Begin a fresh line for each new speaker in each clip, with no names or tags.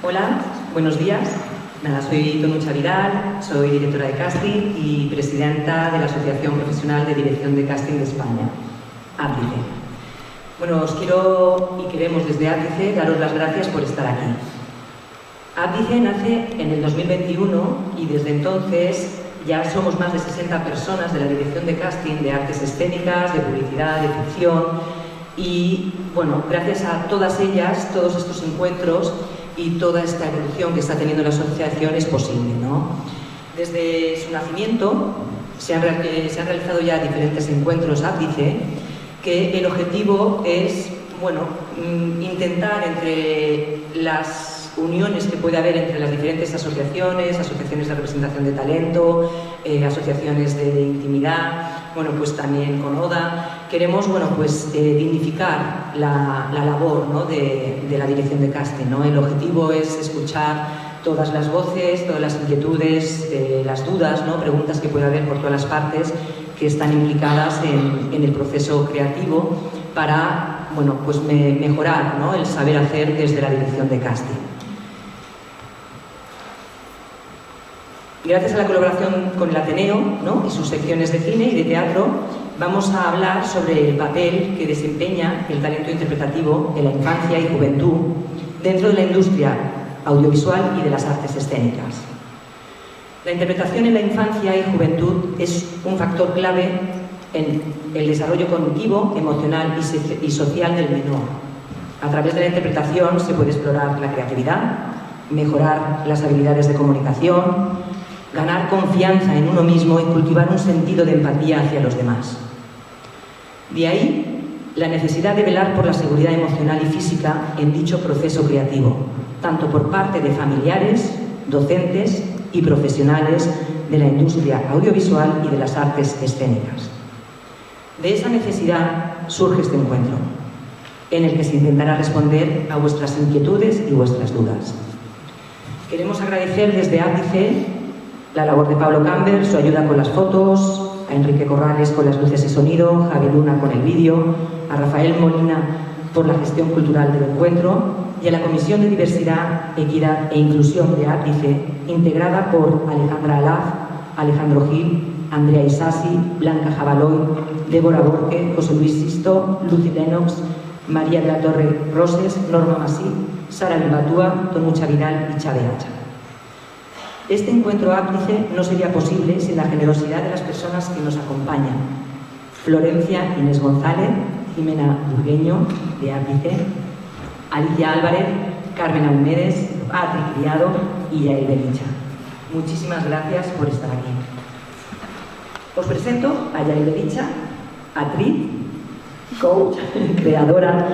Hola, buenos días. Soy Tonucha Vidal, soy directora de casting y presidenta de la Asociación Profesional de Dirección de Casting de España, Ápice. Bueno, os quiero y queremos desde Ápice daros las gracias por estar aquí. Ápice nace en el 2021 y desde entonces ya somos más de 60 personas de la dirección de casting de artes escénicas, de publicidad, de ficción y, bueno, gracias a todas ellas, todos estos encuentros y toda esta evolución que está teniendo la asociación es posible, ¿no? Desde su nacimiento se han realizado ya diferentes encuentros Ápice, que el objetivo es, bueno, intentar entre las uniones que puede haber entre las diferentes asociaciones, asociaciones de representación de talento, asociaciones de intimidad, bueno, pues también con ODA. Queremos, bueno, pues dignificar la labor, ¿no?, de la dirección de casting, ¿no? El objetivo es escuchar todas las voces, todas las inquietudes, las dudas, ¿no?, preguntas que puede haber por todas las partes que están implicadas en el proceso creativo para, bueno, pues mejorar, ¿no?, el saber hacer desde la dirección de casting. Gracias a la colaboración con el Ateneo, ¿no?, y sus secciones de cine y de teatro, vamos a hablar sobre el papel que desempeña el talento interpretativo en la infancia y juventud dentro de la industria audiovisual y de las artes escénicas. La interpretación en la infancia y juventud es un factor clave en el desarrollo cognitivo, emocional y social del menor. A través de la interpretación se puede explorar la creatividad, mejorar las habilidades de comunicación, ganar confianza en uno mismo y cultivar un sentido de empatía hacia los demás. De ahí la necesidad de velar por la seguridad emocional y física en dicho proceso creativo, tanto por parte de familiares, docentes y profesionales de la industria audiovisual y de las artes escénicas. De esa necesidad surge este encuentro, en el que se intentará responder a vuestras inquietudes y vuestras dudas. Queremos agradecer desde Ápice la labor de Pablo Camber, su ayuda con las fotos, a Enrique Corrales con las luces y sonido, Javi Luna con el vídeo, a Rafael Molina por la gestión cultural del encuentro y a la Comisión de Diversidad, Equidad e Inclusión de Ápice, integrada por Alejandra Alaz, Alejandro Gil, Andrea Isasi, Blanca Jabaloy, Débora Borque, José Luis Sisto, Lucy Lennox, María de la Torre Roses, Norma Masí, Sara Bilbatúa, Tonucha Vidal y Chávez Hacha. Este encuentro Ápice no sería posible sin la generosidad de las personas que nos acompañan. Florencia Inés González, Jimena Burgueño, de Ápice, Alicia Álvarez, Carmen Aumedes, Patri Criado y Yael Belicha. Muchísimas gracias por estar aquí. Os presento a Yael Belicha, actriz, coach, creadora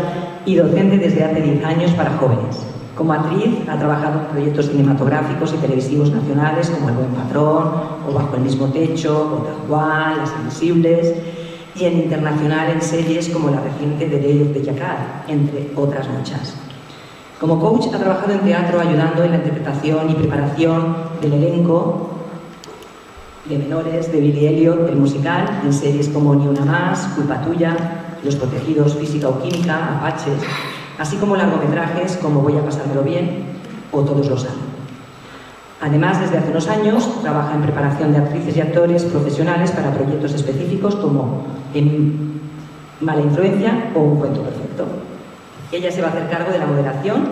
y docente desde hace 10 años para jóvenes. Como actriz ha trabajado en proyectos cinematográficos y televisivos nacionales como El Buen Patrón o Bajo el Mismo Techo, Bota Juan, Las Invisibles, y en internacional en series como la reciente The Day of the Jackal, entre otras muchas. Como coach ha trabajado en teatro ayudando en la interpretación y preparación del elenco de menores de Billy Elliot, el musical, en series como Ni una más, Culpa tuya, Los protegidos, Física o Química, Apaches, así como largometrajes como Voy a pasármelo bien o Todos lo saben. Además, desde hace unos años, trabaja en preparación de actrices y actores profesionales para proyectos específicos como En Mala Influencia o Un Cuento Perfecto. Ella se va a hacer cargo de la moderación,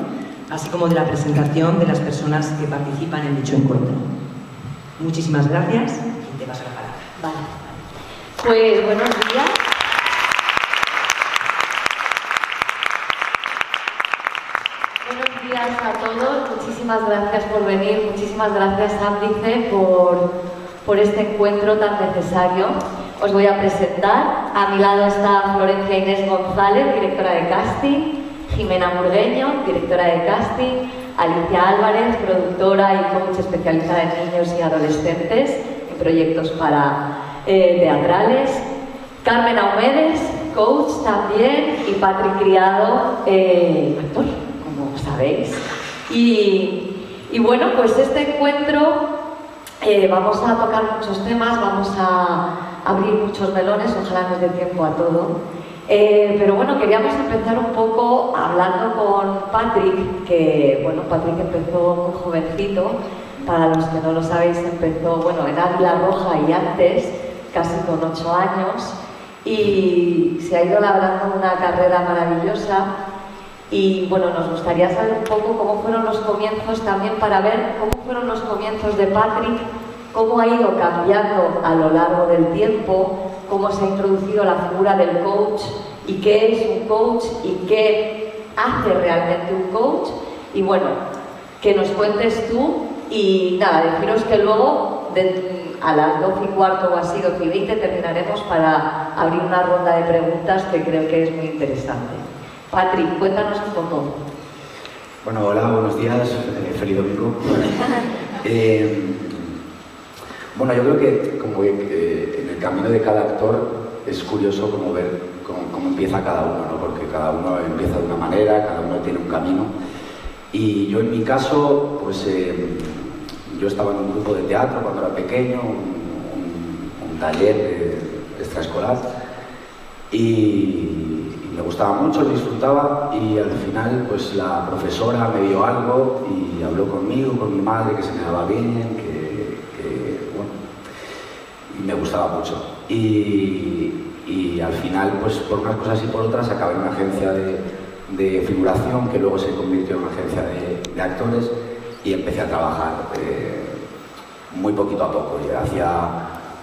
así como de la presentación de las personas que participan en dicho encuentro. Muchísimas gracias y te paso la palabra.
Vale. Pues buenos días. Buenos días a todos, muchísimas gracias por venir, muchísimas gracias Ápice por este encuentro tan necesario. Os voy a presentar, a mi lado está Florencia Inés González, directora de casting, Jimena Burgueño, directora de casting, Alicia Álvarez, productora y coach especializada en niños y adolescentes en proyectos teatrales, Carmen Aumedes, coach también, y Patri Criado, actor, como sabéis. Y bueno, pues este encuentro vamos a tocar muchos temas, vamos a abrir muchos melones, ojalá nos dé tiempo a todo. Pero bueno, queríamos empezar un poco hablando con Patrick, que bueno, Patrick empezó muy jovencito. Para los que no lo sabéis, empezó bueno, en Águila Roja y antes, casi con 8 años, y se ha ido labrando una carrera maravillosa. Y bueno, nos gustaría saber un poco cómo fueron los comienzos, también para ver cómo fueron los comienzos de Patrick, cómo ha ido cambiando a lo largo del tiempo, cómo se ha introducido la figura del coach y qué es un coach y qué hace realmente un coach. Y bueno, que nos cuentes tú y nada, deciros que luego a las 12:15 o así, 12:20, terminaremos para abrir una ronda de preguntas que creo que es muy interesante. Patrick, cuéntanos un poco.
Bueno, hola, buenos días, feliz domingo. Bueno, yo creo que como en el camino de cada actor es curioso como ver cómo empieza cada uno, ¿no? Porque cada uno empieza de una manera, cada uno tiene un camino. Y yo en mi caso, pues yo estaba en un grupo de teatro cuando era pequeño, un taller extraescolar, y me gustaba mucho, lo disfrutaba, y al final pues la profesora me vio algo y habló conmigo, con mi madre, que se me daba bien, bueno, y me gustaba mucho. Y al final, pues por unas cosas y por otras, acabé en una agencia de figuración que luego se convirtió en una agencia de actores, y empecé a trabajar muy poquito a poco. Yo hacía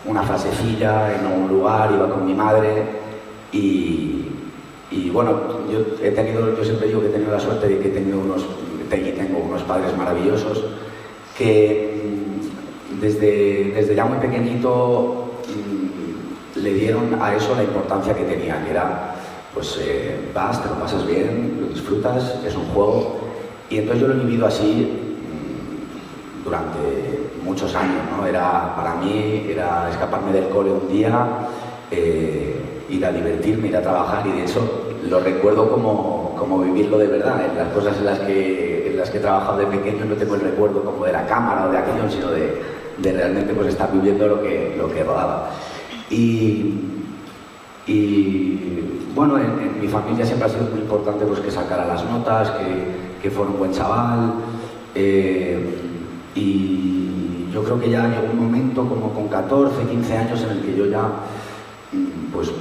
una frasecilla en un lugar, iba con mi madre y bueno, yo siempre digo que he tenido la suerte de que tengo unos padres maravillosos que desde ya muy pequeñito le dieron a eso la importancia que tenía, que era pues vas, te lo pasas bien, lo disfrutas, es un juego. Y entonces yo lo he vivido así durante muchos años, ¿no? Para mí era escaparme del cole un día, ir a divertirme, ir a trabajar, y de hecho lo recuerdo como vivirlo de verdad. En las cosas en las que he trabajado de pequeño no tengo el recuerdo como de la cámara o de acción, sino de realmente pues estar viviendo lo que rodaba. Y bueno, en mi familia siempre ha sido muy importante pues que sacara las notas, que fuera un buen chaval, y yo creo que ya llegó un momento como con 14, 15 años en el que yo ya pues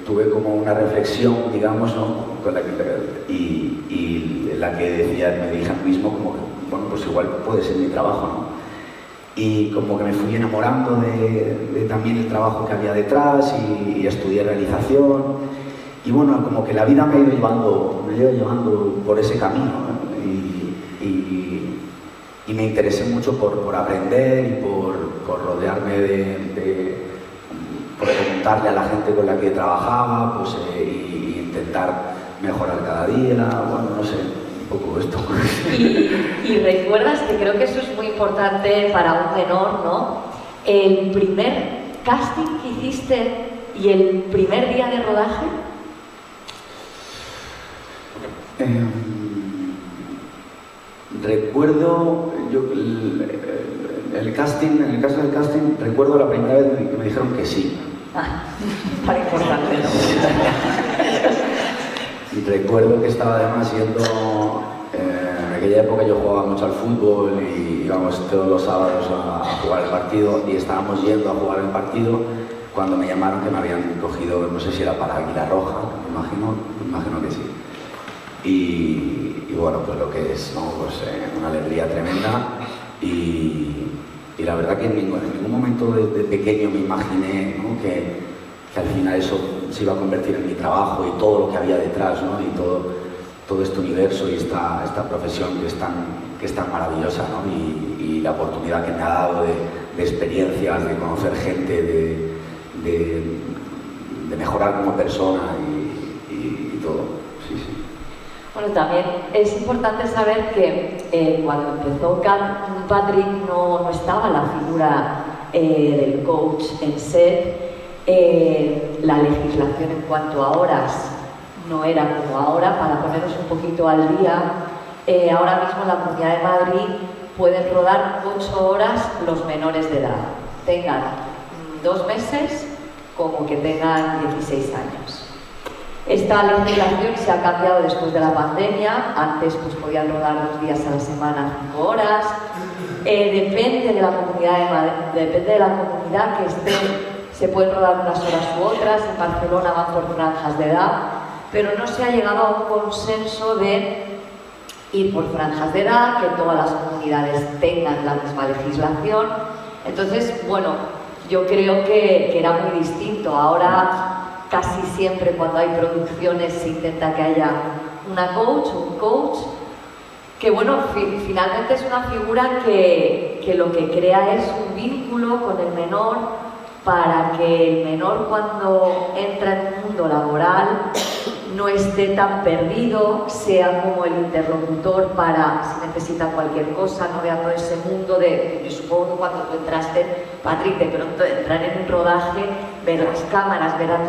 tuve como una reflexión, digamos, ¿no? Y en la que me dije a mí mismo como que, bueno, pues igual puede ser mi trabajo, ¿no? Y como que me fui enamorando de también el trabajo que había detrás, y estudié realización, y bueno, como que la vida me iba llevando por ese camino, ¿no? Y me interesé mucho por aprender y por rodearme por preguntarle a la gente con la que trabajaba, pues, y intentar mejorar cada día, bueno, no sé, un poco esto.
Y recuerdas, que creo que eso es muy importante para un menor, ¿no? El primer casting que hiciste y el primer día de rodaje.
Recuerdo, en el caso del casting, recuerdo la primera vez que me dijeron que sí.
Para importante, ¿no?
Y recuerdo que estaba además yendo, en aquella época yo jugaba mucho al fútbol y íbamos todos los sábados a jugar el partido, y estábamos yendo a jugar el partido cuando me llamaron que me habían cogido, no sé si era para Águila Roja, me imagino que sí. Y bueno, pues lo que es, ¿no? Pues una alegría tremenda, y la verdad que en ningún momento de pequeño me imaginé, ¿no? que al final eso se iba a convertir en mi trabajo y todo lo que había detrás, ¿no? Y todo este universo y esta profesión que es tan maravillosa, ¿no? Y la oportunidad que me ha dado de experiencias, de conocer gente, de mejorar como persona y todo. Sí.
Bueno, también es importante saber que cuando empezó Patrick no estaba la figura del coach en set. La legislación en cuanto a horas no era como ahora. Para poneros un poquito al día, ahora mismo en la Comunidad de Madrid pueden rodar 8 horas los menores de edad, tengan 2 meses como que tengan 16 años. Esta legislación se ha cambiado después de la pandemia. Antes pues podían rodar 2 días a la semana, 5 horas. Depende de la comunidad que esté, se pueden rodar unas horas u otras. En Barcelona van por franjas de edad, pero no se ha llegado a un consenso de ir por franjas de edad, que todas las comunidades tengan la misma legislación. Entonces, bueno, yo creo que era muy distinto. Ahora casi siempre cuando hay producciones se intenta que haya una coach o un coach, que bueno, finalmente es una figura que lo que crea es un vínculo con el menor para que el menor cuando entra en un mundo laboral no esté tan perdido, sea como el interlocutor para si necesita cualquier cosa, no vea todo ese mundo de, yo supongo que cuando tú entraste, Patrick, de pronto entrar en un rodaje, ver las cámaras, ver a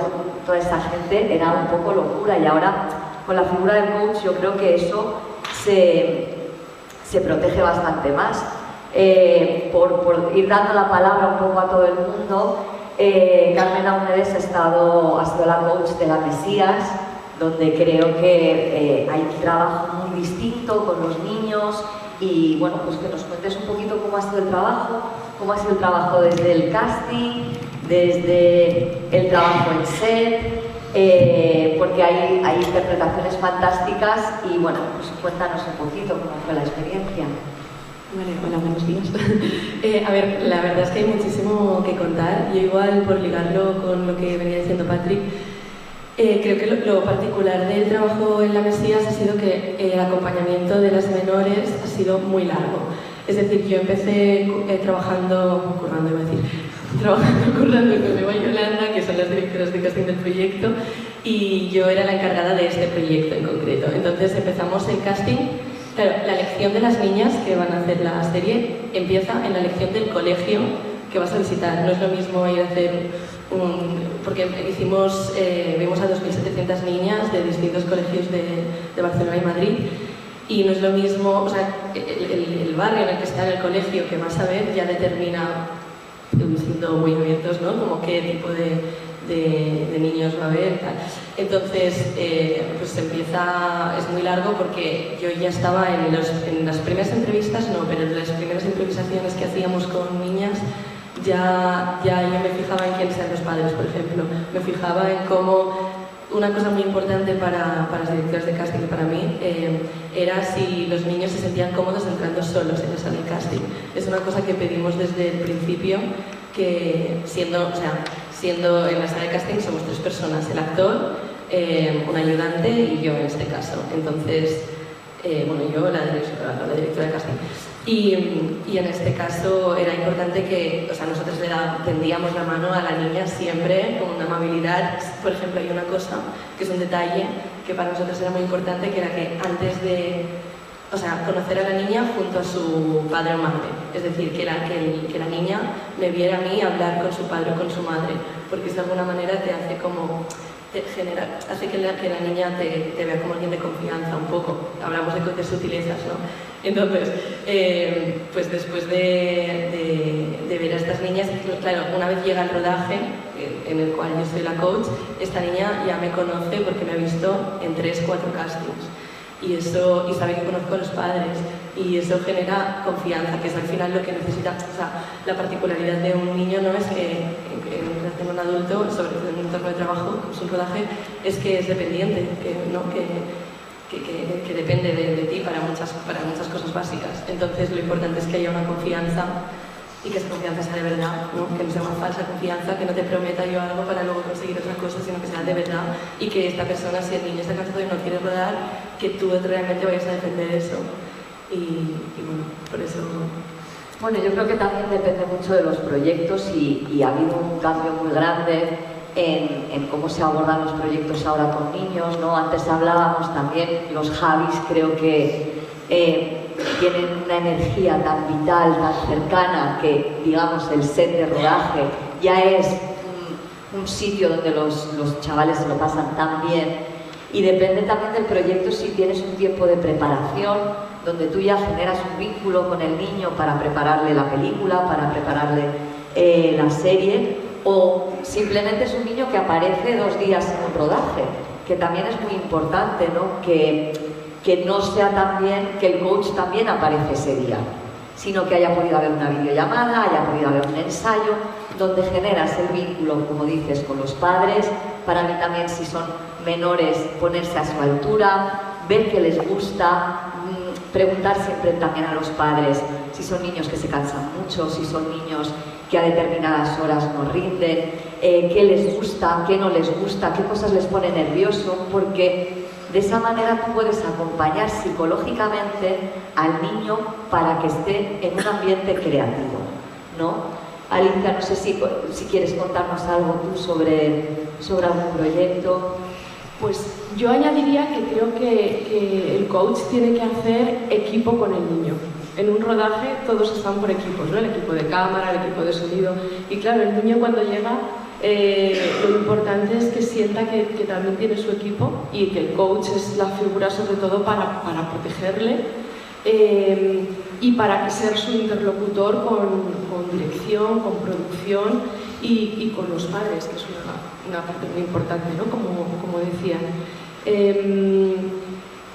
toda esa gente, era un poco locura, y ahora con la figura del coach yo creo que eso se protege bastante más. Por ir dando la palabra un poco a todo el mundo, Carmen Aumedes ha sido la coach de la Mesías, donde creo que hay un trabajo muy distinto con los niños, y bueno, pues que nos cuentes un poquito cómo ha sido el trabajo desde el casting, desde el trabajo en set, porque hay interpretaciones fantásticas, y bueno, pues cuéntanos un poquito cómo fue la experiencia.
Vale, hola, buenos días. A ver, la verdad es que hay muchísimo que contar. Yo igual, por ligarlo con lo que venía diciendo Patrick, creo que lo particular del trabajo en la Mesías ha sido que el acompañamiento de las menores ha sido muy largo. Es decir, yo empecé currando con Eva y Yolanda, que son las directoras de casting del proyecto, y yo era la encargada de este proyecto en concreto. Entonces empezamos el casting. Claro, la elección de las niñas que van a hacer la serie empieza en la elección del colegio que vas a visitar. No es lo mismo ir a hacer porque vimos a 2.700 niñas de distintos colegios de Barcelona y Madrid, y no es lo mismo, o sea, el barrio en el que está el colegio que vas a ver ya determina, siendo muy abiertos, ¿no? Como qué tipo de niños va a haber, tal. Entonces, pues es muy largo, porque yo ya estaba en las primeras entrevistas, no, pero en las primeras improvisaciones que hacíamos con niñas, ya yo me fijaba en quiénes eran los padres, por ejemplo. Me fijaba en cómo, una cosa muy importante para las directoras de casting y para mí, era si los niños se sentían cómodos entrando solos en la sala de casting. Es una cosa que pedimos desde el principio, que siendo en la sala de casting somos 3 personas, el actor, un ayudante y yo en este caso. Entonces, yo, la directora de casting. Y en este caso era importante que, nosotros le tendíamos la mano a la niña siempre con una amabilidad. Por ejemplo, hay una cosa que es un detalle que para nosotros era muy importante, que era que antes de conocer a la niña junto a su padre o madre, es decir, que la niña me viera a mí hablar con su padre o con su madre, porque de alguna manera te hace hace que la niña te vea como alguien de confianza un poco. Hablamos de sutilezas, ¿no? Entonces, pues después de ver a estas niñas, claro, una vez llega el rodaje, en el cual yo soy la coach, esta niña ya me conoce porque me ha visto en 3-4 castings. Y sabe que conozco a los padres, y eso genera confianza, que es al final lo que necesita. La particularidad de un niño no es que en un adulto, sobre todo en un entorno de trabajo, como es un rodaje, es que es dependiente, que depende de ti para muchas cosas básicas. Entonces lo importante es que haya una confianza, y que esa confianza sea de verdad, ¿no? Que no sea una falsa confianza, que no te prometa yo algo para luego conseguir otra cosa, sino que sea de verdad, y que esta persona, si el niño está cansado y no quiere rodar, que tú realmente vayas a defender eso. Y bueno, por eso...
Bueno, yo creo que también depende mucho de los proyectos, y ha habido un cambio muy grande en cómo se abordan los proyectos ahora con niños, ¿no? Antes hablábamos también, los Javis creo que tienen una energía tan vital, tan cercana, que digamos el set de rodaje ya es un sitio donde los chavales se lo pasan tan bien, y depende también del proyecto si tienes un tiempo de preparación donde tú ya generas un vínculo con el niño para prepararle la película, para prepararle la serie, o simplemente es un niño que aparece 2 días en un rodaje, que también es muy importante, ¿no? Que no sea también que el coach también aparece ese día, sino que haya podido haber una videollamada, haya podido haber un ensayo, donde generas el vínculo, como dices, con los padres. Para mí también, si son menores, ponerse a su altura, ver qué les gusta, preguntar siempre también a los padres si son niños que se cansan mucho, si son niños que a determinadas horas no rinden, qué les gusta, qué no les gusta, qué cosas les pone nervioso, porque de esa manera tú puedes acompañar psicológicamente al niño para que esté en un ambiente creativo, ¿no? Alicia, no sé si quieres contarnos algo tú sobre algún proyecto.
Pues yo añadiría que creo que el coach tiene que hacer equipo con el niño. En un rodaje todos están por equipos, ¿no? El equipo de cámara, el equipo de sonido. Y claro, el niño cuando llega, lo importante es que sienta que también tiene su equipo y que el coach es la figura sobre todo para protegerle y para que sea su interlocutor con dirección, con producción y con los padres, que es una parte muy importante, ¿no? Como decían.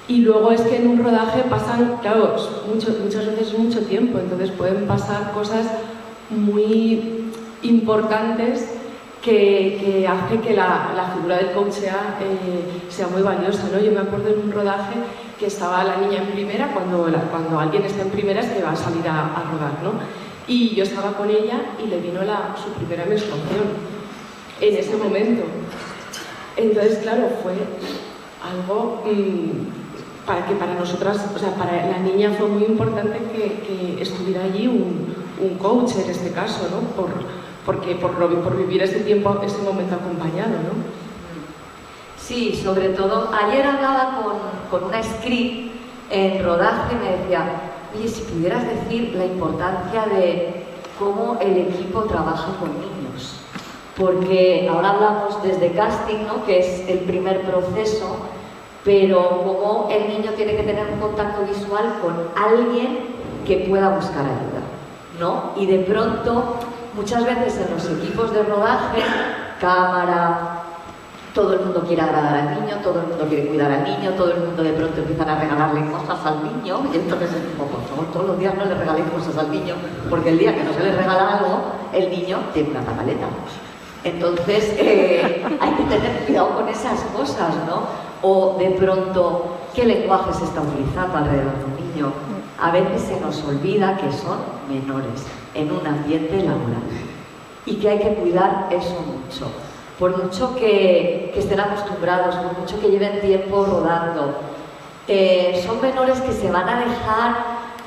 Y luego es que en un rodaje pasan, claro, muchas veces mucho tiempo, entonces pueden pasar cosas muy importantes que hace que la figura del coach sea muy valiosa, ¿no? Yo me acuerdo en un rodaje que estaba la niña en primera, cuando alguien está en primera es que va a salir a rodar, ¿no? Y yo estaba con ella y le vino su primera menstruación en ese momento. Entonces, claro, fue algo para nosotras, o sea, para la niña fue muy importante que estuviera allí un coach en este caso, ¿no? Por vivir ese tiempo, ese momento acompañado, ¿no?
Sí, sobre todo, ayer hablaba con una script en rodaje y me decía, oye, si pudieras decir la importancia de cómo el equipo trabaja con niños, porque ahora hablamos desde casting, ¿no? Que es el primer proceso, pero cómo el niño tiene que tener un contacto visual con alguien que pueda buscar ayuda, ¿no? Y de pronto, muchas veces en los equipos de rodaje, cámara, todo el mundo quiere agradar al niño, todo el mundo quiere cuidar al niño, todo el mundo de pronto empiezan a regalarle cosas al niño, y entonces es como, por favor, todos los días no le regaléis cosas al niño, porque el día que no se le regala algo, el niño tiene una pataleta. Entonces, hay que tener cuidado con esas cosas, ¿no? O de pronto, ¿qué lenguaje se está utilizando alrededor de un niño? A veces se nos olvida que son menores en un ambiente laboral y que hay que cuidar eso mucho. Por mucho que estén acostumbrados, por mucho que lleven tiempo rodando, son menores que se van a dejar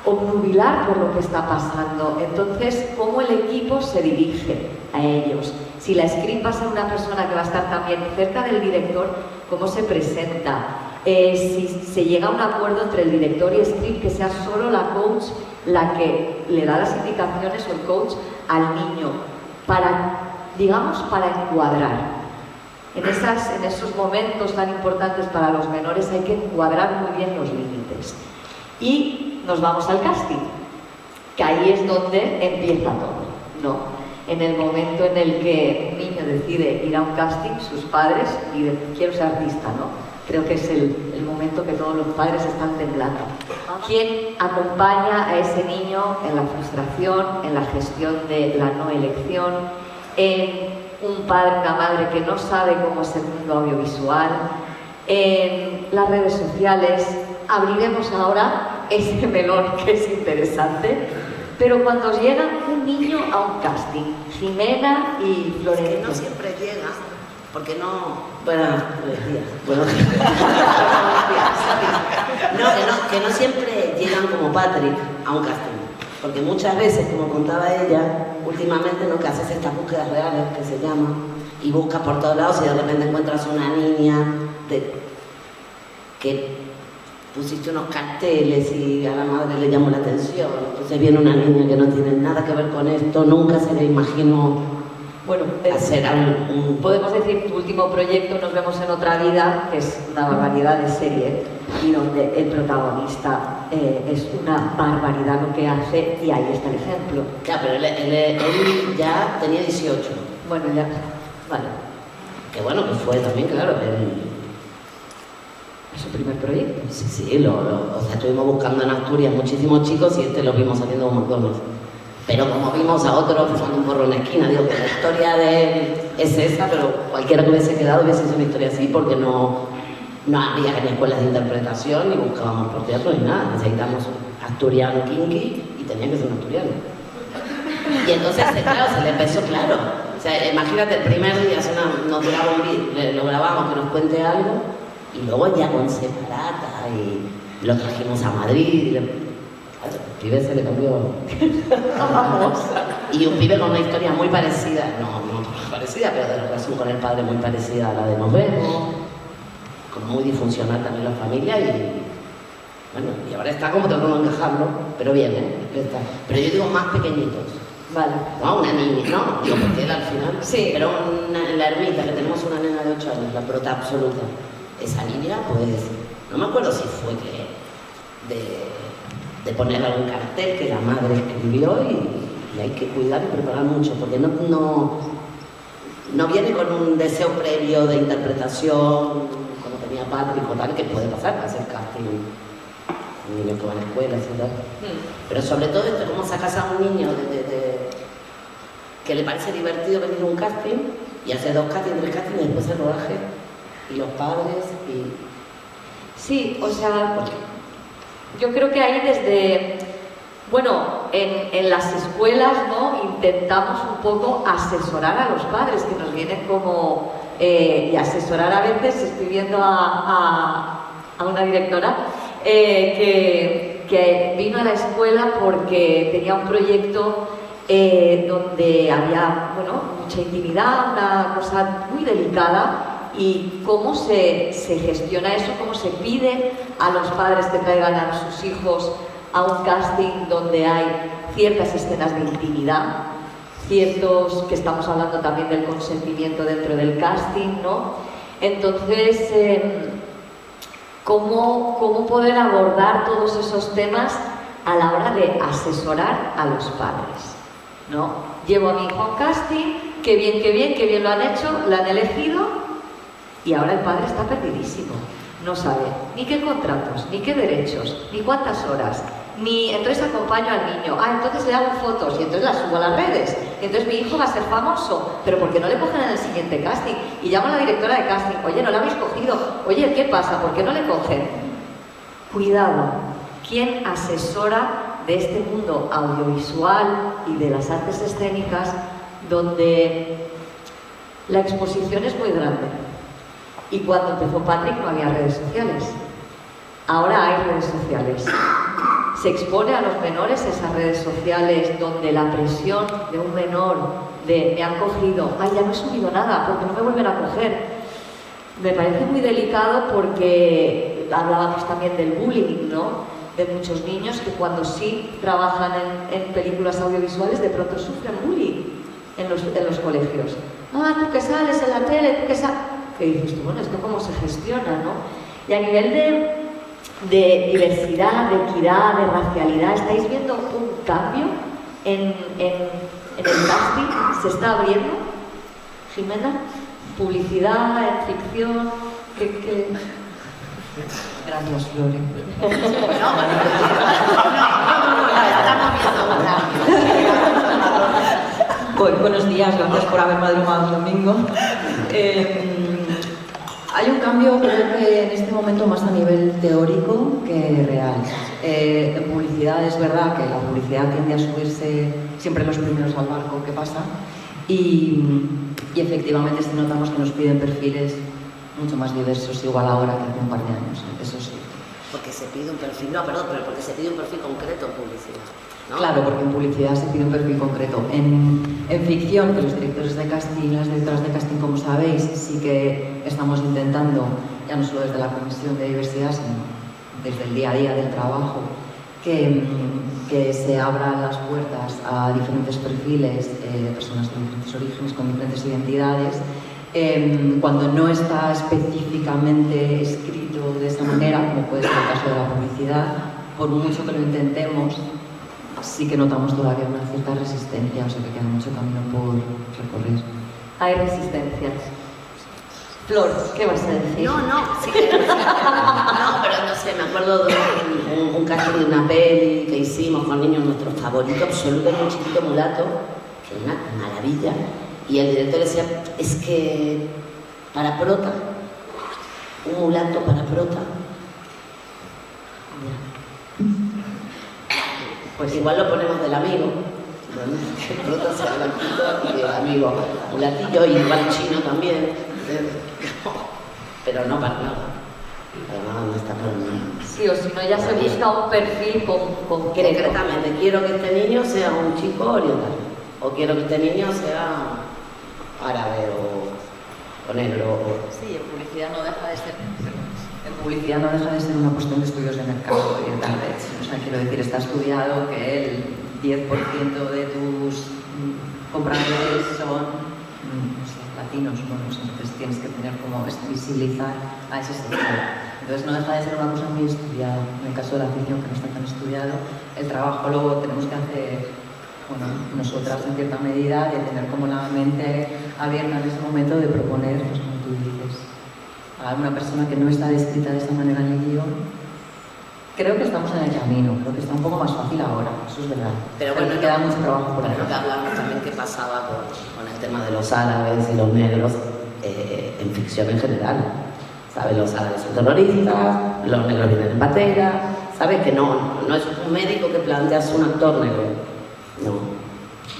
obnubilar por lo que está pasando. Entonces, ¿cómo el equipo se dirige a ellos? Si la script va a ser una persona que va a estar también cerca del director, ¿cómo se presenta? Si se llega a un acuerdo entre el director y script, que sea solo la coach la que le da las indicaciones o el coach al niño, para encuadrar. En esos momentos tan importantes para los menores hay que encuadrar muy bien los límites. Y nos vamos al casting, que ahí es donde empieza todo, ¿no? En el momento en el que un niño decide ir a un casting, sus padres dicen, quiero ser artista, ¿no? Creo que es el momento que todos los padres están temblando. ¿Quién acompaña a ese niño en la frustración, en la gestión de la no elección, en un padre, una madre que no sabe cómo es el mundo audiovisual, en las redes sociales? Abriremos ahora ese melón que es interesante, pero cuando llega un niño a un casting, Jimena y Florencia.
No siempre llega, porque no... Buenos días. Que no siempre llegan como Patrick a un casting, porque muchas veces, como contaba ella, últimamente lo que haces es estas búsquedas reales, que se llama, y buscas por todos lados y de repente encuentras una niña que pusiste unos carteles y a la madre le llamó la atención. Entonces viene una niña que no tiene nada que ver con esto, nunca se le imaginó hacer algo.
Podemos decir tu último proyecto, Nos vemos en otra vida, que es una barbaridad de serie y donde el protagonista es una barbaridad lo que hace, y ahí está el ejemplo.
Claro, pero él ya tenía 18.
Bueno, ya. Vale.
Que bueno, que fue también, claro,
Es su primer proyecto.
sí, o sea, estuvimos buscando en Asturias muchísimos chicos y lo vimos saliendo un montón. Pero como vimos a otros fumando un porro en la esquina, digo que la historia de él es esa, pero cualquiera que hubiese quedado hubiese sido una historia así porque no había ni escuelas de interpretación, ni buscábamos por teatro, ni nada. Necesitamos un asturiano kinky y tenía que ser un asturiano. Y entonces, claro, se le empezó, claro. O sea, imagínate, el primer día nos grababa un vídeo, lo grabamos, que nos cuente algo, y luego ya con separata, y lo trajimos a Madrid, claro, el pibe se le cambió. Y un pibe con una historia muy parecida, no parecida, pero de relación con el padre muy parecida a la de Nos Vemos, como muy disfuncional también la familia, y bueno, y ahora está como tratando de encajarlo, pero bien, está. Pero yo digo más pequeñitos.
Vale.
No, una niña, no, digo, porque él al final.
Sí.
Pero en la ermita, que tenemos una nena de 8 años, la prota absoluta. Esa niña, pues, no me acuerdo si fue que de poner algún cartel que la madre escribió y hay que cuidar y preparar mucho, porque no viene con un deseo previo de interpretación, como tenía Patrick o tal, que puede pasar, hacer casting. Un niño que va a la escuela, etc. Pero sobre todo esto, cómo sacas a un niño que le parece divertido venir a un casting y hacer 2 castings, 3 castings y después el rodaje y los padres y...
Sí, o sea, yo creo que ahí desde, bueno, en las escuelas, ¿no? Intentamos un poco asesorar a los padres que nos vienen como, y asesorar a veces, estoy viendo a una directora, que vino a la escuela porque tenía un proyecto donde había, bueno, mucha intimidad, una cosa muy delicada, y cómo se gestiona eso, cómo se pide a los padres que traigan a sus hijos a un casting donde hay ciertas escenas de intimidad, ciertos, que estamos hablando también del consentimiento dentro del casting, ¿no? Entonces, ¿cómo poder abordar todos esos temas a la hora de asesorar a los padres, ¿no? Llevo a mi hijo a un casting, qué bien lo han hecho, lo han elegido, y ahora el padre está perdidísimo. No sabe ni qué contratos, ni qué derechos, ni cuántas horas, ni... Entonces acompaño al niño, entonces le hago fotos y entonces las subo a las redes, y entonces mi hijo va a ser famoso, pero ¿por qué no le cogen en el siguiente casting? Y llamo a la directora de casting, oye, no la habéis cogido, oye, ¿qué pasa? ¿Por qué no le cogen? Cuidado, ¿quién asesora de este mundo audiovisual y de las artes escénicas donde la exposición es muy grande? Y cuando empezó Patrick no había redes sociales. Ahora hay redes sociales. Se expone a los menores esas redes sociales donde la presión de un menor de me han cogido, ya no he subido nada porque no me vuelven a coger. Me parece muy delicado porque hablábamos también del bullying, ¿no? De muchos niños que cuando sí trabajan en películas audiovisuales de pronto sufren bullying en los colegios. Tú que sales en la tele, tú que sales... Que dices tú, bueno, ¿esto cómo se gestiona, no? Y a nivel de diversidad, de equidad, de racialidad, ¿estáis viendo un cambio en el casting? ¿Se está abriendo, Jimena? ¿Publicidad, en ficción? ¿Qué?
Gracias, Flore. Buenos días, gracias por haber madrugado un domingo. Hay un cambio, creo que en este momento más a nivel teórico que real. En publicidad es verdad que la publicidad tiende a subirse siempre los primeros al barco que pasa y efectivamente sí notamos que nos piden perfiles mucho más diversos, igual ahora que hace un par de años, eso sí.
Porque se pide un perfil, pero porque se pide un perfil concreto en publicidad, ¿no?
Claro, porque en publicidad se pide un perfil concreto. En ficción, que los directores de casting, las directoras de casting, como sabéis, sí que estamos intentando, ya no solo desde la Comisión de Diversidad, sino desde el día a día del trabajo, que se abran las puertas a diferentes perfiles, personas de diferentes orígenes, con diferentes identidades. Cuando no está específicamente escrito de esa manera, como puede ser el caso de la publicidad, por mucho que lo intentemos, sí que notamos todavía una cierta resistencia, o sea que queda mucho camino por recorrer.
hay resistencias. Flor, ¿qué vas a decir?
No, sí que no, pero no sé, me acuerdo de un casting de una peli que hicimos con niños, nuestro favorito absoluto era un chiquito mulato, que es una maravilla, y el director decía, es que para prota, un mulato para prota. Pues igual lo ponemos del amigo, que el prota sea blanquito y el amigo mulatillo, y igual chino también. Pero no para nada. Además, no está para nada.
Sí, o si no, ya se busca un perfil concreto.
Concretamente, quiero que este niño sea un chico oriental. O quiero que este niño sea árabe o negro.
Sí, en publicidad no deja de ser. En publicidad no deja de ser una cuestión de estudios de mercado oriental. O sea, quiero decir, está estudiado que el 10% de tus compradores son latinos, bueno, entonces tienes que tener como visibilizar a ese sector. Entonces no deja de ser una cosa muy estudiada. En el caso de la ficción, que no está tan estudiado, el trabajo luego tenemos que hacer, bueno, nosotras en cierta medida, de tener como la mente abierta en ese momento de proponer, pues como tú dices, a una persona que no está descrita de esta manera en el guión. Creo que estamos en el camino, creo que está un poco más fácil ahora, eso es verdad.
Pero bueno,
queda mucho trabajo por ahí.
Pero que hablamos también qué pasaba con el tema de los árabes y los negros en ficción en general. ¿Sabes? Los árabes son terroristas, los negros vienen en patera. ¿Sabes? Que no es un médico que planteas un actor negro. No.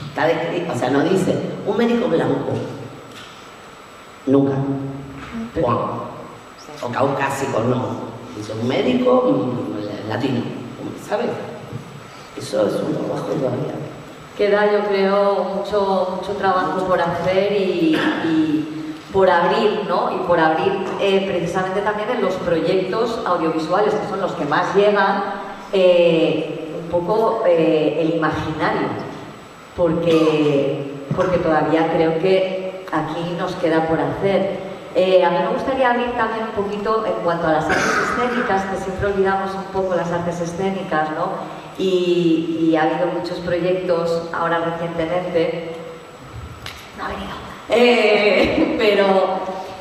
Está descrito, o sea, no dice un médico blanco. Nunca. O caucásico, no. Dice un médico latino, ¿sabes? Eso es un trabajo todavía.
Queda, yo creo, mucho trabajo por hacer y por abrir, ¿no? Y por abrir precisamente también en los proyectos audiovisuales, que son los que más llegan, un poco el imaginario, porque todavía creo que aquí nos queda por hacer. A mí me gustaría abrir también un poquito en cuanto a las artes escénicas, que siempre olvidamos un poco las artes escénicas, ¿no? Y ha habido muchos proyectos ahora recientemente. No ha venido. Pero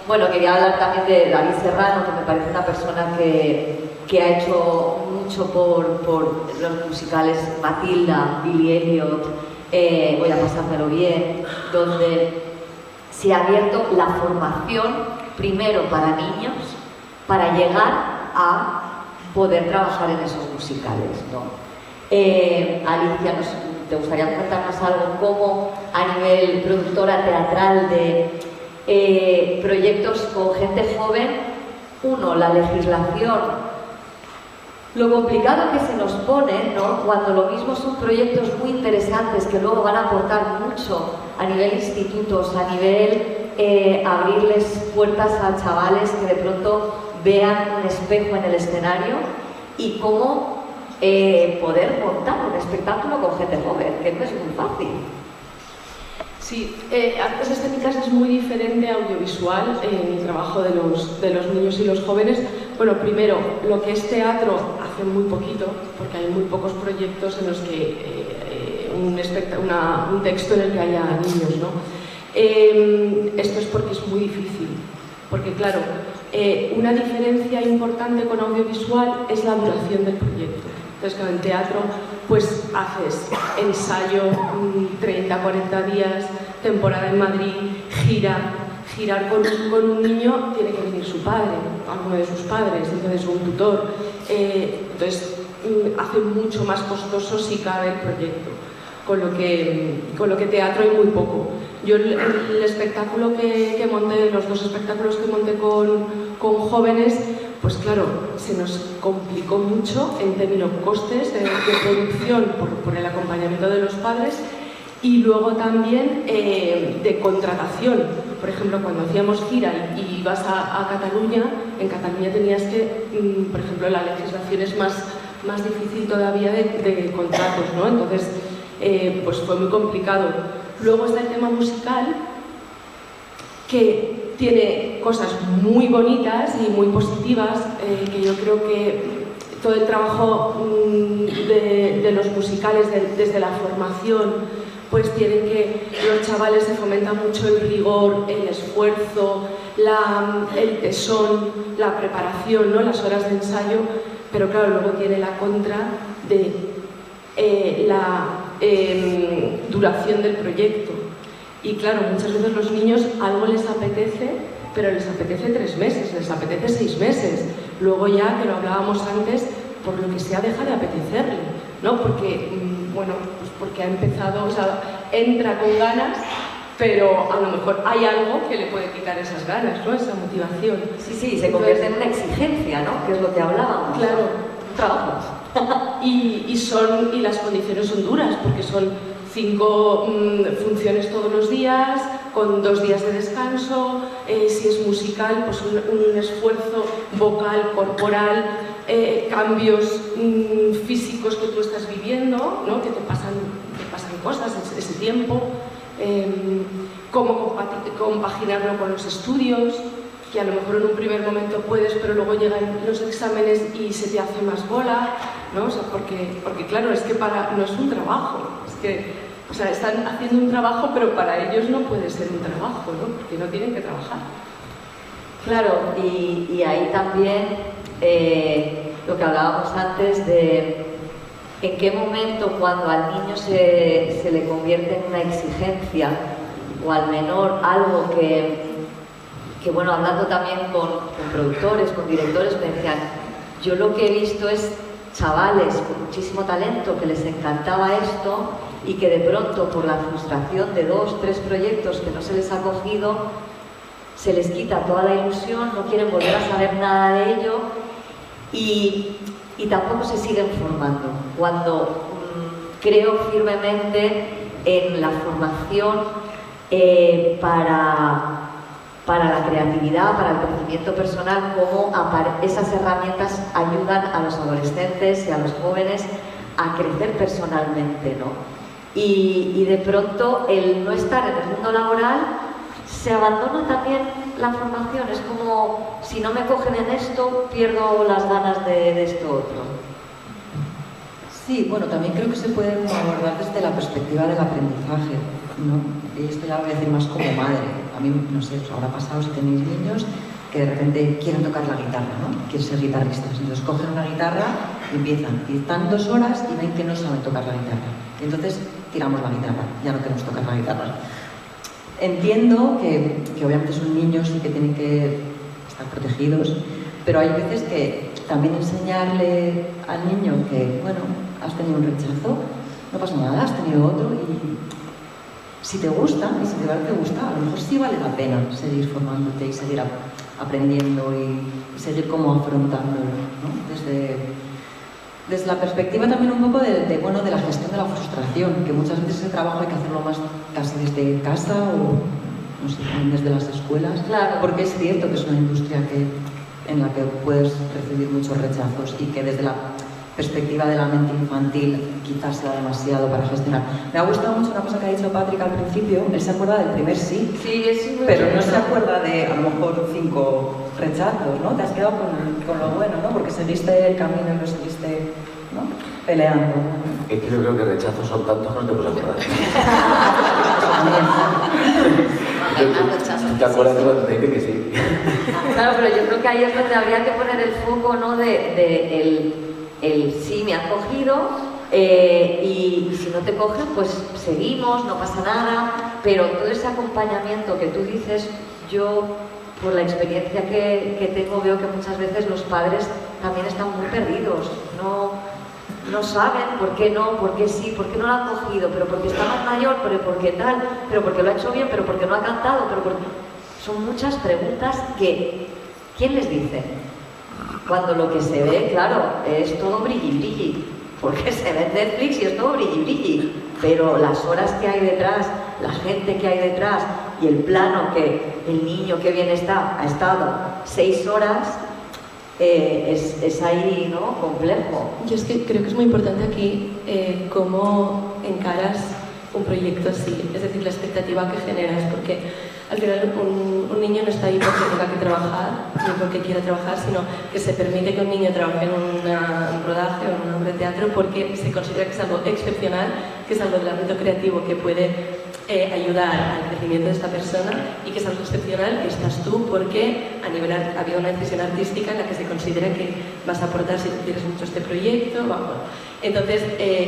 bueno, quería hablar también de David Serrano, que me parece una persona que ha hecho mucho por los musicales Matilda, Billy Elliot, Voy a pasármelo bien, donde se ha abierto la formación primero para niños para llegar a poder trabajar en esos musicales, ¿no? Alicia, ¿te gustaría comentarnos algo como a nivel productora teatral de proyectos con gente joven? Uno, la legislación, lo complicado que se nos pone, ¿no? Cuando lo mismo son proyectos muy interesantes que luego van a aportar mucho a nivel institutos, a nivel abrirles puertas a chavales que de pronto vean un espejo en el escenario y cómo poder montar un espectáculo con gente joven, que no es muy fácil.
Sí, artes escénicas es muy diferente a audiovisual en el trabajo de los niños y los jóvenes. Bueno, primero, lo que es teatro hace muy poquito, porque hay muy pocos proyectos en los que un texto en el que haya niños, ¿no? Esto es porque es muy difícil, porque claro, una diferencia importante con audiovisual es la duración del proyecto. Entonces, con el teatro, pues haces ensayo 30, 40 días, temporada en Madrid, girar con un niño, tiene que venir su padre, alguno de sus padres, entonces un tutor. Entonces, hace mucho más costoso si cabe el proyecto, con lo que teatro hay muy poco. Yo el espectáculo que monté, los dos espectáculos que monté con jóvenes, pues claro, se nos complicó mucho en términos costes de producción por el acompañamiento de los padres y luego también de contratación. Por ejemplo, cuando hacíamos gira y ibas a Cataluña, en Cataluña tenías que, por ejemplo, la legislación es más difícil todavía de contratos, ¿no? Entonces, pues fue muy complicado. Luego está el tema musical, que tiene cosas muy bonitas y muy positivas, que yo creo que todo el trabajo de los musicales desde la formación pues tienen que, los chavales se fomenta mucho el rigor, el esfuerzo, el tesón, la preparación, ¿no? Las horas de ensayo, pero claro, luego tiene la contra de la duración del proyecto. Y claro, muchas veces los niños algo les apetece, pero les apetece 3 meses, les apetece 6 meses. Luego ya, que lo hablábamos antes, por lo que sea deja de apetecerle, ¿no? Porque, bueno, pues porque ha empezado, o sea, entra con ganas, pero a lo mejor hay algo que le puede quitar esas ganas, ¿no? Esa motivación.
Sí, se convierte en una exigencia, ¿no? Que es lo que hablábamos.
Claro.
Trabajo.
Y las condiciones son duras, porque son 5 funciones todos los días, con 2 días de descanso, si es musical, pues un esfuerzo vocal, corporal, cambios físicos que tú estás viviendo, ¿no? Que te pasan cosas ese tiempo, cómo compaginarlo con los estudios, que a lo mejor en un primer momento puedes, pero luego llegan los exámenes y se te hace más bola, ¿no? O sea, porque claro, es que no es un trabajo, es que, o sea, están haciendo un trabajo, pero para ellos no puede ser un trabajo, ¿no? Porque no tienen que trabajar.
Claro, y ahí también lo que hablábamos antes de en qué momento, cuando al niño se le convierte en una exigencia, o al menor algo que bueno, hablando también con productores, con directores, me decían, yo lo que he visto es chavales con muchísimo talento que les encantaba esto y que de pronto por la frustración de 2, 3 proyectos que no se les ha cogido, se les quita toda la ilusión, no quieren volver a saber nada de ello y tampoco se siguen formando. Cuando creo firmemente en la formación para la creatividad, para el crecimiento personal, cómo esas herramientas ayudan a los adolescentes y a los jóvenes a crecer personalmente, ¿no? Y de pronto el no estar en el mundo laboral, se abandona también la formación. Es como, si no me cogen en esto, pierdo las ganas de esto otro.
Sí, bueno, también creo que se puede abordar desde la perspectiva del aprendizaje, ¿no? Y esto ya lo voy a decir más como madre. A mí, no sé, os habrá pasado si tenéis niños que de repente quieren tocar la guitarra, ¿no? Quieren ser guitarristas. Entonces cogen una guitarra y empiezan. Y están 2 horas y ven que no saben tocar la guitarra. Y entonces tiramos la guitarra, ya no queremos tocar la guitarra. Entiendo que obviamente son niños y que tienen que estar protegidos, pero hay veces que también enseñarle al niño que, bueno, has tenido un rechazo, no pasa nada, has tenido otro y si te gusta y si de verdad te gusta, a lo mejor sí vale la pena seguir formándote y seguir aprendiendo y seguir como afrontándolo, ¿no? Desde la perspectiva también un poco de la gestión de la frustración, que muchas veces ese trabajo hay que hacerlo más casi desde casa o no sé, desde las escuelas,
claro,
porque es cierto que es una industria en la que puedes recibir muchos rechazos y que desde la perspectiva de la mente infantil quizás sea demasiado para gestionar. Me ha gustado mucho una cosa que ha dicho Patrick al principio. Él se acuerda del primer sí, pero no se acuerda de a lo mejor 5 rechazos, ¿no? Te has quedado con lo bueno, ¿no? Porque seguiste el camino y lo seguiste, ¿no? Peleando.
Es que yo creo que rechazos son tantos que no te puedes acordar. ¿Te acuerdas de cuando te dije que sí?
Claro, pero yo creo que ahí es donde habría que poner el foco, ¿no? El sí, me han cogido y si no te cogen, pues seguimos, no pasa nada, pero todo ese acompañamiento que tú dices, yo por la experiencia que tengo veo que muchas veces los padres también están muy perdidos, no saben por qué no, por qué sí, por qué no lo han cogido, pero porque está más mayor, pero porque tal, pero porque lo ha hecho bien, pero porque no ha cantado, pero porque... Son muchas preguntas que ¿quién les dice? Cuando lo que se ve, claro, es todo brilli-brilli, porque se ve en Netflix y es todo brilli-brilli, pero las horas que hay detrás, la gente que hay detrás y el plano que el niño que bien ha estado 6 horas, es ahí, ¿no? Complejo.
Yo es que creo que es muy importante aquí cómo encaras un proyecto así, es decir, la expectativa que generas, porque al final un niño no está ahí porque tenga que trabajar, ni porque quiera trabajar, sino que se permite que un niño trabaje en un rodaje o en una obra de teatro porque se considera que es algo excepcional, que es algo del ámbito creativo que puede ayudar al crecimiento de esta persona y que es algo excepcional que estás tú porque había una decisión artística en la que se considera que vas a aportar si tú quieres mucho este proyecto. Entonces,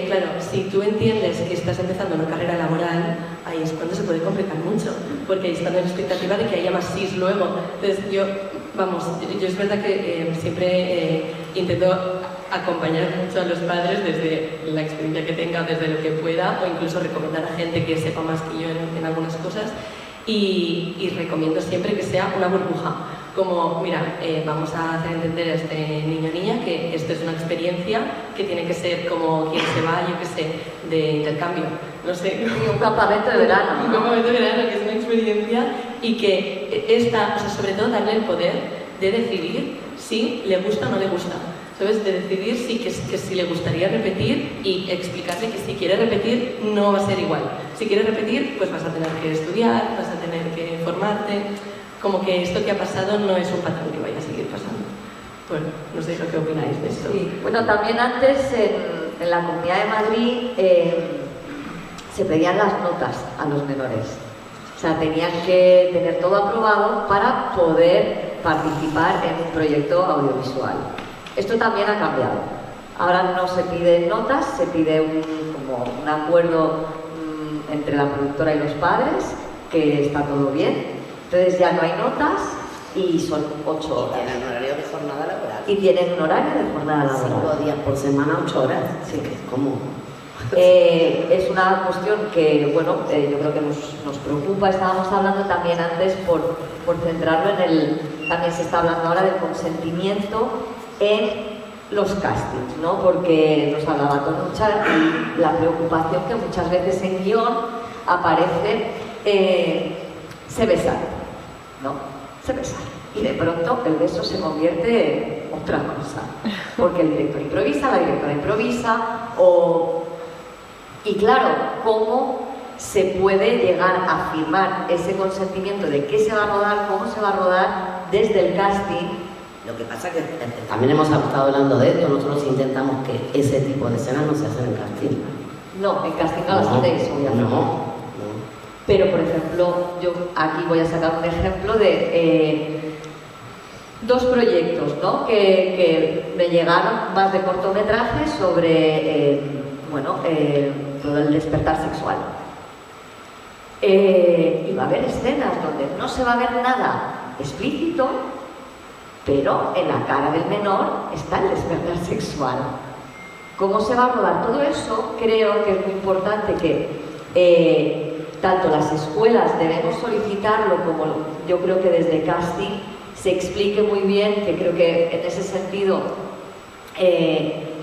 claro, si tú entiendes que estás empezando una carrera laboral, ahí es cuando se puede complicar mucho, porque ahí están en la expectativa de que haya más sís luego. Entonces, yo es verdad que siempre intento acompañar mucho a los padres desde la experiencia que tenga, desde lo que pueda, o incluso recomendar a gente que sepa más que yo en algunas cosas, y recomiendo siempre que sea una burbuja, como, mira, vamos a hacer entender a este niño o niña que esto es una experiencia que tiene que ser como quien se va, yo qué sé, de intercambio, no sé.
Y un campamento de verano.
Un campamento de verano, que es una experiencia, y que sobre todo darle el poder de decidir si le gusta o no le gusta. ¿Sabes? De decidir que si le gustaría repetir y explicarle que si quiere repetir no va a ser igual. Si quiere repetir, pues vas a tener que estudiar, vas a tener que formarte. Como que esto que ha pasado no es un patrón que vaya a seguir pasando. Bueno, no sé lo que opináis de esto.
Sí. Bueno, también antes en la Comunidad de Madrid se pedían las notas a los menores. O sea, tenían que tener todo aprobado para poder participar en un proyecto audiovisual. Esto también ha cambiado. Ahora no se piden notas, se pide como un acuerdo entre la productora y los padres, que está todo bien. Entonces ya no hay notas y son 8 horas.
Y tienen horario de jornada laboral.
Y tienen un horario de jornada laboral.
5 días por semana, 8 horas. Sí, que es como...
Es una cuestión que, bueno, yo creo que nos preocupa. Estábamos hablando también antes, por centrarlo también se está hablando ahora del consentimiento en los castings, ¿no? Porque nos hablaba Tonucha y la preocupación que muchas veces en guión aparece, se besan, ¿no? Se besan. Y de pronto el beso se convierte en otra cosa. Porque el director improvisa, la directora improvisa, y claro, ¿cómo se puede llegar a firmar ese consentimiento de qué se va a rodar, cómo se va a rodar desde el casting?
Lo que pasa es que también hemos estado hablando de esto, nosotros intentamos que ese tipo de escenas no se hacen en casting.
No, en casting no las hacéis, obviamente.
No.
Pero, por ejemplo, yo aquí voy a sacar un ejemplo de dos proyectos, ¿no? que me llegaron más de cortometraje sobre todo el despertar sexual. Y va a haber escenas donde no se va a ver nada explícito, pero en la cara del menor está el despertar sexual. ¿Cómo se va a rodar todo eso? Creo que es muy importante que tanto las escuelas debemos solicitarlo, como yo creo que desde casting se explique muy bien, que creo que en ese sentido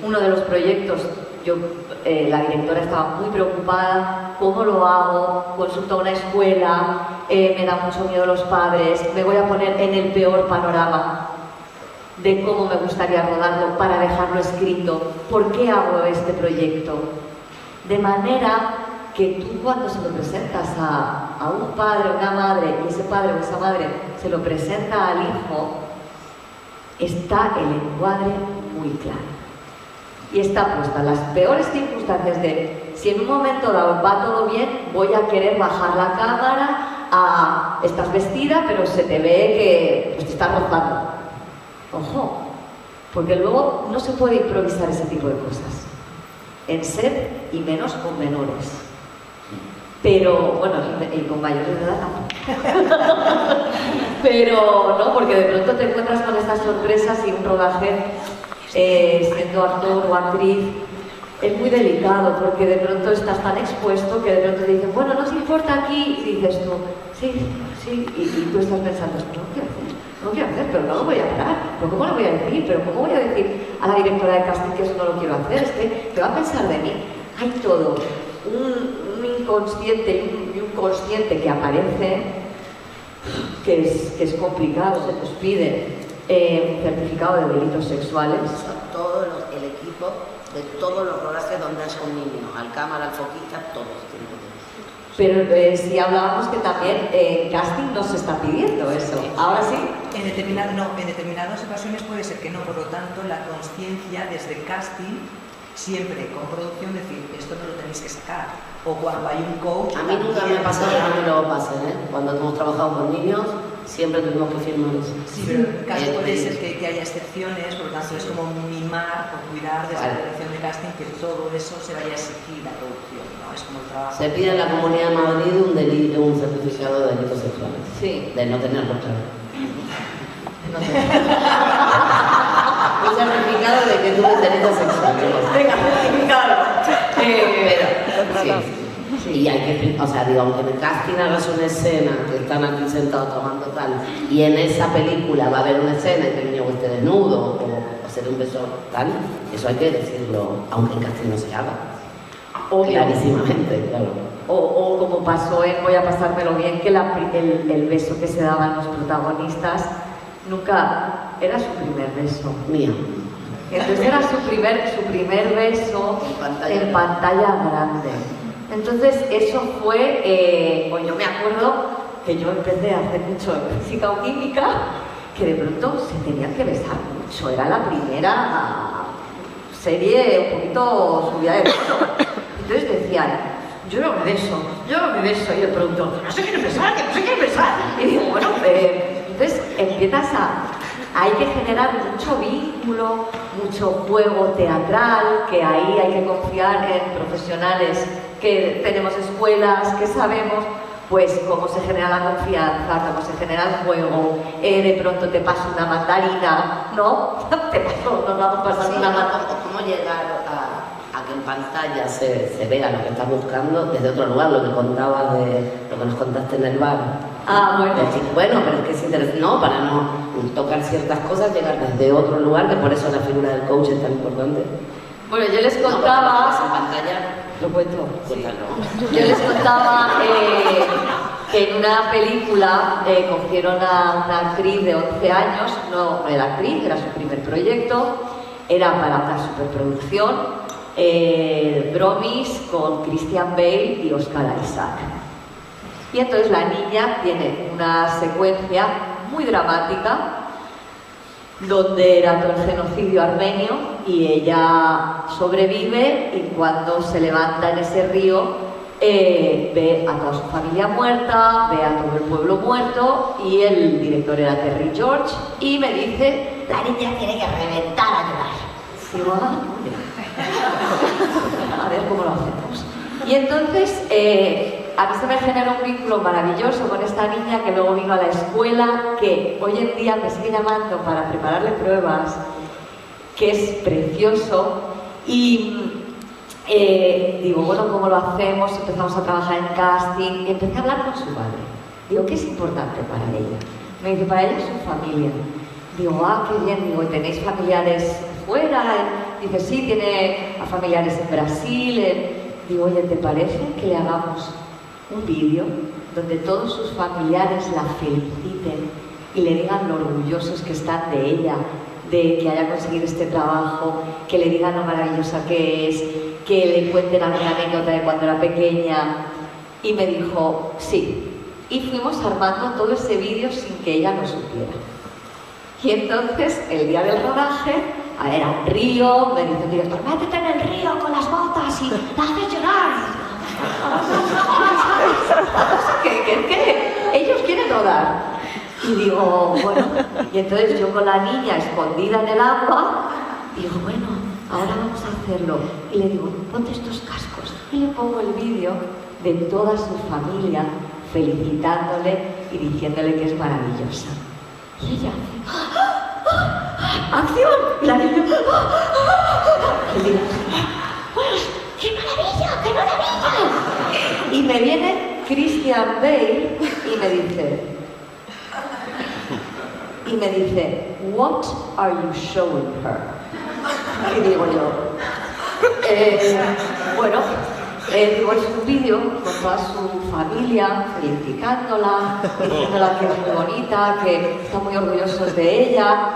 uno de los proyectos, la directora estaba muy preocupada, ¿cómo lo hago? Consulto a una escuela, me da mucho miedo los padres, me voy a poner en el peor panorama de cómo me gustaría rodarlo para dejarlo escrito. ¿Por qué hago este proyecto? De manera que tú, cuando se lo presentas a un padre o una madre, y ese padre o esa madre se lo presenta al hijo, está el encuadre muy claro. Y está puesta en las peores circunstancias de, si en un momento dado va todo bien, voy a querer bajar la cámara estás vestida, pero se te ve que pues, te estás rozando. Ojo, porque luego no se puede improvisar ese tipo de cosas en set, y menos con menores. Pero, bueno, y con mayores de edad tampoco. Pero, no, porque de pronto te encuentras con estas sorpresas y un rodaje, siendo actor o actriz, es muy delicado, porque de pronto estás tan expuesto que de pronto te dicen, bueno, no se importa aquí, y dices tú, sí, y tú estás pensando, no quiero hacer, pero no lo voy a parar, pero ¿cómo lo voy a decir? ¿Pero cómo voy a decir a la directora de casting que eso no lo quiero hacer? Es que, ¿qué va a pensar de mí? Hay todo, un inconsciente y un consciente que aparece, que es complicado. Se nos pide un certificado de delitos sexuales.
Todo el equipo de todos los rodajes donde haya un niño, al cámara, al foquista, todos tienen que tener.
Pero sí hablábamos que también casting no se está pidiendo eso. Ahora sí.
En determinadas ocasiones puede ser que no, por lo tanto la conciencia desde el casting, siempre con producción, decir, esto no lo tenéis que sacar. O cuando hay un coach...
A mí nunca me ha pasado que no me lo pasen, ¿eh? Cuando hemos trabajado con niños, siempre tuvimos que firmar eso.
Sí, pero en el caso puede ser que haya excepciones, por lo tanto es como mimar o cuidar desde la dirección de casting que todo eso se vaya a exigir la producción, ¿no? Es como el trabajo.
Se pide en la Comunidad de Madrid un certificado de delitos sexuales.
Sí.
De no tenerlo claro.
No sé.
Un certificado de que tuve delitos sexuales.
Venga, certificado.
Pero, sí. Y hay que, o sea, digo, aunque en el casting hagas una escena que están aquí sentados tomando tal, y en esa película va a haber una escena en que el niño esté desnudo o hacer un beso tal, eso hay que decirlo, aunque en casting no se haga. Clarísimamente, claro.
O como pasó en Voy a pasármelo bien, que el beso que se daban los protagonistas nunca era su primer beso.
Mío.
Entonces era su primer beso en pantalla grande. Entonces eso fue, pues yo me acuerdo que yo empecé a hacer mucho en física o química, que de pronto se tenían que besar mucho. Era la primera serie un poquito subida de peso. Entonces decían, yo no me beso. Y el productor, que no se quiere besar. Y digo, bueno, entonces empiezas hay que generar mucho vínculo, mucho juego teatral, que ahí hay que confiar en profesionales que tenemos escuelas, que sabemos pues cómo se genera la confianza, cómo se genera el juego, de pronto te paso una mandarina, ¿no? Nos vamos pasando una mandarina.
¿Cómo llegar a que en pantalla se vea lo que estás buscando desde otro lugar, lo que contabas de lo que nos contaste en el bar?
Ah, bueno.
Decir, bueno, pero es que es interesante, no, para no tocar ciertas cosas, llegar desde otro lugar, que por eso la figura del coach es tan importante.
Bueno, yo les contaba...
No, en pantalla...
Lo cuento.
Cuéntalo.
Yo les contaba que en una película cogieron a una actriz de 11 años, no era actriz, era su primer proyecto, era para una superproducción, Bromis con Christian Bale y Oscar Isaac. Y entonces la niña tiene una secuencia muy dramática donde era todo el genocidio armenio y ella sobrevive y cuando se levanta en ese río ve a toda su familia muerta, ve a todo el pueblo muerto y el director era Terry George y me dice, la niña tiene que reventar a llorar. Digo, a ver cómo lo hacemos. Y entonces a mí se me generó un vínculo maravilloso con esta niña que luego vino a la escuela, que hoy en día me sigue llamando para prepararle pruebas, que es precioso. Y digo, bueno, ¿cómo lo hacemos? Empezamos a trabajar en casting y empecé a hablar con su madre. Digo, ¿qué es importante para ella? Me dice, para ella es su familia. Digo, ah, qué bien. Digo, ¿tenéis familiares fuera? Dice, sí, tiene a familiares en Brasil. Digo, oye, ¿te parece que le hagamos un vídeo donde todos sus familiares la feliciten y le digan lo orgullosos que están de ella, de que haya conseguido este trabajo, que le digan lo maravillosa que es, que le cuenten alguna anécdota de cuando era pequeña? Y me dijo, sí. Y fuimos armando todo ese vídeo sin que ella lo supiera. Y entonces, el día del rodaje, era un río, me dice el director, métete en el río con las botas y la haces llorar. ¿Qué? Ellos quieren rodar. Y digo, bueno, y entonces yo con la niña escondida en el agua, digo, bueno, ahora vamos a hacerlo. Y le digo, ponte estos cascos. Y le pongo el vídeo de toda su familia felicitándole y diciéndole que es maravillosa. Y ella, ¡acción! Y la niña, y digo, ¡qué maravilla! ¡Qué maravilla! Y me viene Christian Bale y me dice, what are you showing her? Y digo yo, bueno, digo, es un vídeo con toda su familia, felicitándola, diciéndola que es muy bonita, que está muy orgullosos de ella.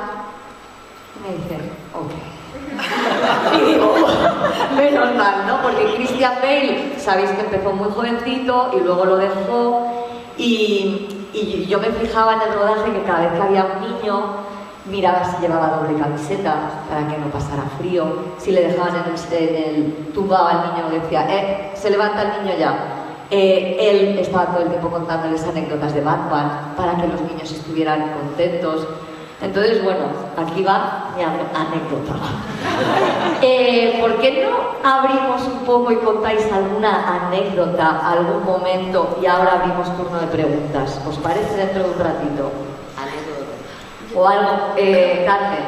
Y me dice, ok. Y digo, Menos mal, ¿no? Porque Christian Bale, sabéis que empezó muy jovencito y luego lo dejó. Y yo me fijaba en el rodaje que cada vez que había un niño, miraba si llevaba doble camiseta para que no pasara frío. Si le dejaban en el tumbado al niño, decía, se levanta el niño ya. Él estaba todo el tiempo contándoles anécdotas de Batman para que los niños estuvieran contentos. Entonces, bueno, aquí va mi anécdota. ¿Por qué no abrimos un poco y contáis alguna anécdota, algún momento, y ahora abrimos turno de preguntas? ¿Os parece dentro de un ratito?
Anécdota.
O algo, Carmen.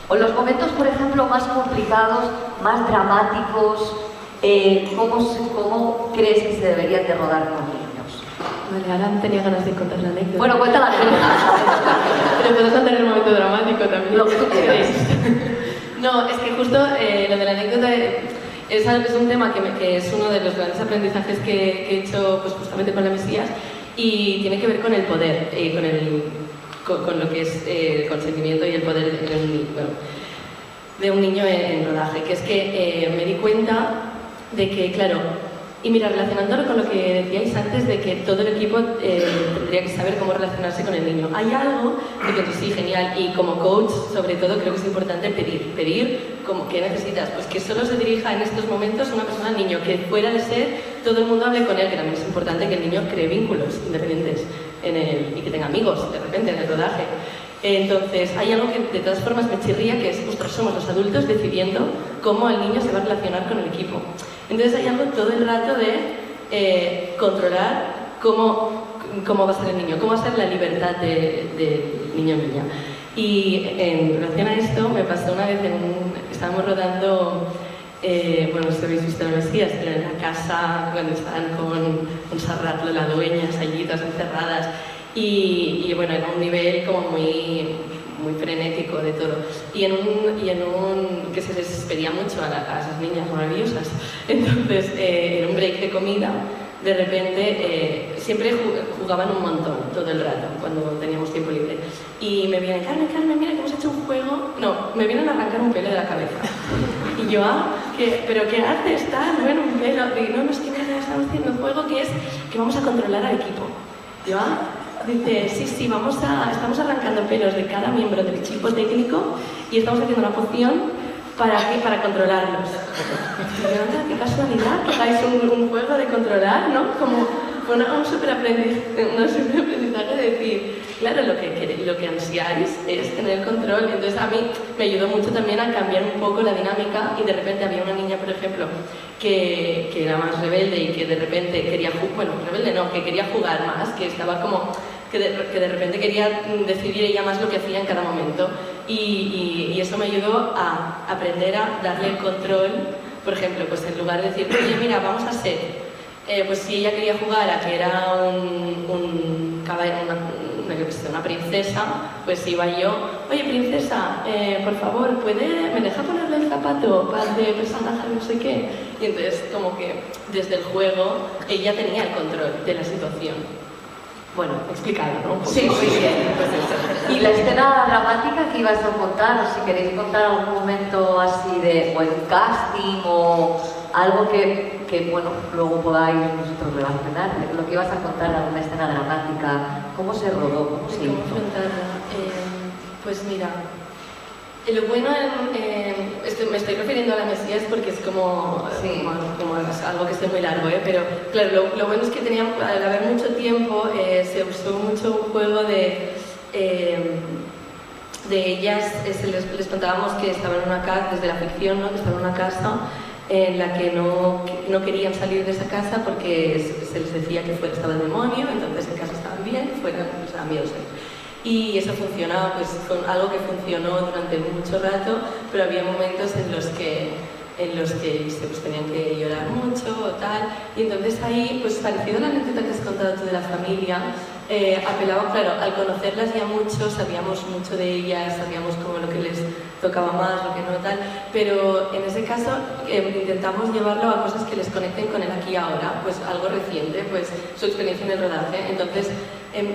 O los momentos, por ejemplo, más complicados, más dramáticos, ¿cómo crees que se deberían de rodar con niños?
Vale, ahora tenía ganas de contar la anécdota.
Bueno, cuenta la anécdota.
Pero puedes contar el momento dramático también.
Lo que tú quieras.
No, es que justo lo de la anécdota es un tema que es uno de los grandes aprendizajes que he hecho pues, justamente con la Mesías, y tiene que ver con el poder, con lo que es el consentimiento y el poder de un niño en rodaje, que es que me di cuenta de que, claro, y mira, relacionándolo con lo que decíais antes de que todo el equipo tendría que saber cómo relacionarse con el niño. Hay algo de que sí, genial, y como coach, sobre todo, creo que es importante pedir como, ¿qué necesitas? Pues que solo se dirija en estos momentos una persona al niño, que fuera de ser, todo el mundo hable con él, que también es importante que el niño cree vínculos independientes y que tenga amigos, de repente, en el rodaje. Entonces, hay algo que de todas formas me chirría, que es, ostras, somos los adultos decidiendo cómo el niño se va a relacionar con el equipo. Entonces hay algo todo el rato de controlar cómo va a ser el niño, cómo va a ser la libertad del niño o niña. Y en relación a esto, me pasó una vez estábamos rodando, bueno, no sé si habéis visto la Mesías, pero en la casa, cuando estaban con Montserrat, la dueña, allí todas encerradas, y bueno, era un nivel como muy frenético de todo, y en un que se les pedía mucho a esas niñas maravillosas. Entonces, en un break de comida, de repente, siempre jugaban un montón todo el rato cuando teníamos tiempo libre, y me vienen, Carmen, mira que hemos hecho un juego, no, me vienen a arrancar un pelo de la cabeza, y yo, ¿pero qué haces? Bueno, un pelo, digo, no, es que estamos haciendo un juego que vamos a controlar al equipo. Yo, dice, sí, estamos arrancando pelos de cada miembro del equipo técnico y estamos haciendo una poción para controlarlos. Y yo, anda, qué casualidad que hagáis un juego de controlar, ¿no? Como un súper aprendizaje de decir, claro, lo que ansiáis es tener el control. Entonces a mí me ayudó mucho también a cambiar un poco la dinámica, y de repente había una niña, por ejemplo, que era más rebelde y que de repente quería que quería jugar más, que estaba como que de repente quería decidir ella más lo que hacía en cada momento, y eso me ayudó a aprender a darle el control. Por ejemplo, pues en lugar de decir, oye, mira, vamos a ser, pues si ella quería jugar a que era una princesa, pues iba yo, oye, princesa, por favor, ¿me deja ponerle el zapato de personaje no sé qué? Y entonces, como que desde el juego ella tenía el control de la situación. Bueno, explicado, ¿no?
Sí, muy bien. Pues, ¿y la escena dramática que ibas a contar? O si queréis contar algún momento así de, bueno, un casting o algo que bueno, luego podáis vosotros relacionar, lo que ibas a contar, alguna escena dramática, ¿cómo se rodó? ¿Cómo se hizo?
Pues mira, lo bueno me estoy refiriendo a la Mesías porque es como algo que esté muy largo, pero claro, lo bueno es que al haber mucho tiempo, se usó mucho un juego de ellas, les contábamos que estaban en una casa, desde la ficción, ¿no? Que estaban en una casa en la que no querían salir de esa casa porque se les decía que fuera estaba el demonio, entonces en casa estaban bien, fuera les daba miedo salir. Y eso funcionaba, pues con algo que funcionó durante mucho rato, pero había momentos en los que pues, tenían que llorar mucho o tal, y entonces ahí, pues parecido a la anécdota que has contado tú de la familia, apelaba, claro, al conocerlas ya mucho, sabíamos mucho de ellas, sabíamos como lo que les tocaba más, lo que no tal, pero en ese caso intentamos llevarlo a cosas que les conecten con el aquí y ahora, pues algo reciente, pues su experiencia en el rodaje. Entonces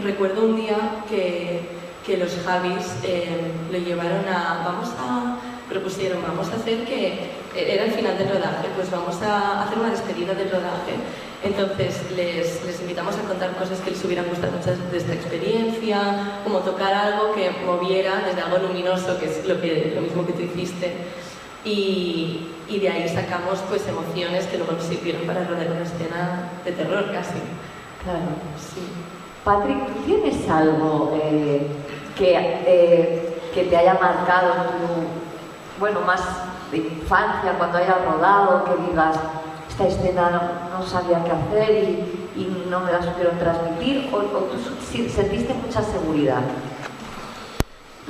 recuerdo un día que los Javis lo llevaron propusieron, vamos a hacer que, era el final del rodaje, pues vamos a hacer una despedida del rodaje. Entonces les invitamos a contar cosas que les hubieran gustado mucho de esta experiencia, como tocar algo que moviera desde algo luminoso, que es lo mismo que tú hiciste. Y de ahí sacamos pues emociones que luego nos sirvieron para rodar una escena de terror casi.
Claro, sí. Patrick, ¿tú tienes algo que te haya marcado en tu, bueno, más de infancia, cuando hayas rodado, que digas, esta escena no sabía qué hacer y no me la supieron transmitir, o tú sentiste mucha seguridad?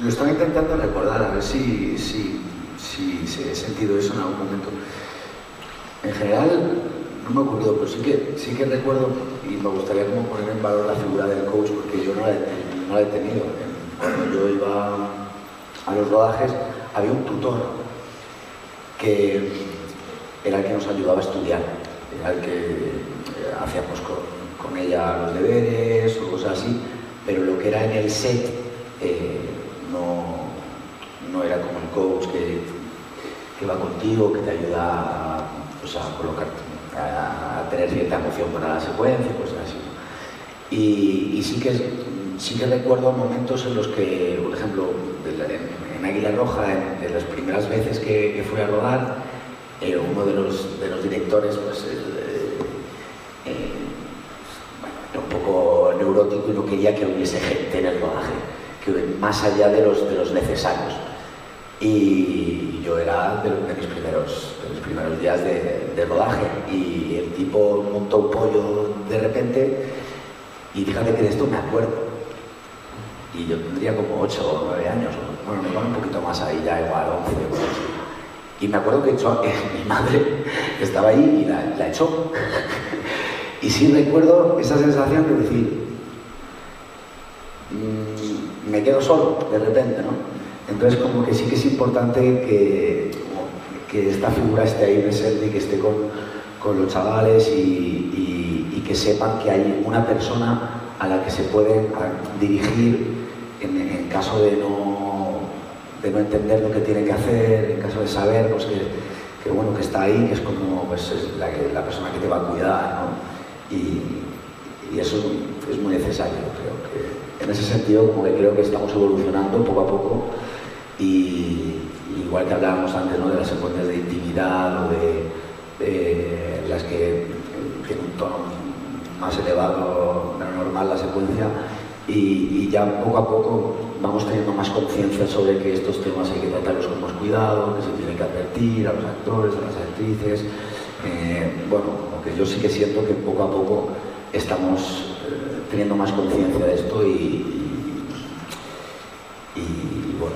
Lo estaba intentando recordar, a ver si he sentido eso en algún momento. En general, no me ha ocurrido, pero sí que recuerdo, y me gustaría como poner en valor la figura del coach, porque yo no la he tenido. Cuando yo iba a los rodajes, había un tutor que era el que nos ayudaba a estudiar, era el que hacíamos con ella los deberes o cosas así, pero lo que era en el set no era como el coach que va contigo, que te ayuda a colocarte, a tener cierta emoción para la secuencia, cosas así. Y sí que recuerdo momentos en los que, por ejemplo, en Águila Roja, de las primeras veces que fui a rodar, uno de los directores pues, era un poco neurótico y no quería que hubiese gente en el rodaje, más allá de los necesarios. Y yo era de mis primeros días de rodaje, y el tipo montó un pollo de repente, y fíjate que de esto me acuerdo. Y yo tendría como 8 o 9 años, bueno, me un poquito más ahí, ya igual 11 o así. Y me acuerdo que mi madre estaba ahí y la echó. Y sí recuerdo esa sensación de decir, me quedo solo de repente, ¿no? Entonces como que sí que es importante que esta figura esté ahí presente y que esté con los chavales y que sepan que hay una persona a la que se pueden dirigir en caso de no entender lo que tienen que hacer, en caso de saber pues que está ahí, que es como pues, es la persona que te va a cuidar, ¿no? Y eso es muy necesario, creo que en ese sentido como que creo que estamos evolucionando poco a poco, y igual que hablábamos antes, ¿no? De las secuencias de intimidad o de las que tienen un tono más elevado de lo normal la secuencia, y ya poco a poco vamos teniendo más conciencia sobre que estos temas hay que tratarlos con más cuidado, que se tiene que advertir a los actores, a las actrices. Como que yo sí que siento que poco a poco estamos teniendo más conciencia de esto y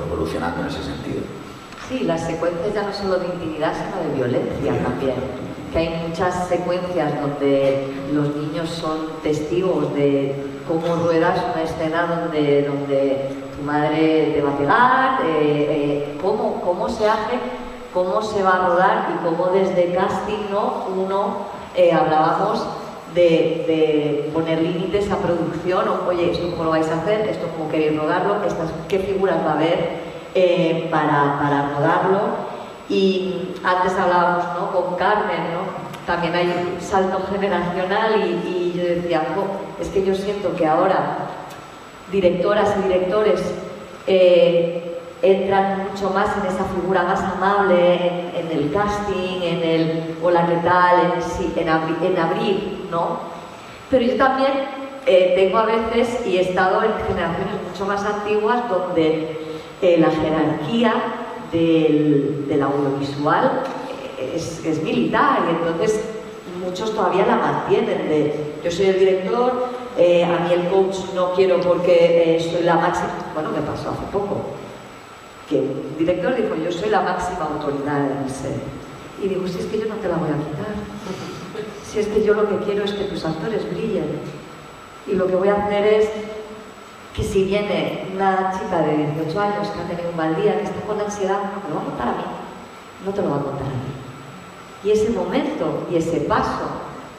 evolucionando en ese sentido.
Sí, las secuencias ya no solo de intimidad, sino de violencia también. Que hay muchas secuencias donde los niños son testigos de cómo ruedas una escena donde tu madre te va a pegar, cómo se hace, cómo se va a rodar y cómo desde casting, ¿no? Hablábamos de poner límites a producción, oye, esto cómo lo vais a hacer, esto cómo queréis rodarlo, qué figuras va a haber para rodarlo. Y antes hablábamos, ¿no? Con Carmen, ¿no? También hay un salto generacional y yo decía, es que yo siento que ahora directoras y directores entran mucho más en esa figura más amable, en el casting, en el hola, ¿qué tal? En abrir, ¿no? Pero yo también tengo a veces, y he estado en generaciones mucho más antiguas, donde la jerarquía del audiovisual es militar, y entonces muchos todavía la mantienen de yo soy el director, a mí el coach no quiero porque soy la máxima. Bueno, me pasó hace poco que el director dijo, yo soy la máxima autoridad en el set, y digo, si es que yo no te la voy a quitar, si es que yo lo que quiero es que tus actores brillen, y lo que voy a hacer es que si viene una chica de 18 años que ha tenido un mal día, que está con ansiedad, no me lo va a contar a mí, no te lo va a contar a mí. Y ese momento y ese paso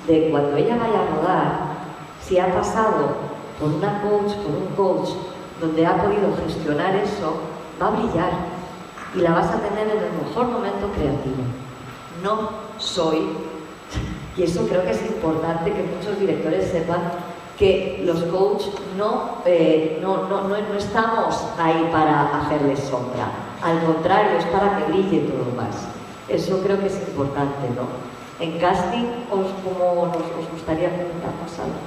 de cuando ella vaya a rodar, si ha pasado por un coach, donde ha podido gestionar eso, va a brillar. y la vas a tener en el mejor momento creativo. No soy, y eso creo que es importante que muchos directores sepan, que los coaches no estamos ahí para hacerles sombra, al contrario, es para que brille todo más. Eso creo que es importante, ¿no? En casting, ¿cómo os gustaría comentarnos algo?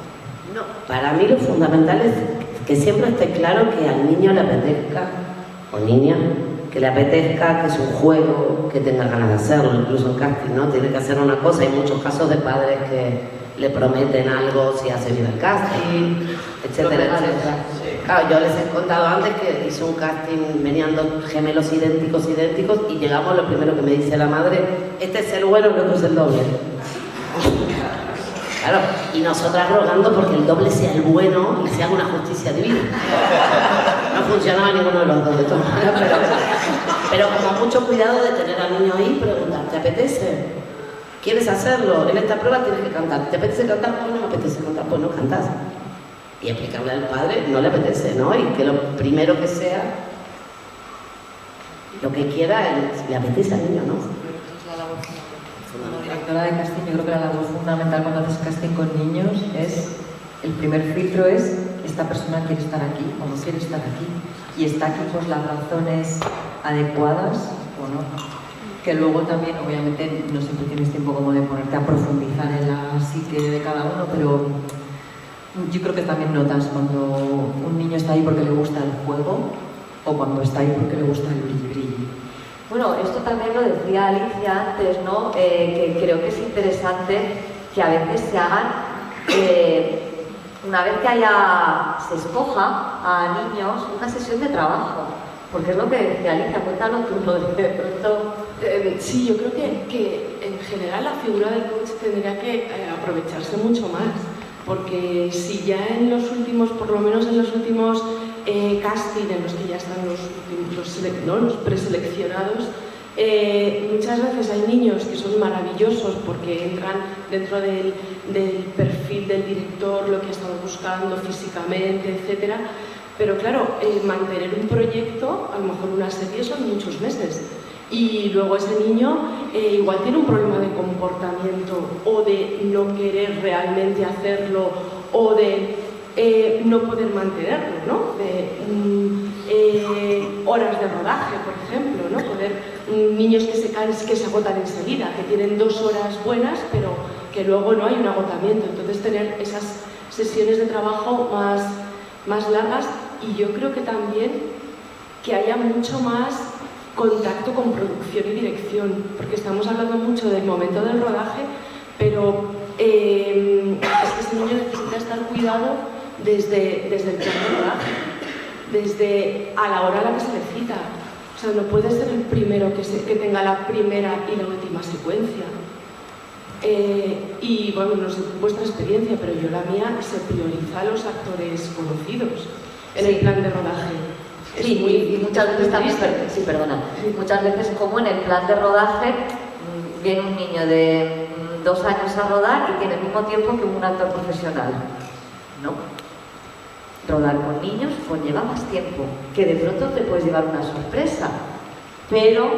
No, para mí lo fundamental es que siempre esté claro que al niño le apetezca, o niña, que le apetezca, que es un juego, que tenga ganas de hacerlo, incluso en casting, ¿no? Tiene que hacer una cosa. Hay muchos casos de padres que le prometen algo si hace bien el casting, etcétera, etcétera. Claro, yo les he contado antes que hice un casting, venían dos gemelos idénticos, y llegamos, lo primero que me dice la madre, este es el bueno, el otro es el doble. Claro, y nosotras rogando porque el doble sea el bueno y se haga una justicia divina. No funcionaba ninguno de los dos, de todas maneras, pero con mucho cuidado de tener al niño ahí y preguntar, ¿te apetece? ¿Quieres hacerlo? En esta prueba tienes que cantar. ¿Te apetece cantar? Pues no me apetece cantar, pues no cantas. Y explicarle al padre, no le apetece, ¿no? Y que lo primero que sea, lo que quiera, le apetece al niño, ¿no?
Como directora de casting, yo creo que la labor fundamental cuando haces casting con niños es, el primer filtro es, esta persona quiere estar aquí o no quiere estar aquí, y está aquí por las razones adecuadas o no. Que luego también, obviamente, no siempre tienes tiempo como de ponerte a profundizar en la psique de cada uno, pero yo creo que también notas cuando un niño está ahí porque le gusta el juego o cuando está ahí porque le gusta el brilli.
Bueno, esto también lo decía Alicia antes, ¿no? Que creo que es interesante que a veces se hagan, una vez que se escoja a niños, una sesión de trabajo. Porque es lo que decía Alicia, cuéntanos tú, lo de pronto.
Sí, yo creo que en general la figura del coach tendría que aprovecharse mucho más. Porque si ya en los últimos, por lo menos en los últimos casting en los que ya están los preseleccionados, muchas veces hay niños que son maravillosos porque entran dentro del perfil del director, lo que estamos buscando físicamente, etcétera. Pero claro, mantener un proyecto, a lo mejor una serie, son muchos meses. Y luego ese niño igual tiene un problema de comportamiento o de no querer realmente hacerlo o de no poder mantenerlo, ¿no? Horas de rodaje, por ejemplo, ¿no? Niños que se agotan enseguida, que tienen 2 horas buenas, pero que luego no hay un agotamiento. Entonces tener esas sesiones de trabajo más largas, y yo creo que también que haya mucho más contacto con producción y dirección, porque estamos hablando mucho del momento del rodaje, pero es que este niño necesita estar cuidado desde el plan de rodaje, desde a la hora a la que se le cita. O sea, no puede ser el primero que tenga la primera y la última secuencia. Y bueno, no sé vuestra experiencia, pero yo la mía, se prioriza a los actores conocidos en el plan de rodaje.
Sí, y muchas veces también, muchas veces como en el plan de rodaje viene un niño de 2 años a rodar y tiene el mismo tiempo que un actor profesional, ¿no? Rodar con niños conlleva más tiempo, que de pronto te puedes llevar una sorpresa, pero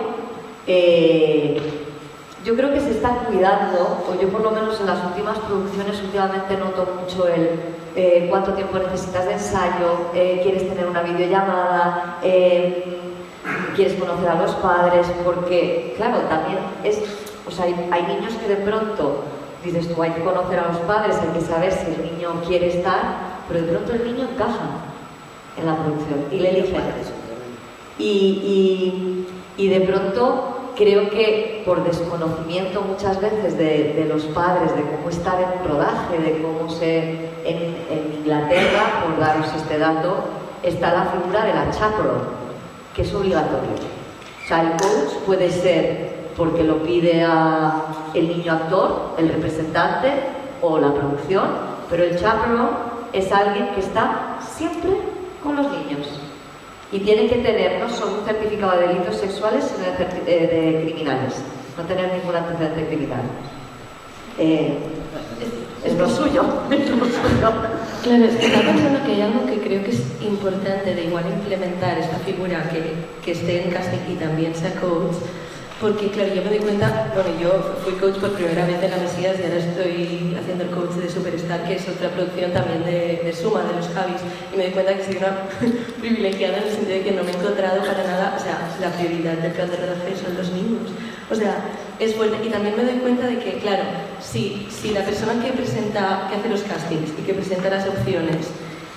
yo creo que se está cuidando, o yo por lo menos en las últimas producciones últimamente noto mucho el cuánto tiempo necesitas de ensayo, quieres tener una videollamada, quieres conocer a los padres, porque claro, también hay niños que de pronto dices tú, hay que conocer a los padres, hay que saber si el niño quiere estar, pero de pronto el niño encaja en la producción y le eligen. Y de pronto creo que por desconocimiento muchas veces de los padres, de cómo estar en un rodaje, de cómo en Inglaterra, por daros este dato, está la figura de la chaperone, que es obligatorio. O sea, el coach puede ser porque lo pide el niño actor, el representante o la producción, pero el chaperone es alguien que está siempre con los niños. Y tiene que tener no solo un certificado de delitos sexuales, sino de criminales. No tener ningún antecedente criminal. Es lo suyo, es lo suyo.
Claro, es que estaba pensando que hay algo que creo que es importante de igual implementar esta figura que esté en casting y también sea coach, porque claro, yo me doy cuenta, bueno, yo fui coach por primera vez en la Mesías y ahora estoy haciendo el coach de Superstar, que es otra producción también de Suma, de los Javis, y me doy cuenta que soy una privilegiada en el sentido de que no me he encontrado para nada, o sea, la prioridad del plan de rodaje son los niños, o sea, es fuerte. Y también me doy cuenta de que, claro, si la persona que hace los castings y que presenta las opciones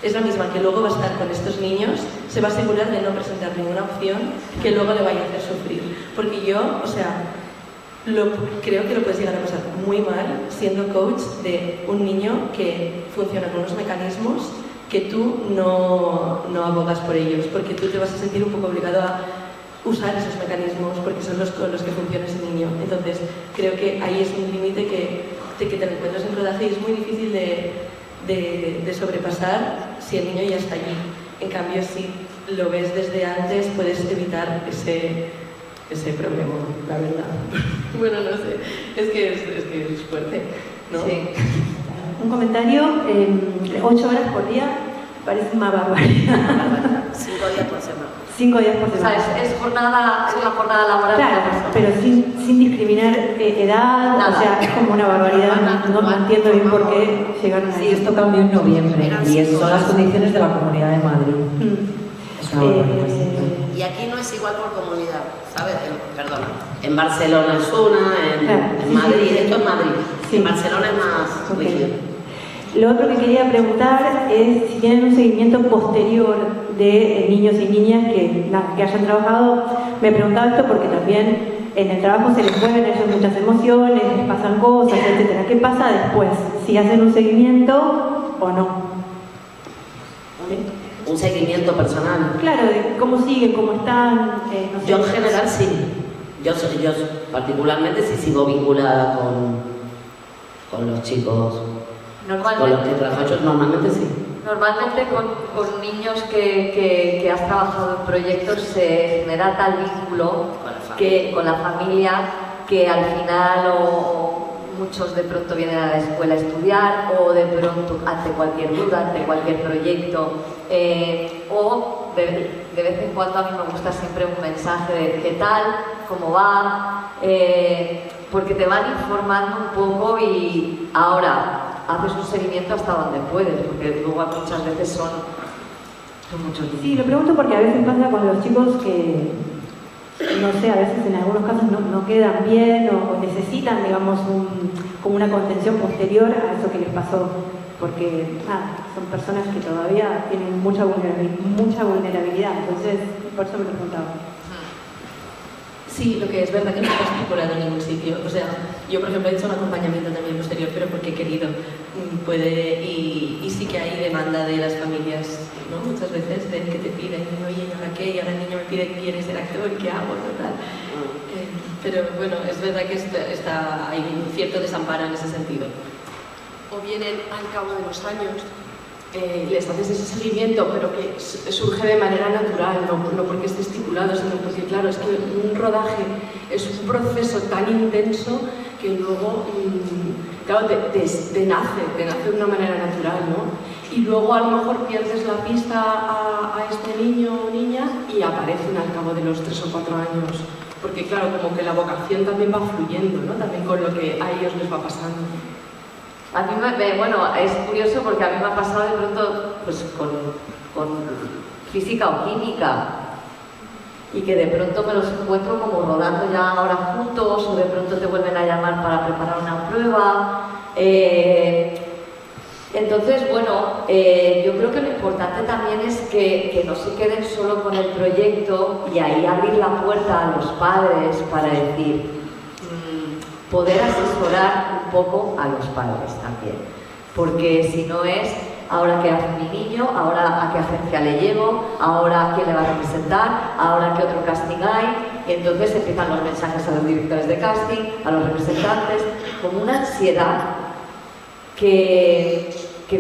es la misma que luego va a estar con estos niños, se va a asegurar de no presentar ninguna opción que luego le vaya a hacer sufrir. Porque yo, o sea, creo que lo puedes llegar a pasar muy mal siendo coach de un niño que funciona con unos mecanismos que tú no abogas por ellos, porque tú te vas a sentir un poco obligado a usar esos mecanismos porque son los con los que funciona ese niño. Entonces, creo que ahí es un límite que te lo encuentras en rodaje y es muy difícil de sobrepasar si el niño ya está allí. En cambio, si lo ves desde antes, puedes evitar ese problema, la verdad. Bueno, no sé, es que es fuerte, ¿no?
Sí. Un comentario, 8 horas por día parece una barbaridad.
5 días por semana.
5 días por
O sea,
semana.
es una jornada laboral.
Claro, pero sin discriminar edad,
Nada.
o sea, es como una barbaridad, no entiendo bien por qué llegaron a
Sí, esto cambió en noviembre y son las condiciones de la Comunidad de Madrid. Es una barbaridad.
Y aquí no es igual por comunidad, ¿sabes? Perdona. En Barcelona es una,
Claro,
en
sí,
Madrid,
sí.
esto es Madrid.
Sí.
En Barcelona es más
Ok.
rígido.
Lo otro que quería preguntar es si tienen un seguimiento posterior de niños y niñas que hayan trabajado. Me preguntaba esto porque también en el trabajo se les mueven a ellos muchas emociones, les pasan cosas, etc. ¿Qué pasa después? ¿Si hacen un seguimiento o no?
Un seguimiento personal.
Claro, de cómo siguen, cómo están, no sé.
Yo en general sí. Yo particularmente sí sigo vinculada con los chicos con los que trabajo. Yo normalmente sí.
Normalmente con niños que has trabajado en proyectos se genera tal vínculo con la familia que al final muchos de pronto vienen a la escuela a estudiar o de pronto ante cualquier duda, ante cualquier proyecto o de vez en cuando a mí me gusta siempre un mensaje de qué tal, cómo va, porque te van informando un poco y ahora haces un seguimiento hasta donde puedes, porque luego muchas veces son muchos días.
Sí, lo pregunto porque a veces pasa con los chicos que, no sé, a veces en algunos casos no quedan bien o necesitan, digamos, como una contención posterior a eso que les pasó, porque son personas que todavía tienen mucha vulnerabilidad, entonces por eso me lo preguntaba.
Sí, lo que es verdad que no está estipulado en ningún sitio. O sea, yo por ejemplo he hecho un acompañamiento también posterior, pero porque he querido. Y sí que hay demanda de las familias, ¿no? Muchas veces de que te piden, oye, ¿y ahora qué? Y ahora el niño me pide que quiere ser actor, ¿qué hago? Total. Pero bueno, es verdad que hay un cierto desamparo en ese sentido.
O vienen al cabo de los años, les haces ese seguimiento, pero que surge de manera natural, no porque esté estipulado, sino porque, claro, es que un rodaje es un proceso tan intenso que luego, claro, te nace de una manera natural, ¿no? Y luego a lo mejor pierdes la pista a este niño o niña y aparecen al cabo de los 3 o 4 años. Porque, claro, como que la vocación también va fluyendo, ¿no? También con lo que a ellos les va pasando.
A mí es curioso porque a mí me ha pasado de pronto pues, con física o química y que de pronto me los encuentro como rodando ya ahora juntos o de pronto te vuelven a llamar para preparar una prueba. Entonces, bueno, yo creo que lo importante también es que no se queden solo con el proyecto y ahí abrir la puerta a los padres para decir, poder asesorar un poco a los padres también, porque si no es ahora qué hace mi niño, ahora a qué agencia le llevo, ahora a quién le va a representar, ahora qué otro casting hay, y entonces empiezan los mensajes a los directores de casting, a los representantes, como una ansiedad que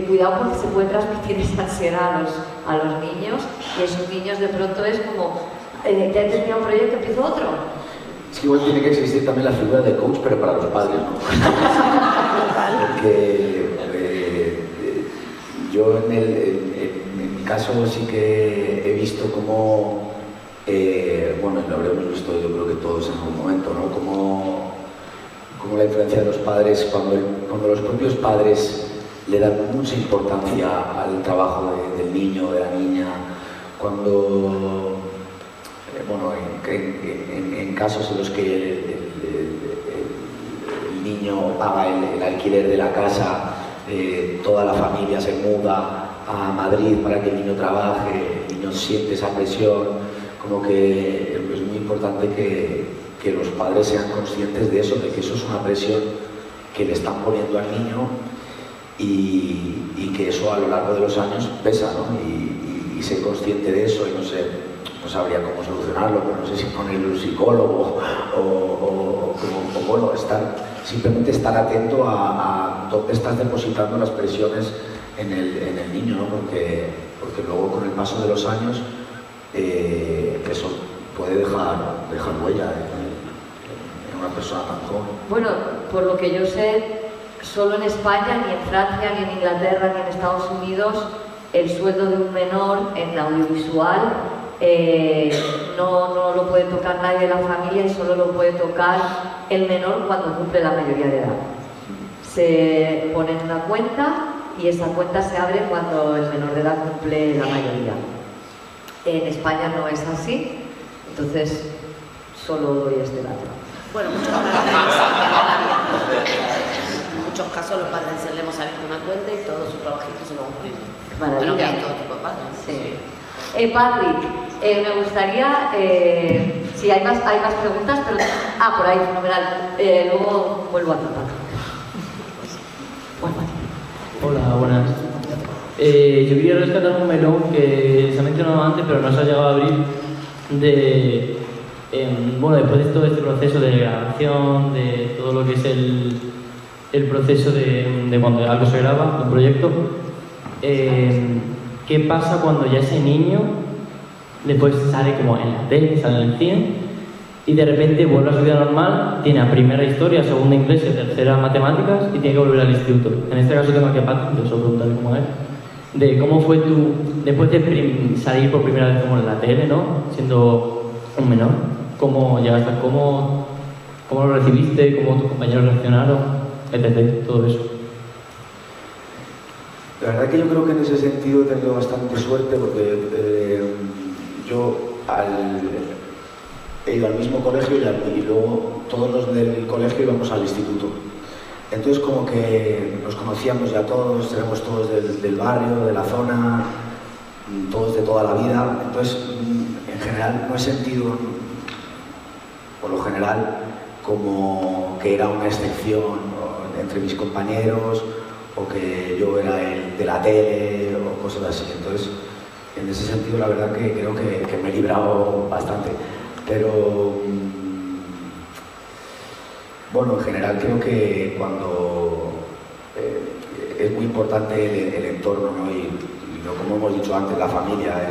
cuidado porque se puede transmitir esa ansiedad a los niños, y esos niños de pronto es como, ya he terminado un proyecto, empiezo otro.
Es que igual tiene que existir también la figura de coach, pero para los padres, ¿no? Porque yo Yo en mi caso sí que he visto cómo, bueno, lo habremos visto yo creo que todos en algún momento, ¿no? Cómo la influencia de los padres, cuando los propios padres le dan mucha importancia al trabajo del niño o de la niña, cuando, bueno, en casos en los que el niño paga el alquiler de la casa, toda la familia se muda a Madrid para que el niño trabaje, el niño siente esa presión, como que es muy importante que los padres sean conscientes de eso, de que eso es una presión que le están poniendo al niño y que eso a lo largo de los años pesa, ¿no? Y ser consciente de eso, y no sabría cómo solucionarlo, pero no sé si ponerle un psicólogo o bueno, simplemente estar atento a dónde estás depositando las presiones en el niño, ¿no? Porque luego con el paso de los años eso puede dejar huella en una persona tan joven.
Bueno, por lo que yo sé, solo en España, ni en Francia, ni en Inglaterra, ni en Estados Unidos, el sueldo de un menor en audiovisual no lo puede tocar nadie de la familia y solo lo puede tocar el menor cuando cumple la mayoría de edad. Se pone en una cuenta y esa cuenta se abre cuando el menor de edad cumple la mayoría. En España no es así, entonces solo doy este dato.
Bueno, en muchos casos los padres les hemos abierto una cuenta y todo su trabajito se lo han cumplido. Bueno, que hay todo tipo de padres.
Sí. Patrick, me gustaría, si hay más preguntas, pero... Ah, por ahí, fenomenal. Luego vuelvo a tratar.
Hola, buenas. Yo quería rescatar un melón que se ha mencionado antes, pero no se ha llegado a abrir, bueno, después de todo este proceso de grabación, de todo lo que es el proceso de cuando algo se graba, un proyecto, ¿qué pasa cuando ya ese niño después sale como en la tele, sale en el cine y de repente vuelve a su vida normal, tiene a primera historia, segunda inglés y tercera matemáticas y tiene que volver al instituto? En este caso tengo aquí a Pat, yo solo preguntarle cómo es, de cómo fue tú, después de salir por primera vez como en la tele, ¿no? Siendo un menor, cómo llegaste, cómo lo recibiste, cómo tus compañeros reaccionaron, etc., todo eso.
La verdad que yo creo que en ese sentido he tenido bastante suerte porque yo he ido al mismo colegio y luego todos los del colegio íbamos al instituto. Entonces como que nos conocíamos ya todos, éramos todos del barrio, de la zona, todos de toda la vida. Entonces en general no he sentido, por lo general, como que era una excepción entre mis compañeros o que yo era el de la tele o cosas así. Entonces, en ese sentido, la verdad que creo que me he librado bastante. Pero, bueno, en general creo que cuando es muy importante el entorno, ¿no? Y como hemos dicho antes, la familia.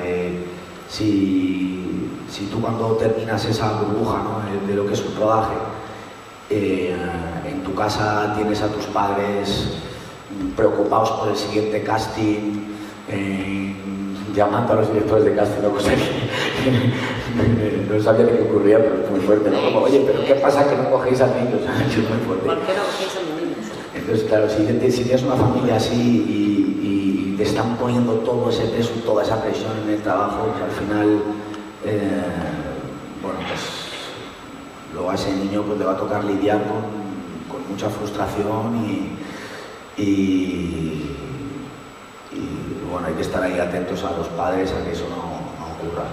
Si tú cuando terminas esa burbuja, ¿no? de lo que es un rodaje, en tu casa tienes a tus padres preocupados por el siguiente casting, llamando a los directores de casting, no, cosa que no sabía de qué ocurría, pero es muy fuerte, ¿no? Como, oye, pero ¿qué pasa que no cogéis a niños? Es muy fuerte.
¿Por qué no cogéis a niños?
Entonces, claro, si tienes una familia así y te están poniendo todo ese peso, toda esa presión en el trabajo, pues al final, bueno, pues luego a ese niño pues le va a tocar lidiar con mucha frustración y bueno, hay que estar ahí atentos a los padres a que eso no ocurra.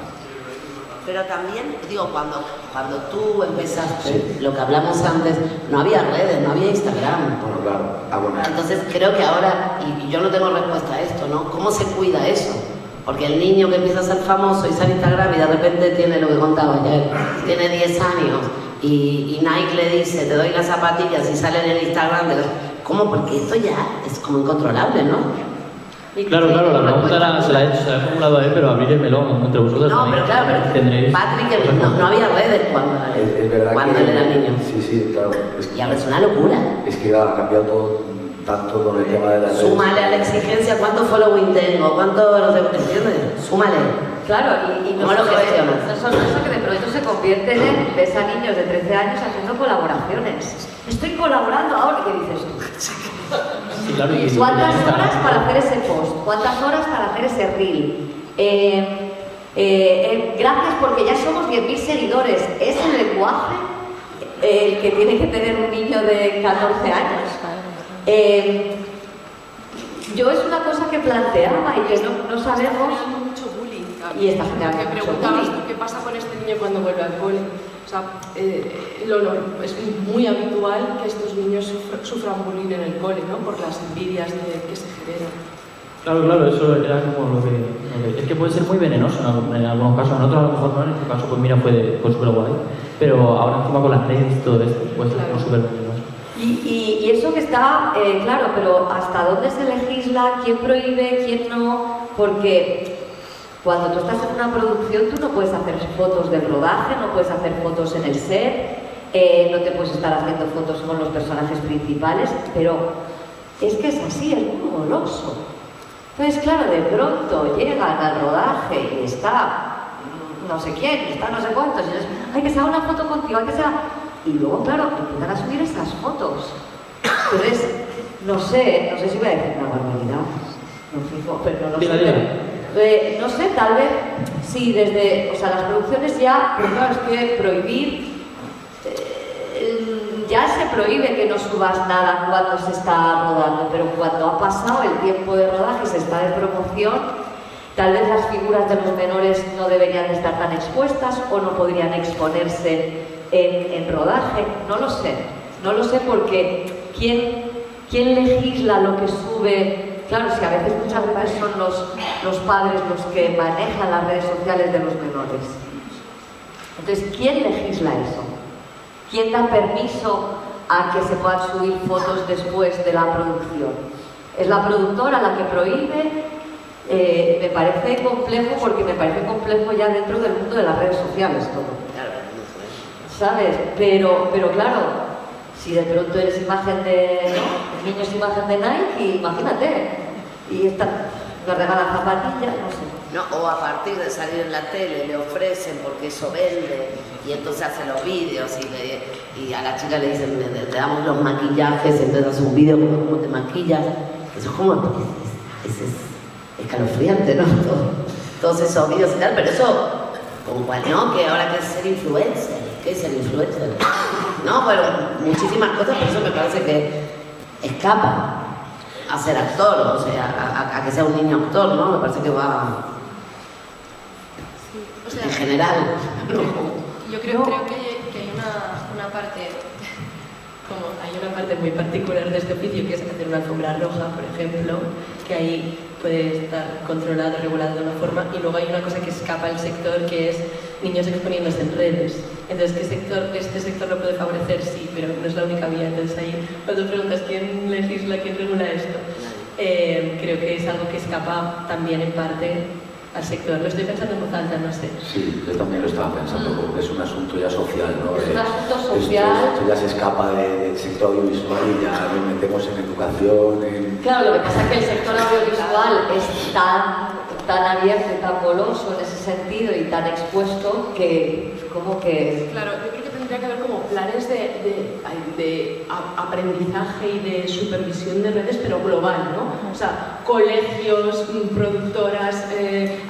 Pero también, digo, cuando tú empezaste, sí, lo que hablamos antes, no había redes, no había Instagram.
Bueno, claro. Bueno.
Entonces creo que ahora, y yo no tengo respuesta a esto, ¿no? ¿Cómo se cuida eso? Porque el niño que empieza a ser famoso y sale Instagram y de repente tiene lo que contaba ayer, tiene 10 años y Nike le dice, te doy las zapatillas y sale en el Instagram, ¿cómo? Porque esto ya es como incontrolable, ¿no?
Claro, la pregunta se la he formulado a él, pero abrir el melón entre vosotros.
No,
también.
pero claro,
Tendréis...
Patrick, no había redes cuando él era niño.
Sí, claro.
Y ahora es una locura.
Es que ha cambiado todo tanto con el tema de las
Súmale a la exigencia cuánto following tengo, cuánto no sé, ¿entiendes? Súmale.
Claro, y no
¿Cómo lo gestionas?
no solo eso, que de pronto se convierten en, ves a niños de 13 años haciendo colaboraciones. Estoy colaborando ahora, ¿qué dices tú?
Sí, claro, y
¿Cuántas horas para hacer ese post? ¿Cuántas horas para hacer ese reel? Gracias porque ya somos 10.000 seguidores. ¿Es el lenguaje el que tiene que tener un niño de 14 años? Yo es una cosa que planteaba y que no sabemos.
Mucho bullying.
Y esta generando
Que
mucho
preguntabas
bullying.
tú qué pasa con este niño cuando vuelve al cole. O sea, es muy habitual que estos niños sufran bullying en el cole, ¿no? Por las envidias que se generan.
Claro, eso era como lo que... Es que puede ser muy venenoso en algunos casos, en otros a lo mejor no, en este caso pues mira fue súper guay, pero ahora encima con las redes y todo esto, pues es súper venenoso.
Y eso que está, claro, pero ¿hasta dónde se legisla? ¿Quién prohíbe? ¿Quién no? Porque cuando tú estás en una producción tú no puedes hacer fotos del rodaje, no puedes hacer fotos en el set, no te puedes estar haciendo fotos con los personajes principales, pero es que es así, es muy goloso. Entonces, claro, de pronto llegan al rodaje y está no sé quién, y está no sé cuántos, y dices, hay que se haga una foto contigo, hay que se haga... Y luego, claro, empiezan a subir esas fotos. Entonces, no sé si voy a decir una barbaridad, no fijo, pero no lo sé. No sé, tal vez, sí, desde, o sea, las producciones ya, pero claro, es que prohibir, ya se prohíbe que no subas nada cuando se está rodando, pero cuando ha pasado el tiempo de rodaje y se está de promoción, tal vez las figuras de los menores no deberían de estar tan expuestas o no podrían exponerse en rodaje, no lo sé porque ¿quién legisla lo que sube? Claro, si a veces muchas veces son los padres los que manejan las redes sociales de los menores. Entonces, ¿quién legisla eso? ¿Quién da permiso a que se puedan subir fotos después de la producción? ¿Es la productora la que prohíbe? Me parece complejo porque me parece complejo ya dentro del mundo de las redes sociales todo. ¿Sabes? Pero claro, si de pronto eres imagen de... ¿no? El niño es imagen de Nike, imagínate. Y esta me regala zapatillas, no sé.
No, o a partir de salir en la tele le ofrecen porque eso vende y entonces hacen los vídeos y a la chica le dicen te damos los maquillajes, entonces hace un vídeo como te maquillas. Eso es como es escalofriante, ¿no? Todos esos vídeos y tal, pero eso como cual no, que ahora que es ser influencer. ¿Qué es ser influencer? No, pero muchísimas cosas, pero eso me parece que escapa a ser actor, o sea, a que sea un niño actor, ¿no? Me parece que va...
O sea,
en general.
Yo creo que hay una parte, como hay una parte muy particular de este oficio, que es hacer una alfombra roja, por ejemplo, que ahí puede estar controlado, regulado de una forma, y luego hay una cosa que escapa al sector, que es niños exponiéndose en redes. Entonces, este sector lo puede favorecer, sí, pero no es la única vía. Entonces ahí, cuando tú preguntas quién legisla, quién regula esto, creo que es algo que escapa también en parte al sector. Lo estoy pensando en voz alta, no sé.
Sí, yo también lo estaba pensando, porque es un asunto ya social, ¿no?
Es un asunto social.
Esto ya se escapa del sector audiovisual y ya nos metemos en educación,
Claro, lo que pasa es que el sector audiovisual es tan abierto y tan goloso en ese sentido y tan expuesto que como que...
Claro, yo creo que tendría que haber como planes de aprendizaje y de supervisión de redes, pero global, ¿no? O sea, colegios, productoras,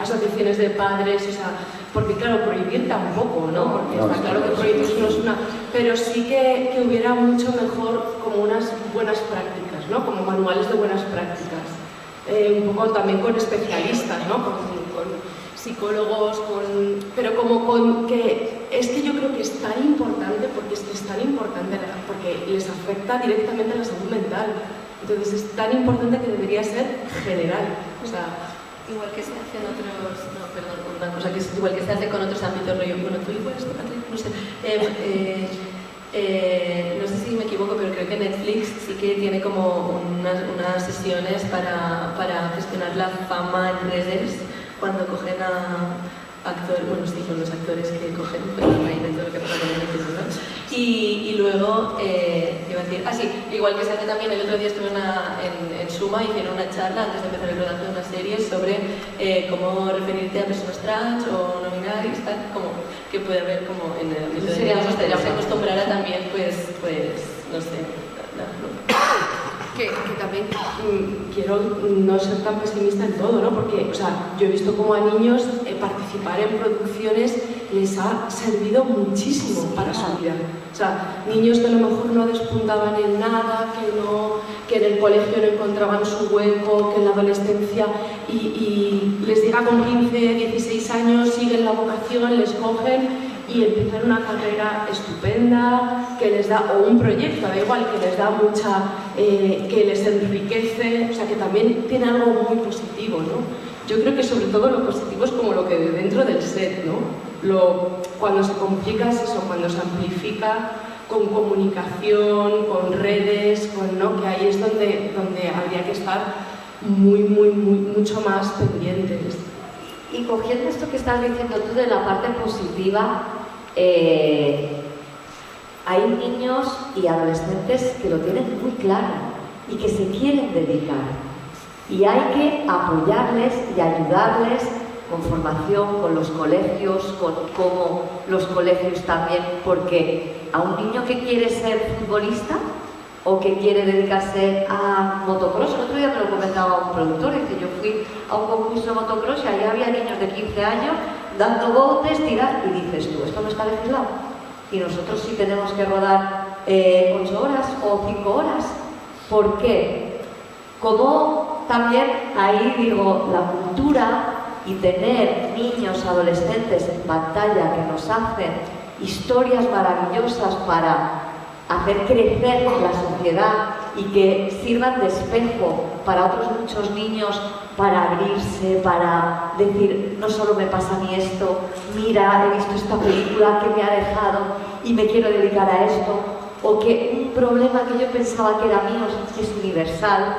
asociaciones de padres, o sea, porque claro, prohibir tampoco, ¿no? Porque está claro que prohibir no es una... Pero sí que hubiera mucho mejor como unas buenas prácticas, ¿no? Como manuales de buenas prácticas. Un poco también con especialistas, ¿no? Con psicólogos, pero como con que es que yo creo que es tan importante porque es tan importante porque les afecta directamente a la salud mental. Entonces es tan importante que debería ser general. O sea,
igual que se hace en otros, no, perdón, una cosa que es igual que se hace con otros ámbitos, rollo, bueno, tú igual, no sé, no sé si me equivoco, pero creo que Netflix sí que tiene como unas sesiones para gestionar la fama en redes cuando cogen a actores, bueno, sí, con los actores que cogen, pero a raíz de todo lo que pasa con Netflix, ¿no? Y luego, iba a decir? Ah, sí, igual que se hace también, el otro día estuve en Suma, hicieron una charla antes de empezar el rodaje de una serie sobre cómo referirte a personas trans o no binarias, tal, como que puede haber como en el ámbito de niños, se acostumbrará también, pues, no sé,
Que también quiero no ser tan pesimista en todo, ¿no? Porque, o sea, yo he visto como a niños participar en producciones les ha servido muchísimo para su vida. O sea, niños que a lo mejor no despuntaban en nada, que en el colegio no encontraban su hueco, que en la adolescencia y les llega con 15, 16 años, siguen la vocación, les cogen y empiezan una carrera estupenda que les da, o un proyecto, da igual, que les da mucha, que les enriquece, o sea, que también tiene algo muy positivo, ¿no? Yo creo que sobre todo lo positivo es como lo que de dentro del set, ¿no? Cuando se complica es eso, cuando se amplifica con comunicación, con redes, ¿no? Que ahí es donde habría que estar mucho más pendientes.
Y cogiendo esto que estás diciendo tú de la parte positiva, hay niños y adolescentes que lo tienen muy claro y que se quieren dedicar. Y hay que apoyarles y ayudarles con formación, con los colegios, con cómo los colegios también, porque a un niño que quiere ser futbolista o que quiere dedicarse a motocross, el otro día me lo comentaba un productor, dice, yo fui a un concurso de motocross y allí había niños de 15 años dando botes, tirar, y dices tú, esto no está legislado. Y nosotros sí tenemos que rodar 8 horas o 5 horas. ¿Por qué? Como también ahí digo, la cultura y tener niños, adolescentes en pantalla que nos hacen historias maravillosas para hacer crecer la sociedad y que sirvan de espejo para otros muchos niños, para abrirse, para decir, no solo me pasa a mí esto, mira, he visto esta película que me ha dejado y me quiero dedicar a esto, o que un problema que yo pensaba que era mío es universal.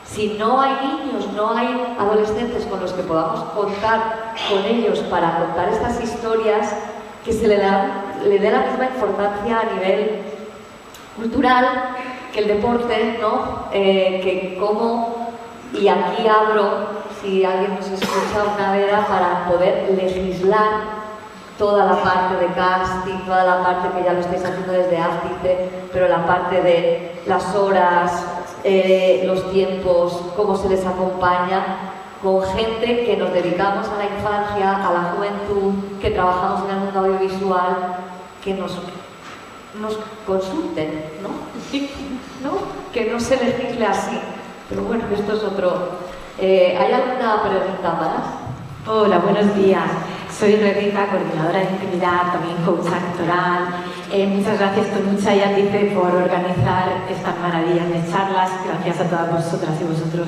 Si no hay niños, no hay adolescentes con los que podamos contar con ellos para contar estas historias, que se le dé la misma importancia a nivel cultural que el deporte, ¿no? Que como, y aquí abro, si alguien nos escucha, una veda para poder legislar toda la parte de casting, toda la parte que ya lo estáis haciendo desde África, pero la parte de las horas, los tiempos, cómo se les acompaña, con gente que nos dedicamos a la infancia, a la juventud, que trabajamos en el mundo audiovisual, que nos consulten, ¿no? ¿No? Que no se legisle así. Pero bueno, esto es otro. ¿Hay alguna pregunta más?
Hola, buenos días. Soy Rebeca, coordinadora de intimidad, también coach actoral. Muchas gracias, Tonucha y Ándice, por organizar estas maravillas de charlas. Gracias a todas vosotras y vosotros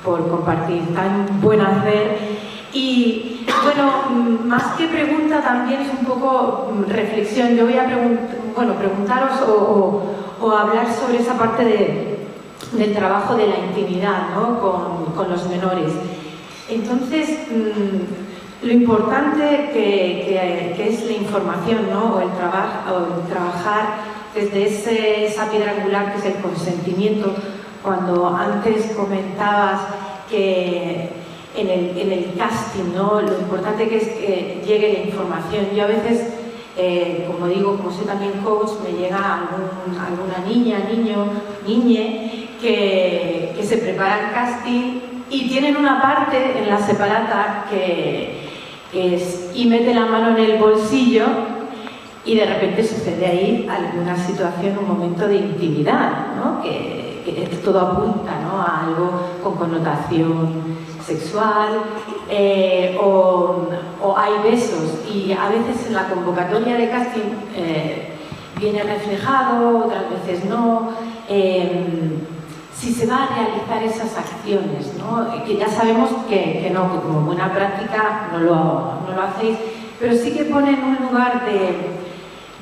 por compartir tan buen hacer. Y bueno, más que pregunta, también es un poco reflexión. Yo voy a preguntaros o hablar sobre esa parte del trabajo de la intimidad, ¿no? con los menores. Entonces, lo importante que es la información, ¿no? o el trabajar desde esa piedra angular que es el consentimiento. Cuando antes comentabas que en el casting, ¿no? Lo importante que es que llegue la información. Yo a veces, como digo, como soy también coach, me llega alguna niña, niño, niñe que se prepara el casting y tienen una parte en la separata que es y mete la mano en el bolsillo y de repente sucede ahí alguna situación, un momento de intimidad, ¿no? que todo apunta, ¿no? a algo con connotación sexual o hay besos y a veces en la convocatoria de casting viene reflejado, otras veces no. Si se va a realizar esas acciones, ¿no? Que ya sabemos que no, que como buena práctica no lo hacéis, pero sí que pone en un lugar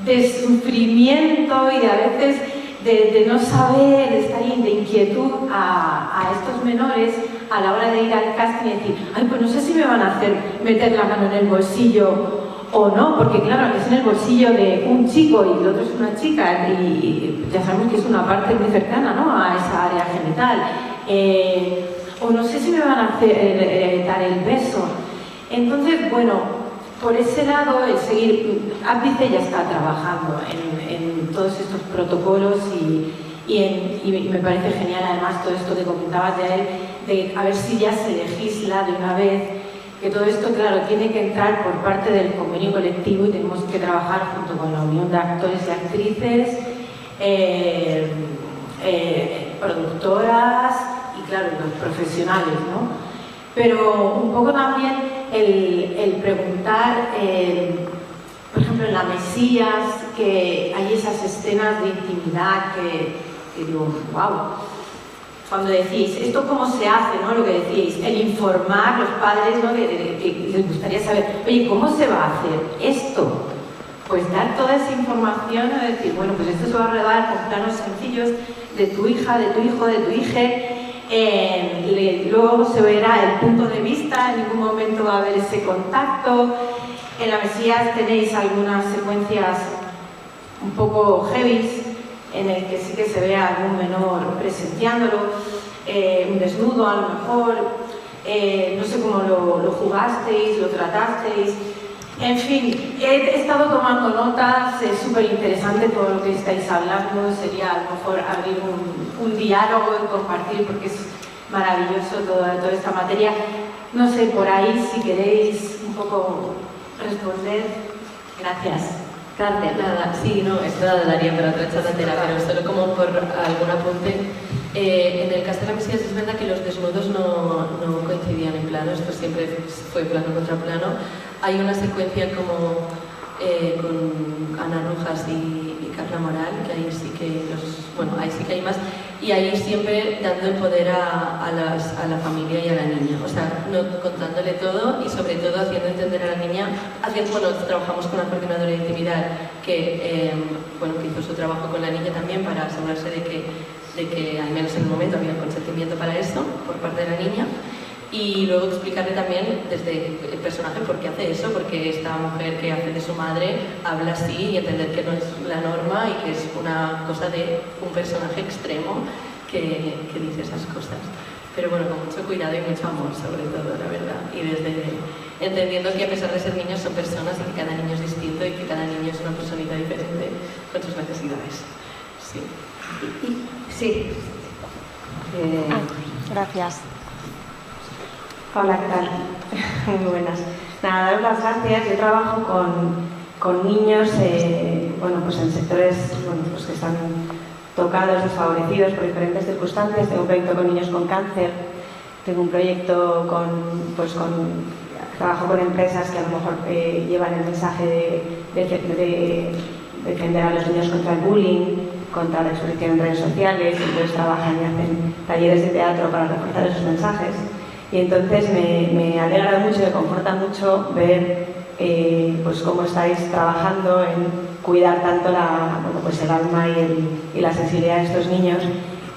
de sufrimiento y de a veces de no saber, de estar de inquietud a estos menores a la hora de ir al casting y decir, ay, pues no sé si me van a hacer meter la mano en el bolsillo o no, porque claro, es en el bolsillo de un chico y el otro es una chica y ya sabemos que es una parte muy cercana, ¿no?, a esa área genital. O no sé si me van a hacer dar el beso. Entonces, bueno, por ese lado, el seguir, Ápice ya está trabajando en todos estos protocolos y me parece genial además todo esto que comentabas de él, de a ver si ya se legisla de una vez, que todo esto, claro, tiene que entrar por parte del convenio colectivo y tenemos que trabajar junto con la Unión de Actores y Actrices, productoras y, claro, los profesionales, ¿no? Pero un poco también el preguntar, por ejemplo, en la Mesías, que hay esas escenas de intimidad que digo, wow. Cuando decís, ¿esto cómo se hace? ¿No? Lo que decíais, el informar los padres, ¿no?, que les gustaría saber, oye, ¿cómo se va a hacer esto? Pues dar toda esa información y decir, bueno, pues esto se va a rodar con planos sencillos de tu hija, de tu hijo, de tu hija. Luego se verá el punto de vista, en ningún momento va a haber ese contacto. En la Mesías tenéis algunas secuencias un poco heavy, en el que sí que se ve a algún menor presenciándolo, un desnudo a lo mejor, no sé cómo lo jugasteis, lo tratasteis. En fin, he estado tomando notas, es súper interesante todo lo que estáis hablando, sería a lo mejor abrir un diálogo y compartir, porque es maravilloso toda esta materia. No sé, por ahí si queréis un poco responder. Gracias.
Carmen, nada, sí, no, esto daría para otra charla entera, pero solo como por algún apunte. En el cast de la Mesías es verdad que los desnudos no coincidían en plano, esto siempre fue plano contra plano. Hay una secuencia como con Ana Rojas y Carla Moral, que ahí sí que ahí sí que hay más, y ahí siempre dando el poder a la familia y a la niña, o sea, no contándole todo y sobre todo haciendo entender a la niña, trabajamos con la coordinadora de intimidad que hizo su trabajo con la niña también para asegurarse de que al menos en el momento había consentimiento para eso por parte de la niña. Y luego explicarle también desde el personaje por qué hace eso, porque esta mujer que hace de su madre habla así y entender que no es la norma y que es una cosa de un personaje extremo que dice esas cosas. Pero bueno, con mucho cuidado y mucho amor sobre todo, la verdad. Y desde entendiendo que a pesar de ser niños son personas y que cada niño es distinto y que cada niño es una personita diferente con sus necesidades. Sí.
Sí. Gracias. Hola, ¿qué tal? Muy buenas. Nada, daros las gracias. Yo trabajo con niños pues en sectores pues que están tocados, desfavorecidos por diferentes circunstancias. Tengo un proyecto con niños con cáncer, tengo un proyecto trabajo con empresas que a lo mejor llevan el mensaje de defender a los niños contra el bullying, contra la exposición en redes sociales, y entonces trabajan y hacen talleres de teatro para reforzar esos mensajes. Y entonces me alegra mucho, me conforta mucho ver pues cómo estáis trabajando en cuidar tanto el alma y la sensibilidad de estos niños,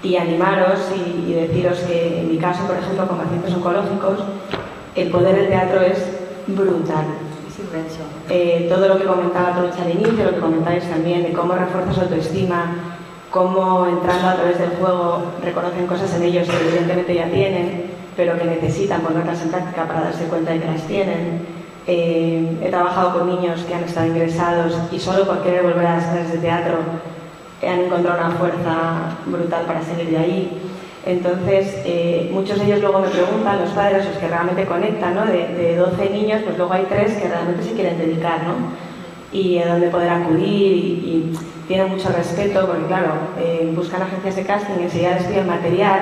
y animaros y deciros que en mi caso, por ejemplo, con pacientes oncológicos, el poder del teatro es brutal.
Es inmenso.
Todo lo que comentaba Troncha al inicio, lo que comentáis también de cómo refuerza su autoestima, cómo entrando a través del juego reconocen cosas en ellos que evidentemente ya tienen, pero que necesitan ponerlas en práctica para darse cuenta de que las tienen. He trabajado con niños que han estado ingresados y solo por querer volver a las clases de teatro han encontrado una fuerza brutal para seguir de ahí. Entonces, muchos de ellos luego me preguntan, los padres, los que realmente conectan, ¿no? De 12 niños, pues luego hay 3 que realmente se quieren dedicar, ¿no? Y a dónde poder acudir y tienen mucho respeto, porque claro, buscan agencias de casting y enseguida les piden material.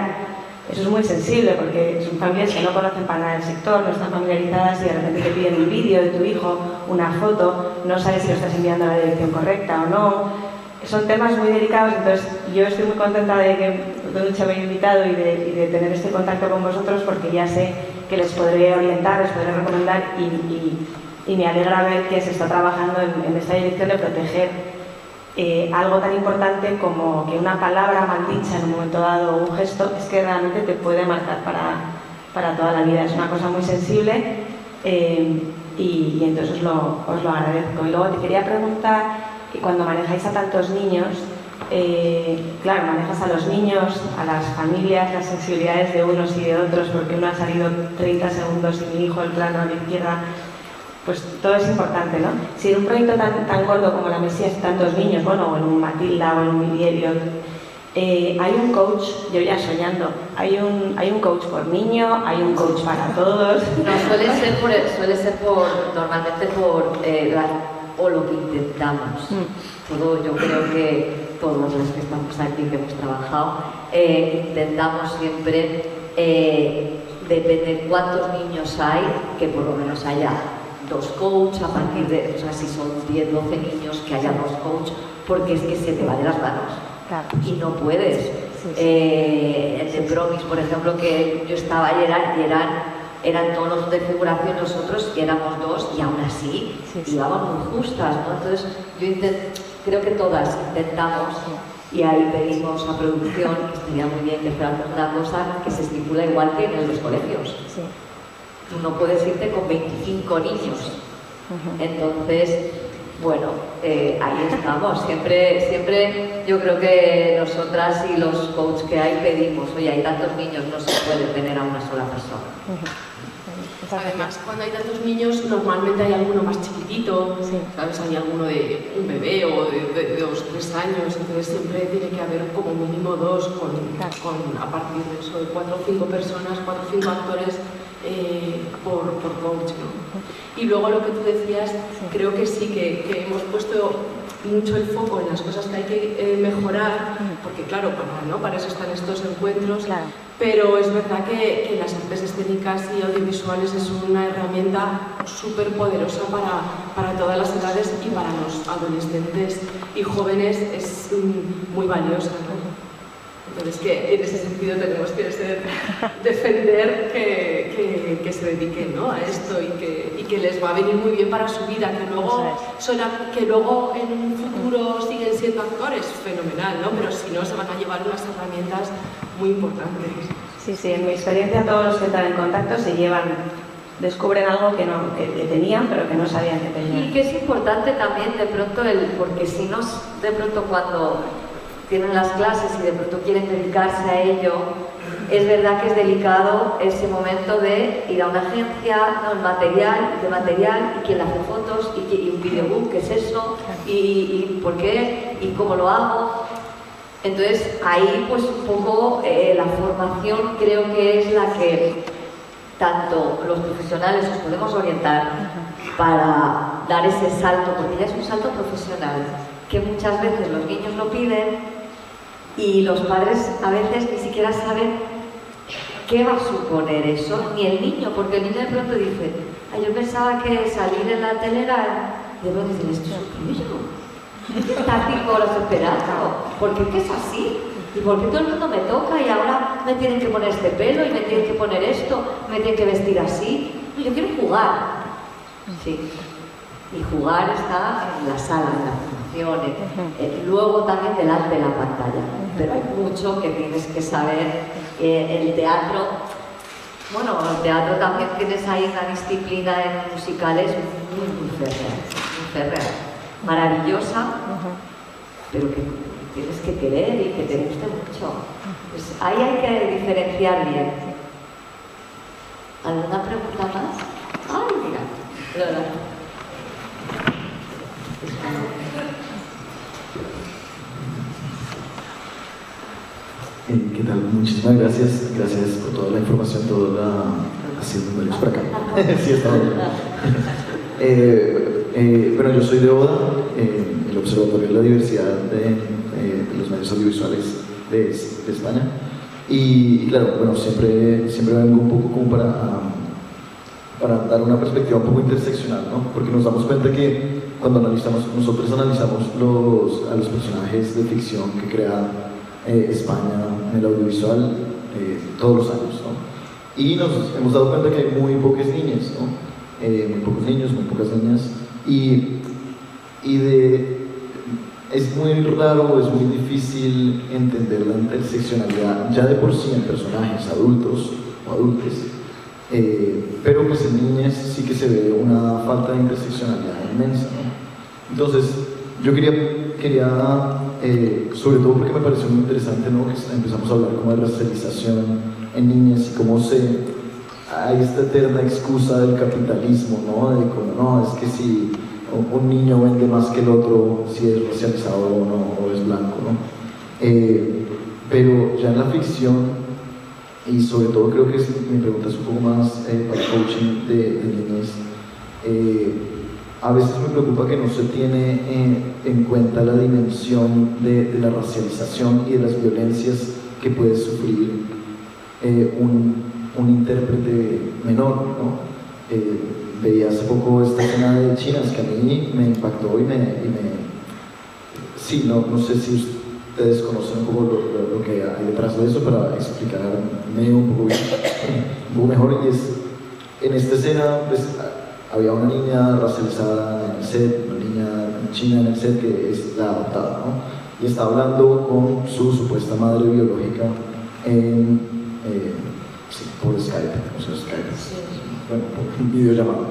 Eso es muy sensible porque son familias que no conocen para nada el sector, no están familiarizadas, y de repente te piden un vídeo de tu hijo, una foto, no sabes si lo estás enviando a la dirección correcta o no. Son temas muy delicados, entonces yo estoy muy contenta de que Troncha me haya invitado y de tener este contacto con vosotros, porque ya sé que les podré orientar, les podré recomendar, y me alegra ver que se está trabajando en esta dirección de proteger algo tan importante como que una palabra mal dicha en un momento dado o un gesto es que realmente te puede marcar para toda la vida. Es una cosa muy sensible y entonces os lo agradezco. Y luego te quería preguntar, que cuando manejáis a tantos niños, claro, manejas a los niños, a las familias, las sensibilidades de unos y de otros, porque uno ha salido 30 segundos y mi hijo el plano a la izquierda, pues todo es importante, ¿no? Si en un proyecto tan gordo como la Mesías, tantos niños, bueno, o en un Matilda o en un Billy Elliot, hay un coach, yo ya soñando, hay un coach por niño, hay un coach para todos.
No, suele ser normalmente por o lo que intentamos. Todo, yo creo que todos los que estamos aquí, que hemos trabajado, intentamos siempre, depende de cuántos niños hay, que por lo menos haya 2 coaches, a partir de, o sea, si son 10, 12 niños, que haya 2 coaches, porque es que se te va de las manos.
Claro.
Y no puedes. El de Promis, por ejemplo, que yo estaba y eran tonos de figuración nosotros, y éramos 2, y aún así íbamos muy justas, ¿no? Entonces yo creo que todas intentamos, y ahí pedimos a producción que estaría muy bien que fuera una cosa que se estipula igual que en los colegios. Tú no puedes irte con 25 niños. Entonces, bueno, ahí estamos. Siempre yo creo que nosotras y los coaches que hay pedimos, oye, hay tantos niños, no se puede tener a una sola persona.
Además, cuando hay tantos niños, normalmente hay alguno más chiquitito, ¿sabes? Hay alguno de un bebé o de 2 o 3 años, entonces siempre tiene que haber como mínimo 2 a partir de eso, de 4 o 5 personas, 4 o 5 actores por coach, ¿no? Y luego lo que tú decías, creo que sí, que hemos puesto mucho el foco en las cosas que hay que mejorar, porque claro, para eso están estos encuentros, pero es verdad que las artes escénicas y audiovisuales es una herramienta súper poderosa para todas las edades, y para los adolescentes y jóvenes es muy valiosa, ¿no? Entonces, que en ese sentido tenemos que defender que se dediquen, ¿no?, a esto, y que les va a venir muy bien para su vida, que luego en un futuro siguen siendo actores, fenomenal, ¿no? Pero si no, se van a llevar unas herramientas muy importantes.
Sí, en mi experiencia todos los que entran en contacto descubren algo que tenían, pero que no sabían que tenían.
Y que es importante también de pronto porque si no, de pronto cuando tienen las clases y de pronto quieren dedicarse a ello, es verdad que es delicado ese momento de ir a una agencia, ¿no?, el material, y quién hace fotos, y un videobook, ¿qué es eso? Y por qué, y cómo lo hago. Entonces ahí pues un poco la formación creo que es la que tanto los profesionales os podemos orientar para dar ese salto, porque ya es un salto profesional, que muchas veces los niños lo piden y los padres a veces ni siquiera saben qué va a suponer eso, ni el niño, porque el niño de pronto dice, yo pensaba que salir en la tele era... De pronto dicen, esto es un tuyo, estar 5 horas esperando, porque ¿qué es así? ¿Y por qué todo el mundo me toca y ahora me tienen que poner este pelo y me tienen que poner esto, me tienen que vestir así? Yo quiero jugar. Sí. Y jugar está en la sala, en la función, luego también delante de la pantalla. Pero hay mucho que tienes que saber. El teatro, bueno, el teatro también tienes ahí una disciplina en musicales muy férrea, maravillosa, pero que tienes que querer y que te guste mucho. Pues ahí hay que diferenciar bien. ¿Alguna pregunta más? ¡Ay, mira! Lola.
¿Qué tal? Muchísimas gracias. Gracias por toda la información, toda la... Haciendo números por acá. Sí, está bien. Bueno, yo soy de ODA, el Observatorio de la Diversidad de los Medios Audiovisuales de España. Y claro, bueno, siempre vengo un poco como para dar una perspectiva un poco interseccional, ¿no? Porque nos damos cuenta que cuando nosotros analizamos a los personajes de ficción que crea España en el audiovisual todos los años, ¿no? Y nos hemos dado cuenta que hay muy pocas niñas, ¿no? Muy pocos niños, muy pocas niñas, es muy raro, es muy difícil entender la interseccionalidad ya de por sí en personajes adultos o adultes, Pero pues en niñas sí que se ve una falta de interseccionalidad inmensa, ¿no? Entonces, yo quería sobre todo porque me pareció muy interesante, ¿no? Que empezamos a hablar como de racialización en niñas y cómo hay esta eterna excusa del capitalismo, ¿no? De como, no, es que si un niño vende más que el otro, si es racializado o no, o es blanco, ¿no? Pero ya en la ficción, y sobre todo creo que mi pregunta es un poco más para coaching de niñez, a veces me preocupa que no se tiene en cuenta la dimensión de la racialización y de las violencias que puede sufrir un intérprete menor, ¿no? Veía hace poco esta escena de Chinas que a mí me impactó sí, no sé si ustedes conocen un poco lo que hay detrás de eso para explicarme un poco mejor. Y es, en esta escena pues, había una niña racializada en el set, una niña china en el set que es la adoptada, ¿no? Y está hablando con su supuesta madre biológica por Skype, bueno, por videollamada.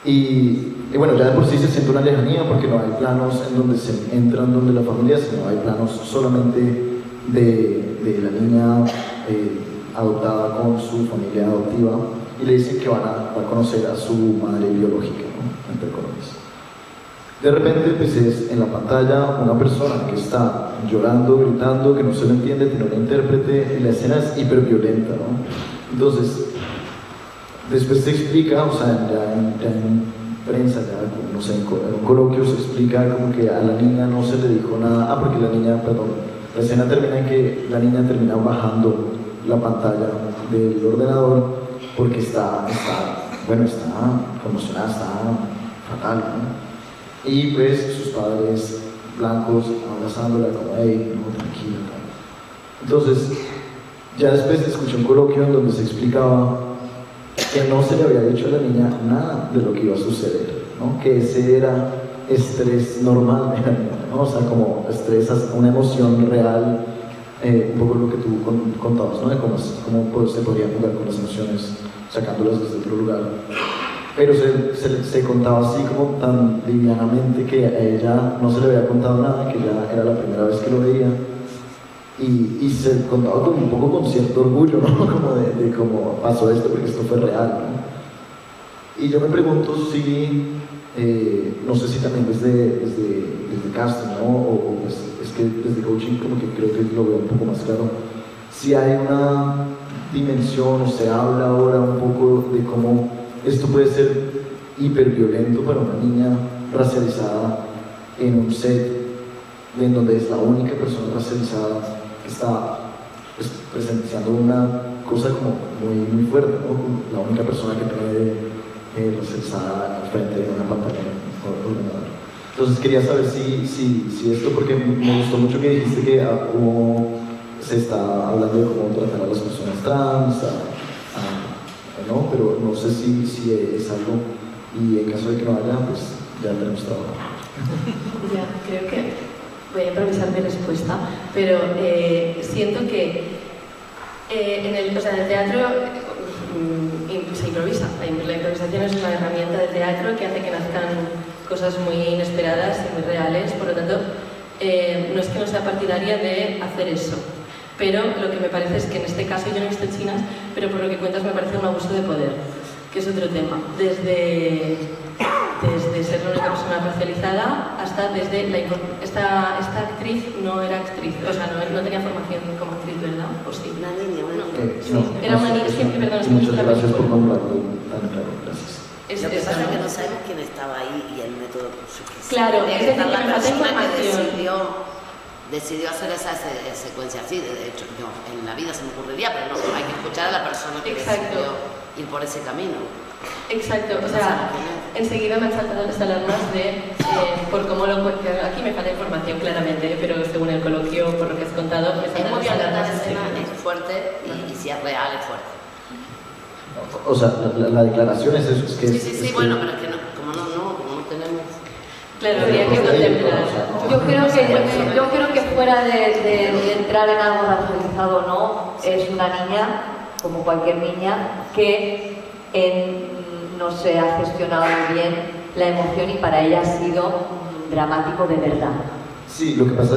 Y bueno, ya de por sí se siente una lejanía porque no hay planos en donde se entran donde la familia, sino hay planos solamente de la niña adoptada con su familia adoptiva, y le dicen que va a conocer a su madre biológica, ¿no? Entre comillas. De repente pues es en la pantalla una persona que está llorando, gritando, que no se le entiende, tiene un intérprete, y la escena es hiperviolenta, ¿no? Entonces, después se explica, o sea, ya en prensa, ya, no sé, en un coloquio se explica como que a la niña no se le dijo nada, porque la escena termina en que la niña termina bajando la pantalla del ordenador porque está conmocionada, está fatal, ¿no? Y pues sus padres blancos abrazándola como, hey, no, tranquila, ¿no? Entonces, ya después escuché un coloquio en donde se explicaba que no se le había dicho a la niña nada de lo que iba a suceder, ¿no? Que ese era estrés normal de la niña, ¿no? O sea, como estrés, una emoción real, un poco lo que tú contabas, ¿no? De cómo se podría jugar con las emociones, sacándolas desde otro lugar. Pero se contaba así como tan livianamente que a ella no se le había contado nada, que ya era la primera vez que lo veía. Y se contaba como un poco con cierto orgullo, ¿no? Como de cómo pasó esto, porque esto fue real, ¿no? Y yo me pregunto si, no sé si también desde casting, ¿no? O pues, es que desde coaching como que creo que lo veo un poco más claro, si hay una dimensión o se habla ahora un poco de cómo esto puede ser hiperviolento para una niña racializada en un set en donde es la única persona racializada que está pues, presenciando una cosa como muy fuerte, ¿no? La única persona que puede racializada al frente de una pantalla ordenador. Entonces quería saber si esto, porque me gustó mucho que dijiste que se está hablando de cómo tratar a las personas trans, ¿no? Pero no sé si es algo, y en caso de que no haya, pues ya tenemos trabajo.
Ya, creo que voy a improvisar mi respuesta, pero siento que en el teatro se improvisa. La improvisación es una herramienta del teatro que hace que nazcan cosas muy inesperadas y muy reales, por lo tanto, no es que no sea partidaria de hacer eso. Pero lo que me parece es que en este caso, yo no he visto Chinas, pero por lo que cuentas me parece un abuso de poder, que es otro tema. Desde ser la única persona racializada hasta desde esta actriz no era actriz, o sea, no tenía formación como actriz, ¿verdad? ¿O sí?
Una niña, bueno.
Sí, era una niña, siempre, perdón, es que
muchas gracias por nombrarlo tan claro, gracias.
Lo que pasa es que no sabemos quién estaba ahí y el método por su que
claro,
es
decir,
la
me falta
persona que
información.
decidió hacer esa secuencia así. De hecho, yo en la vida se me ocurriría, pero no, hay que escuchar a la persona que decidió ir por ese camino.
Exacto, o sea, enseguida me han saltado las alarmas por cómo lo cuento. Aquí me falta información claramente, pero según el coloquio, por lo que has contado, me saltan
muy
las alarmas.
la escena, es fuerte y si es real, es fuerte.
O sea, la declaración es eso, es que...
Sí, bueno, pero es que como no tenemos...
Claro, habría que contemplar.
Yo creo que fuera de entrar en algo racializado o no, es una niña como cualquier niña, que no se ha gestionado bien la emoción y para ella ha sido dramático de verdad.
Sí, lo que pasa,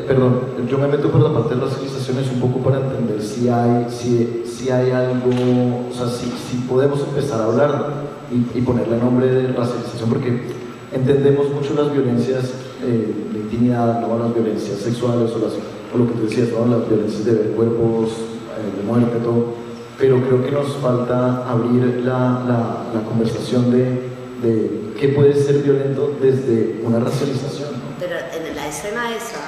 perdón, yo me meto por la parte de racializaciones un poco para entender si hay algo, o sea, si podemos empezar a hablar y ponerle nombre de racialización, porque entendemos mucho las violencias de intimidad, ¿no? Las violencias sexuales o lo que tú decías, ¿no? Las violencias de ver cuerpos, de muerte, todo, pero creo que nos falta abrir la conversación de qué puede ser violento desde una racialización, ¿no?
Pero en la escena esa,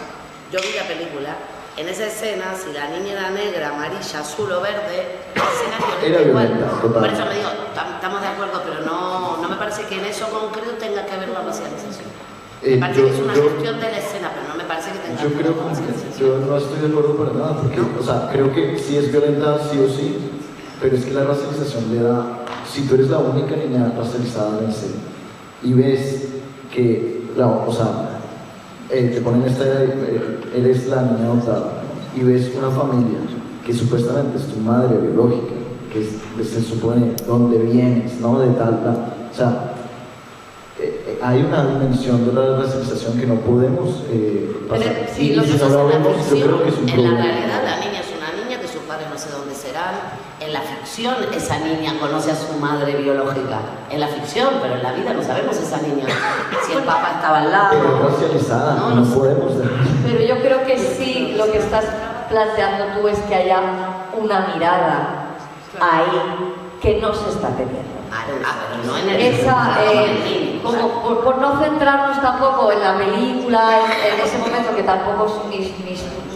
yo vi la película, en esa escena, si la niña era negra, amarilla, azul o verde, la escena
era
igual.
violenta, total.
Por eso me digo, estamos de acuerdo, pero no me parece que en eso concreto tenga que ver la racialización. Me parece que es una cuestión de la escena, pero no me parece que tenga que ver con la racialización.
Yo no estoy de acuerdo para nada, porque, o sea, creo que sí es violenta, sí o sí, pero es que la racialización le da, si tú eres la única niña racializada en el escena y ves que, o sea, te ponen eres la niña adoptada y ves una familia que supuestamente es tu madre biológica, que se supone dónde vienes, ¿no? De tal, o sea, hay una dimensión de la racialización que no podemos pasar.
Sí,
y si no lo vemos, yo creo que es un problema.
En la realidad la niña es una niña que sus padres no sé dónde serán. En la ficción esa niña conoce a su madre biológica. En la ficción, pero en la vida no sabemos esa niña. Si el papá estaba al lado.
Pero racializada, no podemos.
Pero yo creo que sí, lo que estás planteando tú es que haya una mirada ahí que no se está teniendo.
Pero no en el
esa, como por no centrarnos tampoco en la película, en ese momento que tampoco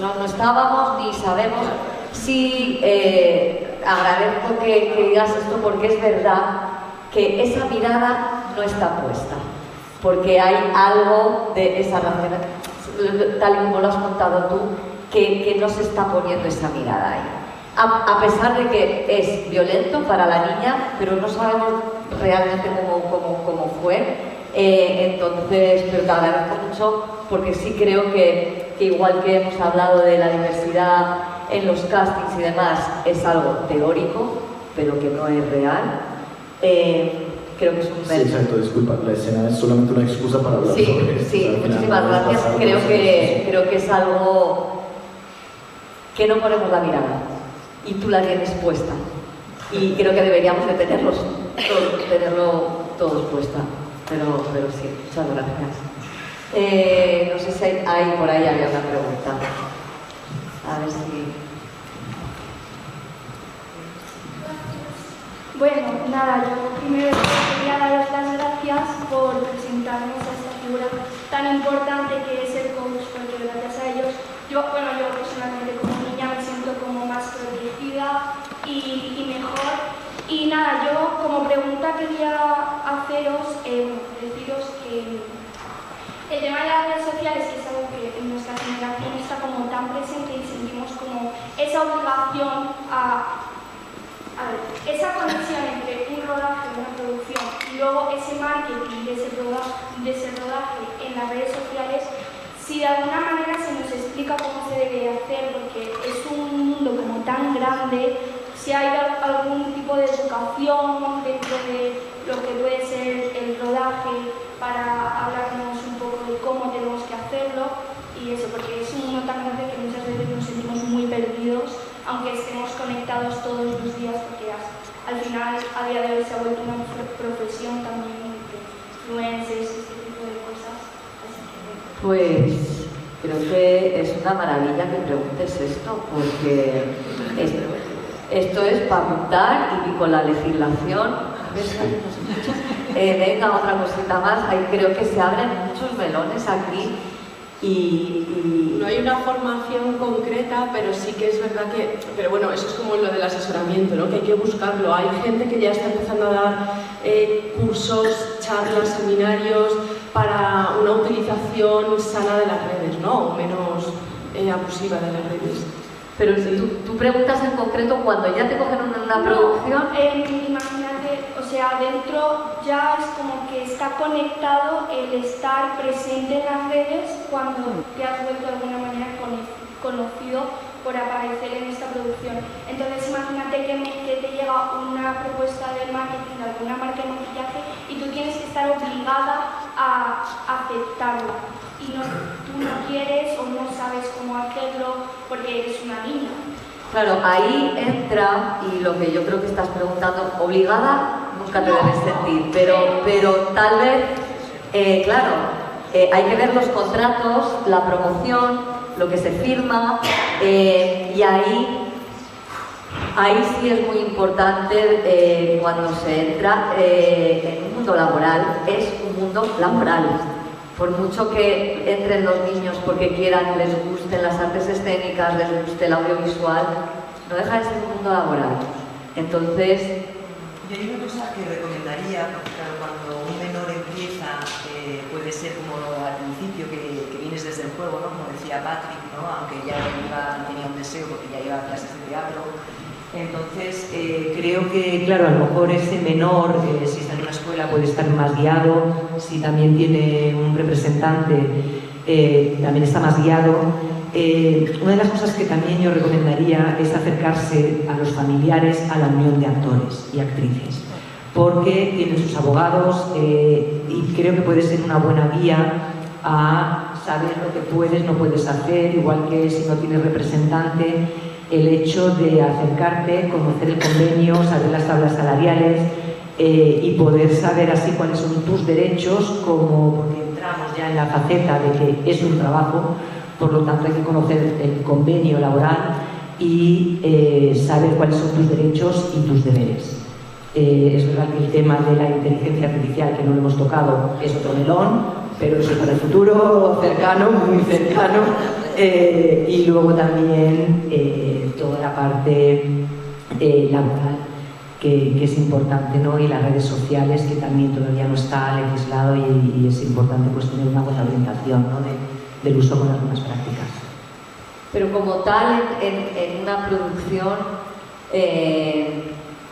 no estábamos ni sabemos. Sí, agradezco que digas esto porque es verdad que esa mirada no está puesta, porque hay algo de esa racionalidad, tal y como lo has contado tú, que no se está poniendo esa mirada ahí. A pesar de que es violento para la niña, pero no sabemos realmente cómo fue. Entonces, pero te agradezco mucho porque sí creo que igual que hemos hablado de la diversidad en los castings y demás, es algo teórico, pero que no es real. Creo que es un
Sí, exacto, disculpa, la escena es solamente una excusa para hablar sobre esto.
Sí, muchísimas gracias. Creo que es algo que no ponemos la mirada y tú la tienes puesta. Y creo que deberíamos de tenerlo todos puesta. Pero sí, muchas gracias. No sé si hay por ahí había una pregunta. A ver si...
Bueno, nada, yo primero quería daros las gracias por presentarnos a esta figura tan importante que es el coach, porque gracias a ellos, yo personalmente como niña me siento como más protegida y mejor. Y nada, yo como pregunta quería haceros, deciros que el tema de las redes sociales, que es algo que en nuestra generación está como tan presente y sentimos como esa obligación a ver, esa conexión entre un rodaje, una producción y luego ese marketing de ese rodaje en las redes sociales, si de alguna manera se nos explica cómo se debe hacer, porque es un mundo como tan grande, si hay algún tipo de educación dentro de lo que puede ser el rodaje para hablarnos un poco de cómo tenemos que hacerlo y eso, porque es un mundo tan grande que muchas veces nos sentimos muy perdidos, aunque estemos conectados todos los días, porque al final a día de hoy se ha vuelto una profesión también, influencers, este tipo de cosas.
Pues creo que es una maravilla que preguntes esto, porque esto es para apuntar y con la legislación. Venga, otra cosita más. Ahí creo que se abren muchos melones aquí.
No hay una formación concreta, pero sí que es verdad que... Pero bueno, eso es como lo del asesoramiento, ¿no? Que hay que buscarlo. Hay gente que ya está empezando a dar cursos, charlas, seminarios para una utilización sana de las redes, ¿no? O menos abusiva de las redes.
Pero tú preguntas en concreto cuando ya te cogen una producción...
Imagínate, o sea, dentro ya es como que está conectado el estar presente en las redes cuando te has vuelto de alguna manera conocido por por aparecer en esta producción. Entonces imagínate que te llega una propuesta de marketing de alguna marca de maquillaje y tú tienes que estar obligada a aceptarla. Y tú no quieres o no sabes cómo hacerlo porque eres una niña.
Claro, ahí entra, y lo que yo creo que estás preguntando, obligada nunca te debes sentir, pero tal vez, claro, hay que ver los contratos, la promoción, lo que se firma, y ahí sí es muy importante cuando se entra en un mundo laboral, es un mundo laboral. Por mucho que entren los niños porque quieran, les gusten las artes escénicas, les guste el audiovisual, no deja de ser un mundo laboral. Entonces...
Yo hay una cosa que recomendaría, porque claro, cuando un menor empieza, puede ser como al principio, que vienes desde el juego, ¿no? Como decía Patrick, ¿no? Aunque ya tenía un deseo porque ya iba a clases de teatro.
Entonces, creo que, claro, a lo mejor ese menor, si está en una escuela, puede estar más guiado, si también tiene un representante, también está más guiado. Una de las cosas que también yo recomendaría es acercarse a los familiares a la unión de actores y actrices, porque tienen sus abogados y creo que puede ser una buena guía a saber lo que puedes, no puedes hacer, igual que si no tienes representante, el hecho de acercarte, conocer el convenio, saber las tablas salariales y poder saber así cuáles son tus derechos, como porque entramos ya en la faceta de que es un trabajo, por lo tanto hay que conocer el convenio laboral y saber cuáles son tus derechos y tus deberes. Es verdad que el tema de la inteligencia artificial, que no lo hemos tocado, es otro melón, pero eso es para el futuro cercano, muy cercano. Y luego también toda la parte laboral, que es importante, ¿no? Y las redes sociales, que también todavía no está legislado y es importante pues tener una buena orientación, ¿no? del uso con las buenas prácticas.
Pero como tal, en una producción,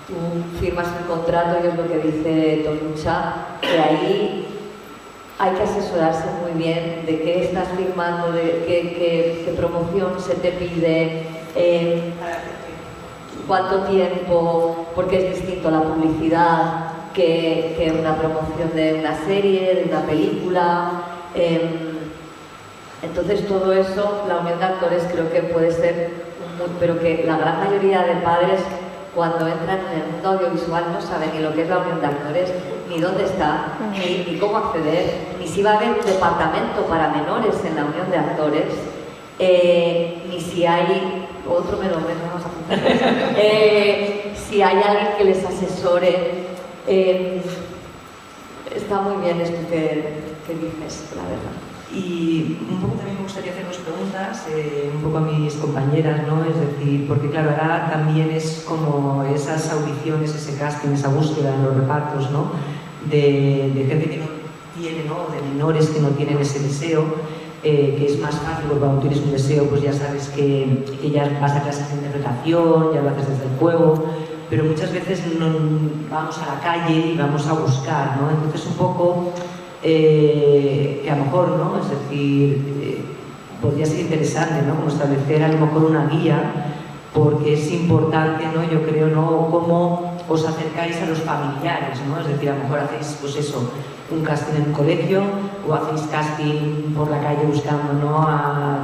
tú firmas un contrato y es lo que dice Tonucha, que ahí hay que asesorarse muy bien de qué estás firmando, de qué promoción se te pide, cuánto tiempo, porque es distinto la publicidad que una promoción de una serie, de una película. Entonces todo eso, la unión de actores creo que puede ser pero que la gran mayoría de padres cuando entran en el mundo audiovisual no saben ni lo que es la unión de actores, ni dónde está, ni cómo acceder, ni si va a haber un departamento para menores en la unión de actores, ni si hay otro menor, vamos a apuntar, si hay alguien que les asesore. Está muy bien esto que dices, la verdad.
Y un poco también me gustaría hacer dos preguntas, un poco a mis compañeras, ¿no? Es decir, porque claro, ahora también es como esas audiciones, ese casting, esa búsqueda en los repartos, ¿no? De gente que no tiene, ¿no? De menores que no tienen ese deseo, que es más fácil, porque cuando tienes un deseo, pues ya sabes que ya vas a clases de interpretación, ya lo haces desde el juego, pero muchas veces no, vamos a la calle y vamos a buscar, ¿no? Entonces un poco... que a lo mejor, ¿no? Es decir, podría ser interesante, ¿no? Como establecer a lo mejor una guía, porque es importante, ¿no? Yo creo, ¿no? Cómo os acercáis a los familiares, ¿no? Es decir, a lo mejor hacéis, pues eso, un casting en un colegio o hacéis casting por la calle buscando, ¿no?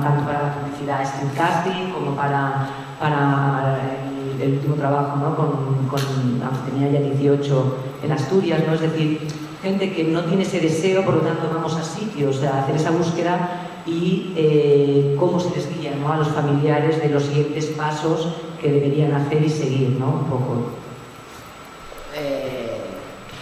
Tanto para la publicidad street casting como para el último trabajo, ¿no? Aunque tenía ya 18 en Asturias, ¿no? Es decir, gente que no tiene ese deseo, por lo tanto vamos a sitios a hacer esa búsqueda y cómo se les guía, ¿no? A los familiares de los siguientes pasos que deberían hacer y seguir, ¿no? Un poco.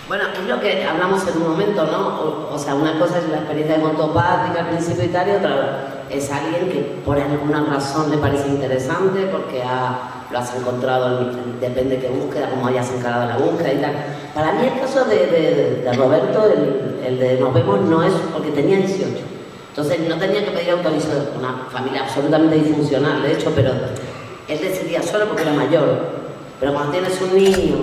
Bueno, es lo que hablamos en un momento, ¿no? O sea, una cosa es la experiencia de Montopática al principio y tal, y otra es alguien que por alguna razón le parece interesante porque lo has encontrado, depende de qué búsqueda, cómo hayas encarado la búsqueda y tal. Para mí el caso de Roberto, el de Nos Vemos, no es porque tenía 18. Entonces no tenía que pedir autorización, una familia absolutamente disfuncional, de hecho, pero él decidía solo porque era mayor. Pero cuando tienes un niño,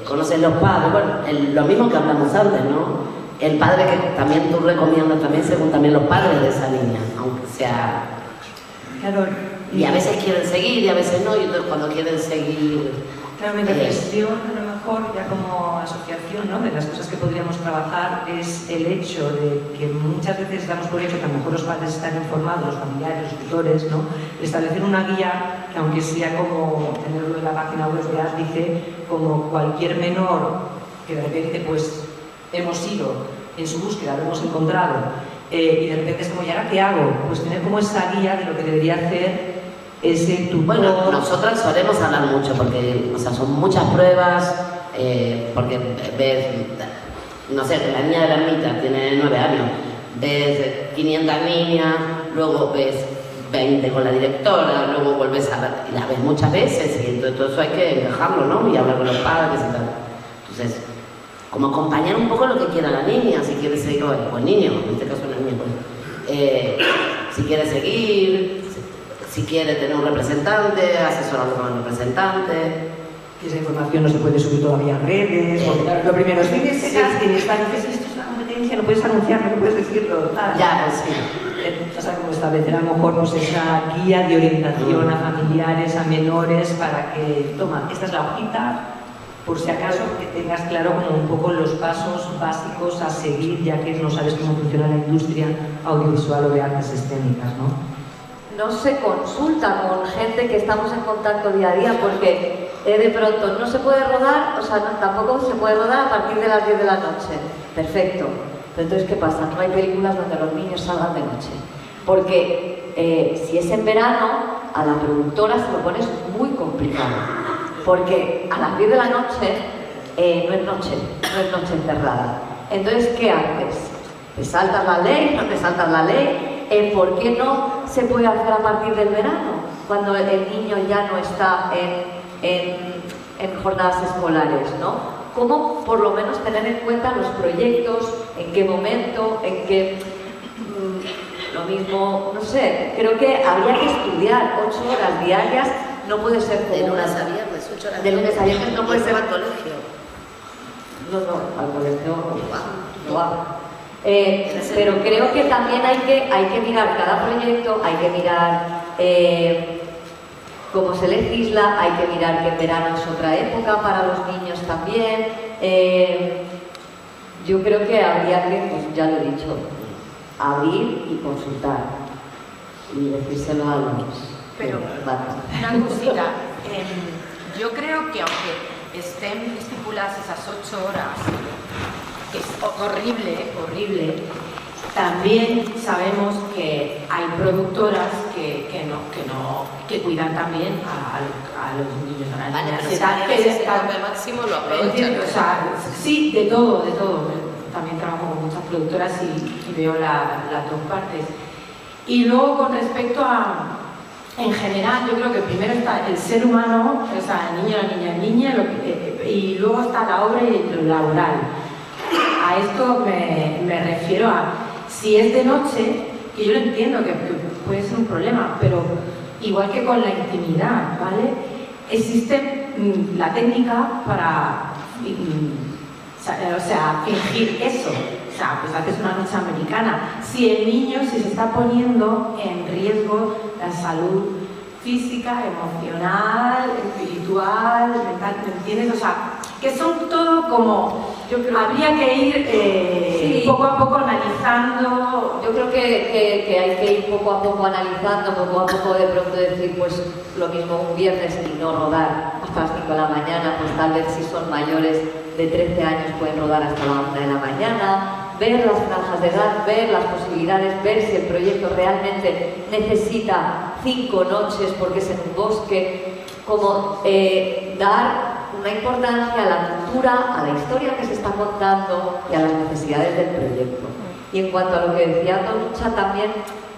conoces los padres, bueno, lo mismo que hablamos antes, ¿no? El padre que también tú recomiendas también según también los padres de esa niña, aunque sea...
Claro,
Y a veces quieren seguir y a veces no, y entonces cuando quieren seguir...
Claro, mi reflexión, a lo mejor, ya como asociación, ¿no?, de las cosas que podríamos trabajar es el hecho de que muchas veces damos por hecho que a lo mejor los padres están informados, los familiares, los tutores, ¿no?, de establecer una guía que, aunque sea como tenerlo en la página web de Árdice, como cualquier menor que de repente pues hemos ido en su búsqueda, lo hemos encontrado, y de repente es como, ¿y ahora qué hago? Pues tener como esa guía de lo que debería hacer ese tutor.
Bueno, nosotras solemos hablar mucho porque, o sea, son muchas pruebas, porque ves, no sé, que la niña de la ermita tiene 9 años, ves 500 niñas, luego ves 20 con la directora, luego vuelves a ver, y la ves muchas veces, y entonces todo eso hay que encajarlo, ¿no? Y hablar con los padres y tal. Entonces, como acompañar un poco lo que quiera la niña, si quiere seguir, o el niño, en este caso el niño, pues, si quiere seguir, si quiere tener un representante, asesorarlo con el representante.
Y esa información no se puede subir todavía a redes, porque claro, lo primero es, tienes ese casting, dices, esto es una competencia, no puedes anunciarlo, no puedes decirlo, tal.
Ya, pues sí.
O sea, como establecer a lo mejor pues, esa guía de orientación a familiares, a menores, para que, toma, esta es la hojita, por si acaso que tengas claro como un poco los pasos básicos a seguir, ya que no sabes cómo funciona la industria audiovisual o de artes escénicas, ¿no?
No se consulta con gente que estamos en contacto día a día porque de pronto no se puede rodar, o sea, no, tampoco se puede rodar a partir de las 10 de la noche. Perfecto. Pero entonces, ¿qué pasa? No hay películas donde los niños salgan de noche. Porque si es en verano, a la productora se lo pones muy complicado. Porque a las 10 de la noche no es noche encerrada. Entonces, ¿qué haces? ¿Te saltas la ley? ¿No te saltas la ley? ¿Por qué no se puede hacer a partir del verano? Cuando el niño ya no está en jornadas escolares, ¿no? ¿Cómo por lo menos tener en cuenta los proyectos, en qué momento, en qué... lo mismo, no sé, creo que habría que estudiar 8 horas diarias, no puede ser como...
De lunes a viernes, 8 horas
de lunes a viernes no puede ser...
al colegio.
No, al colegio no va. Pero creo que también hay que mirar cada proyecto, hay que mirar cómo se legisla, hay que mirar que en verano es otra época para los niños también. Yo creo que habría que, pues ya lo he dicho, abrir y consultar y decírselo a los...
Pero una cosita, yo creo que aunque estén estipuladas esas 8 horas, que es horrible, también sabemos que hay productoras que cuidan también a los niños, a las niñas.
El máximo lo aprovechan.
O sea, sí, de todo. También trabajo con muchas productoras y veo las dos partes. Y luego con respecto a, en general, yo creo que primero está el ser humano, o sea, el niño, la niña, y luego está la obra y lo laboral. A esto me refiero a, si es de noche, que yo lo entiendo que puede ser un problema, pero igual que con la intimidad, ¿vale? Existe la técnica para, fingir eso. O sea, pues haces una noche americana. Si el niño se está poniendo en riesgo la salud física, emocional, espiritual, mental, ¿me entiendes? O sea, que son todo como... Yo creo habría que ir poco a poco analizando.
Yo creo que hay que ir poco a poco analizando, poco a poco de pronto decir, pues lo mismo un viernes y no rodar hasta las 5 de la mañana, pues tal vez si son mayores de 13 años pueden rodar hasta la 1 de la mañana, ver las franjas de edad, ver las posibilidades, ver si el proyecto realmente necesita 5 noches porque es en un bosque, como dar una importancia a la cultura, a la historia que se está contando y a las necesidades del proyecto. Y en cuanto a lo que decía Tonucha también,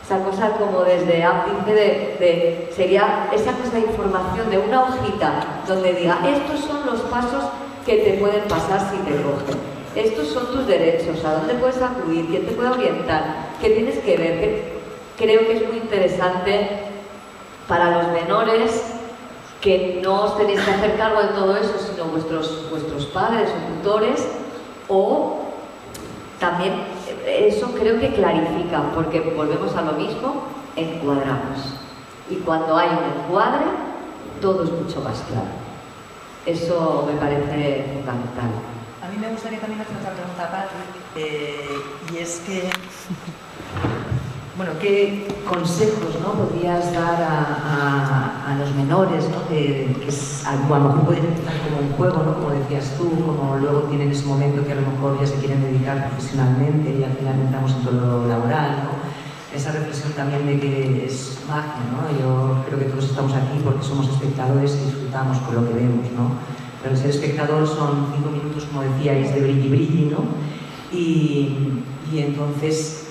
esa cosa como desde ápice sería esa cosa de información de una hojita donde diga, estos son los pasos que te pueden pasar si te cogen. Estos son tus derechos, a dónde puedes acudir, quién te puede orientar, qué tienes que ver. Creo que es muy interesante para los menores que no os tenéis que hacer cargo de todo eso, sino vuestros padres o tutores, o también eso creo que clarifica, porque volvemos a lo mismo, encuadramos. Y cuando hay un encuadre, todo es mucho más claro. Eso me parece fundamental.
A mí me gustaría también hacer otra pregunta a Patrick, y es que, bueno, ¿qué consejos, ¿no?, podrías dar a los menores, ¿no?, que a lo mejor pueden empezar como un juego, ¿no?, como decías tú, como luego tienen ese momento que a lo mejor ya se quieren dedicar profesionalmente y al final entramos en todo lo laboral, ¿no? Esa reflexión también de que es magia, ¿no? Yo creo que todos estamos aquí porque somos espectadores y disfrutamos con lo que vemos, ¿no? Pero el ser espectador son 5 minutos, como decíais, de brilli, ¿no? Y entonces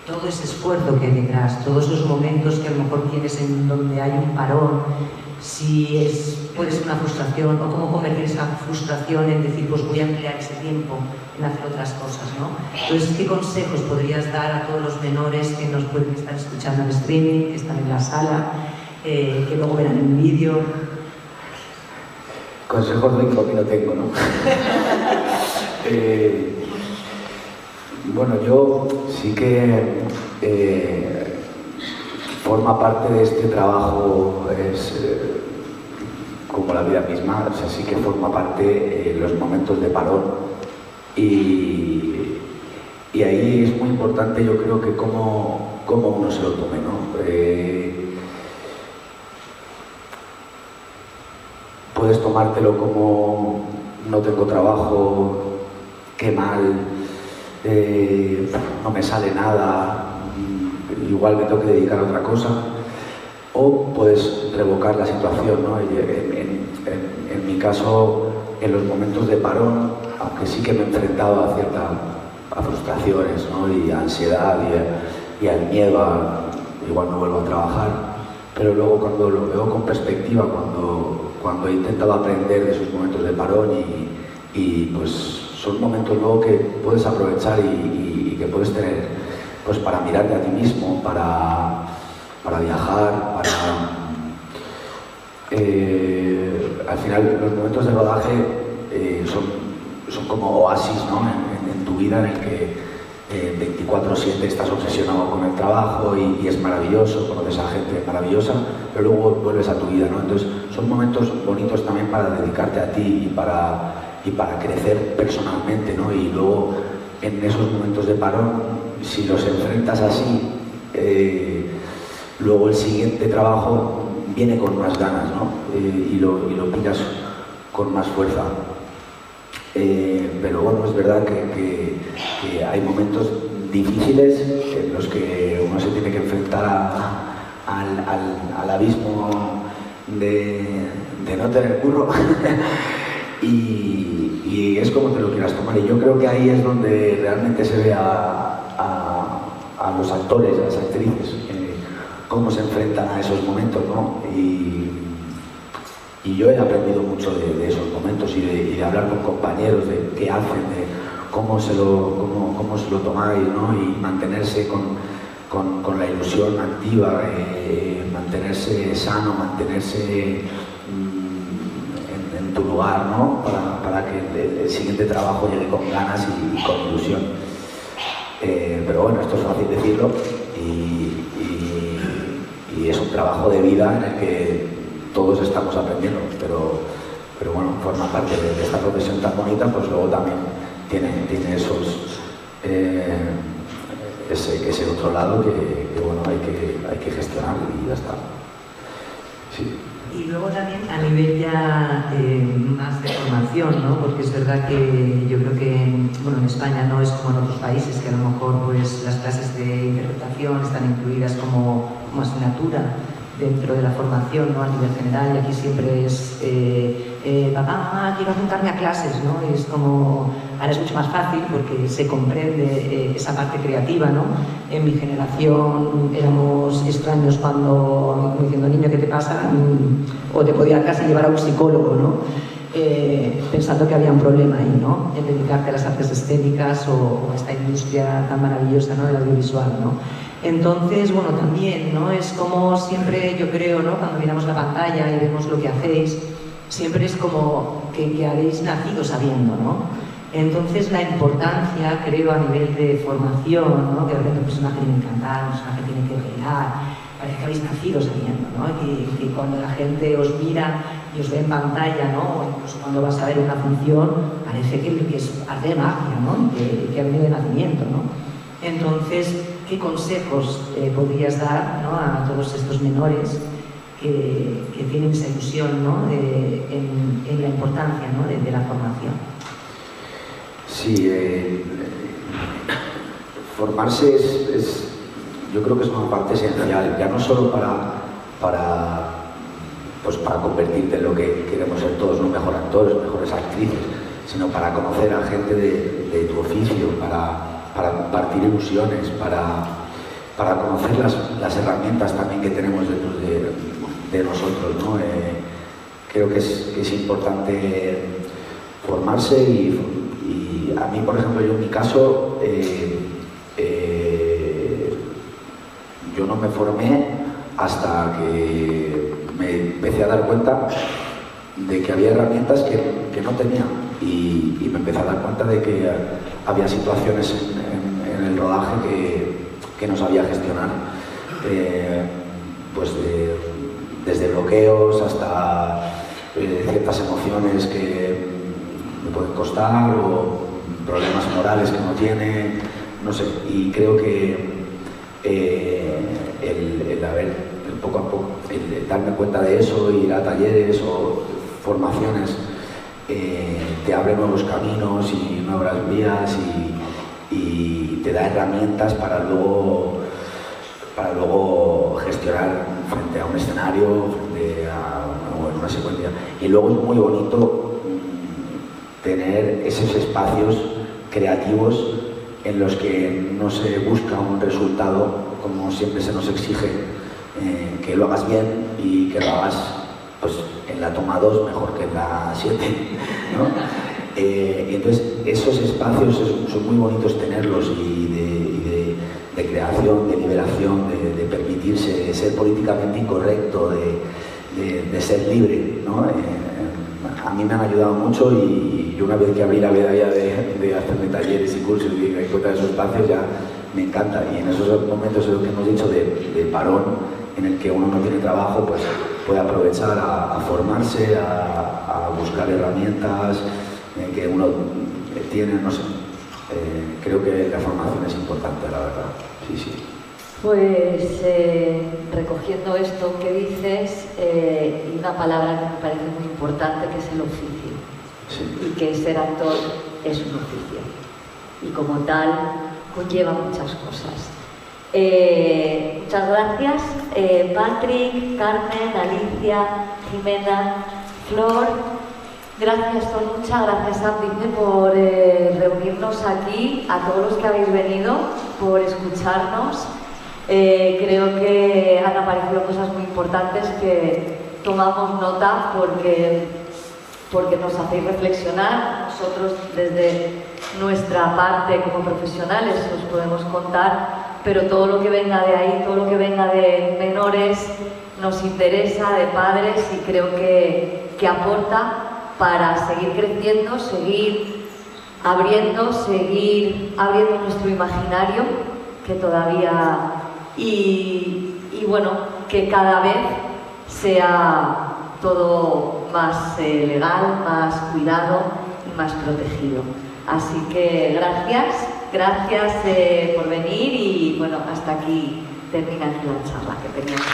todo ese esfuerzo que hay detrás, todos esos momentos que a lo mejor tienes en donde hay un parón, puede ser una frustración, o cómo convertir esa frustración en decir, pues voy a emplear ese tiempo en hacer otras cosas, ¿no? Entonces, ¿qué consejos podrías dar a todos los menores que nos pueden estar escuchando en streaming, que están en la sala, que luego verán en vídeo?
Consejos doy porque no tengo, ¿no? Bueno, yo sí que forma parte de este trabajo, como la vida misma, o sea, sí que forma parte los momentos de parón y ahí es muy importante, yo creo, que cómo uno se lo tome, ¿no? Puedes tomártelo como no tengo trabajo, qué mal, no me sale nada, igual me tengo que dedicar a otra cosa, o puedes revocar la situación, ¿no? En mi caso, en los momentos de parón, aunque sí que me he enfrentado a frustraciones, ¿no?, y a ansiedad y al miedo a igual no vuelvo a trabajar, pero luego cuando lo veo con perspectiva, cuando he intentado aprender de esos momentos de parón y pues son momentos luego que puedes aprovechar y que puedes tener pues para mirarte a ti mismo, para viajar, al final los momentos de rodaje son como oasis, ¿no?, en tu vida, en el que 24/7 estás obsesionado con el trabajo y es maravilloso, conoces a gente maravillosa, pero luego vuelves a tu vida, ¿no? Entonces son momentos bonitos también para dedicarte a ti y para crecer personalmente, ¿no? Y luego en esos momentos de parón, si los enfrentas así, luego el siguiente trabajo viene con más ganas, ¿no? Y lo pillas con más fuerza. Pero bueno, es verdad que hay momentos difíciles en los que uno se tiene que enfrentar al abismo de no tener curro y es como te lo quieras tomar, y yo creo que ahí es donde realmente se ve a los actores, a las actrices, cómo se enfrentan a esos momentos, ¿no? Y yo he aprendido mucho de esos momentos y de hablar con compañeros de qué hacen, de cómo se lo tomáis, ¿no? Y mantenerse con la ilusión activa, mantenerse sano, mantenerse en tu lugar, ¿no? Para que el siguiente trabajo llegue con ganas y con ilusión. Pero bueno, esto es fácil decirlo y es un trabajo de vida en el que todos estamos aprendiendo, pero bueno, forma parte de esta profesión tan bonita, pues luego también tiene ese otro lado que bueno, hay que gestionar y ya está. Sí.
Y luego también a nivel ya más de formación, ¿no? Porque es verdad que yo creo que en España no es como en otros países, que a lo mejor pues las clases de interpretación están incluidas como asignatura dentro de la formación, ¿no?, a nivel general, y aquí siempre es papá, quiero apuntarme a clases, ¿no? Y es como, ahora es mucho más fácil porque se comprende esa parte creativa, ¿no? En mi generación éramos extraños cuando, diciendo, niño, ¿qué te pasa? O te podía casi llevar a un psicólogo, ¿no? Pensando que había un problema ahí, ¿no?, en dedicarte a las artes escénicas o a esta industria tan maravillosa, ¿no?, del audiovisual, ¿no? Entonces, bueno, también, ¿no?, es como siempre, yo creo, ¿no?, cuando miramos la pantalla y vemos lo que hacéis, siempre es como que habéis nacido sabiendo, ¿no? Entonces, la importancia, creo, a nivel de formación, ¿no?, que de repente un personaje tiene que cantar, un personaje tiene que bailar, parece que habéis nacido sabiendo, ¿no? Y cuando la gente os mira y os ve en pantalla, ¿no? O incluso cuando vas a ver una función, parece que es arte de magia, ¿no? Que ha venido de nacimiento, ¿no? Entonces, ¿qué consejos podrías dar, ¿no? A todos estos menores que tienen esa ilusión, ¿no? en la importancia, ¿no? de la formación?
Sí, formarse yo creo que es una parte esencial, ya no solo para convertirte en lo que queremos ser todos, ¿no? Mejores actores, mejores actrices, sino para conocer a gente de tu oficio, para compartir ilusiones, para conocer las herramientas también que tenemos dentro de nosotros, ¿no? Creo que es importante formarse y a mí, por ejemplo, yo en mi caso, yo no me formé hasta que me empecé a dar cuenta de que había herramientas que no tenía y me empecé a dar cuenta de que había situaciones en el rodaje que no sabía gestionar, pues desde bloqueos hasta ciertas emociones que me pueden costar o problemas morales que uno tiene, no sé, y creo que el poco a poco, el darme cuenta de eso, ir a talleres o formaciones, te abre nuevos caminos y nuevas vías y te da herramientas para luego gestionar frente a un escenario, o en una secuencia. Y luego es muy bonito tener esos espacios creativos en los que no se busca un resultado como siempre se nos exige, que lo hagas bien y que lo hagas pues, en la toma 2 mejor que en la 7, ¿no? Entonces esos espacios son muy bonitos tenerlos y de creación, de liberación, de permitirse ser políticamente incorrecto, de ser libre, ¿no? A mí me han ayudado mucho y yo una vez que abrí la veda ya de hacerme talleres y cursos y me encuentro esos espacios ya me encanta, y en esos momentos es lo que hemos dicho de parón en el que uno no tiene trabajo, pues puede aprovechar a formarse, a buscar herramientas que uno tiene, no sé, creo que la formación es importante, la verdad, sí.
Pues recogiendo esto que dices, y una palabra que me parece muy importante, que es el oficio, y que ser actor es un oficio, y como tal conlleva muchas cosas. Muchas gracias, Patrick, Carmen, Alicia, Jimena, Flor. Gracias, Tonucha, gracias, Ámbice, por reunirnos aquí, a todos los que habéis venido, por escucharnos. Creo que han aparecido cosas muy importantes que tomamos nota porque nos hacéis reflexionar. Nosotros desde nuestra parte como profesionales os podemos contar, pero todo lo que venga de ahí, todo lo que venga de menores nos interesa, de padres, y creo que aporta para seguir creciendo, seguir abriendo nuestro imaginario, que todavía y bueno, que cada vez sea todo más legal, más cuidado y más protegido. Así que gracias por venir y bueno, hasta aquí termina aquí la charla que teníamos.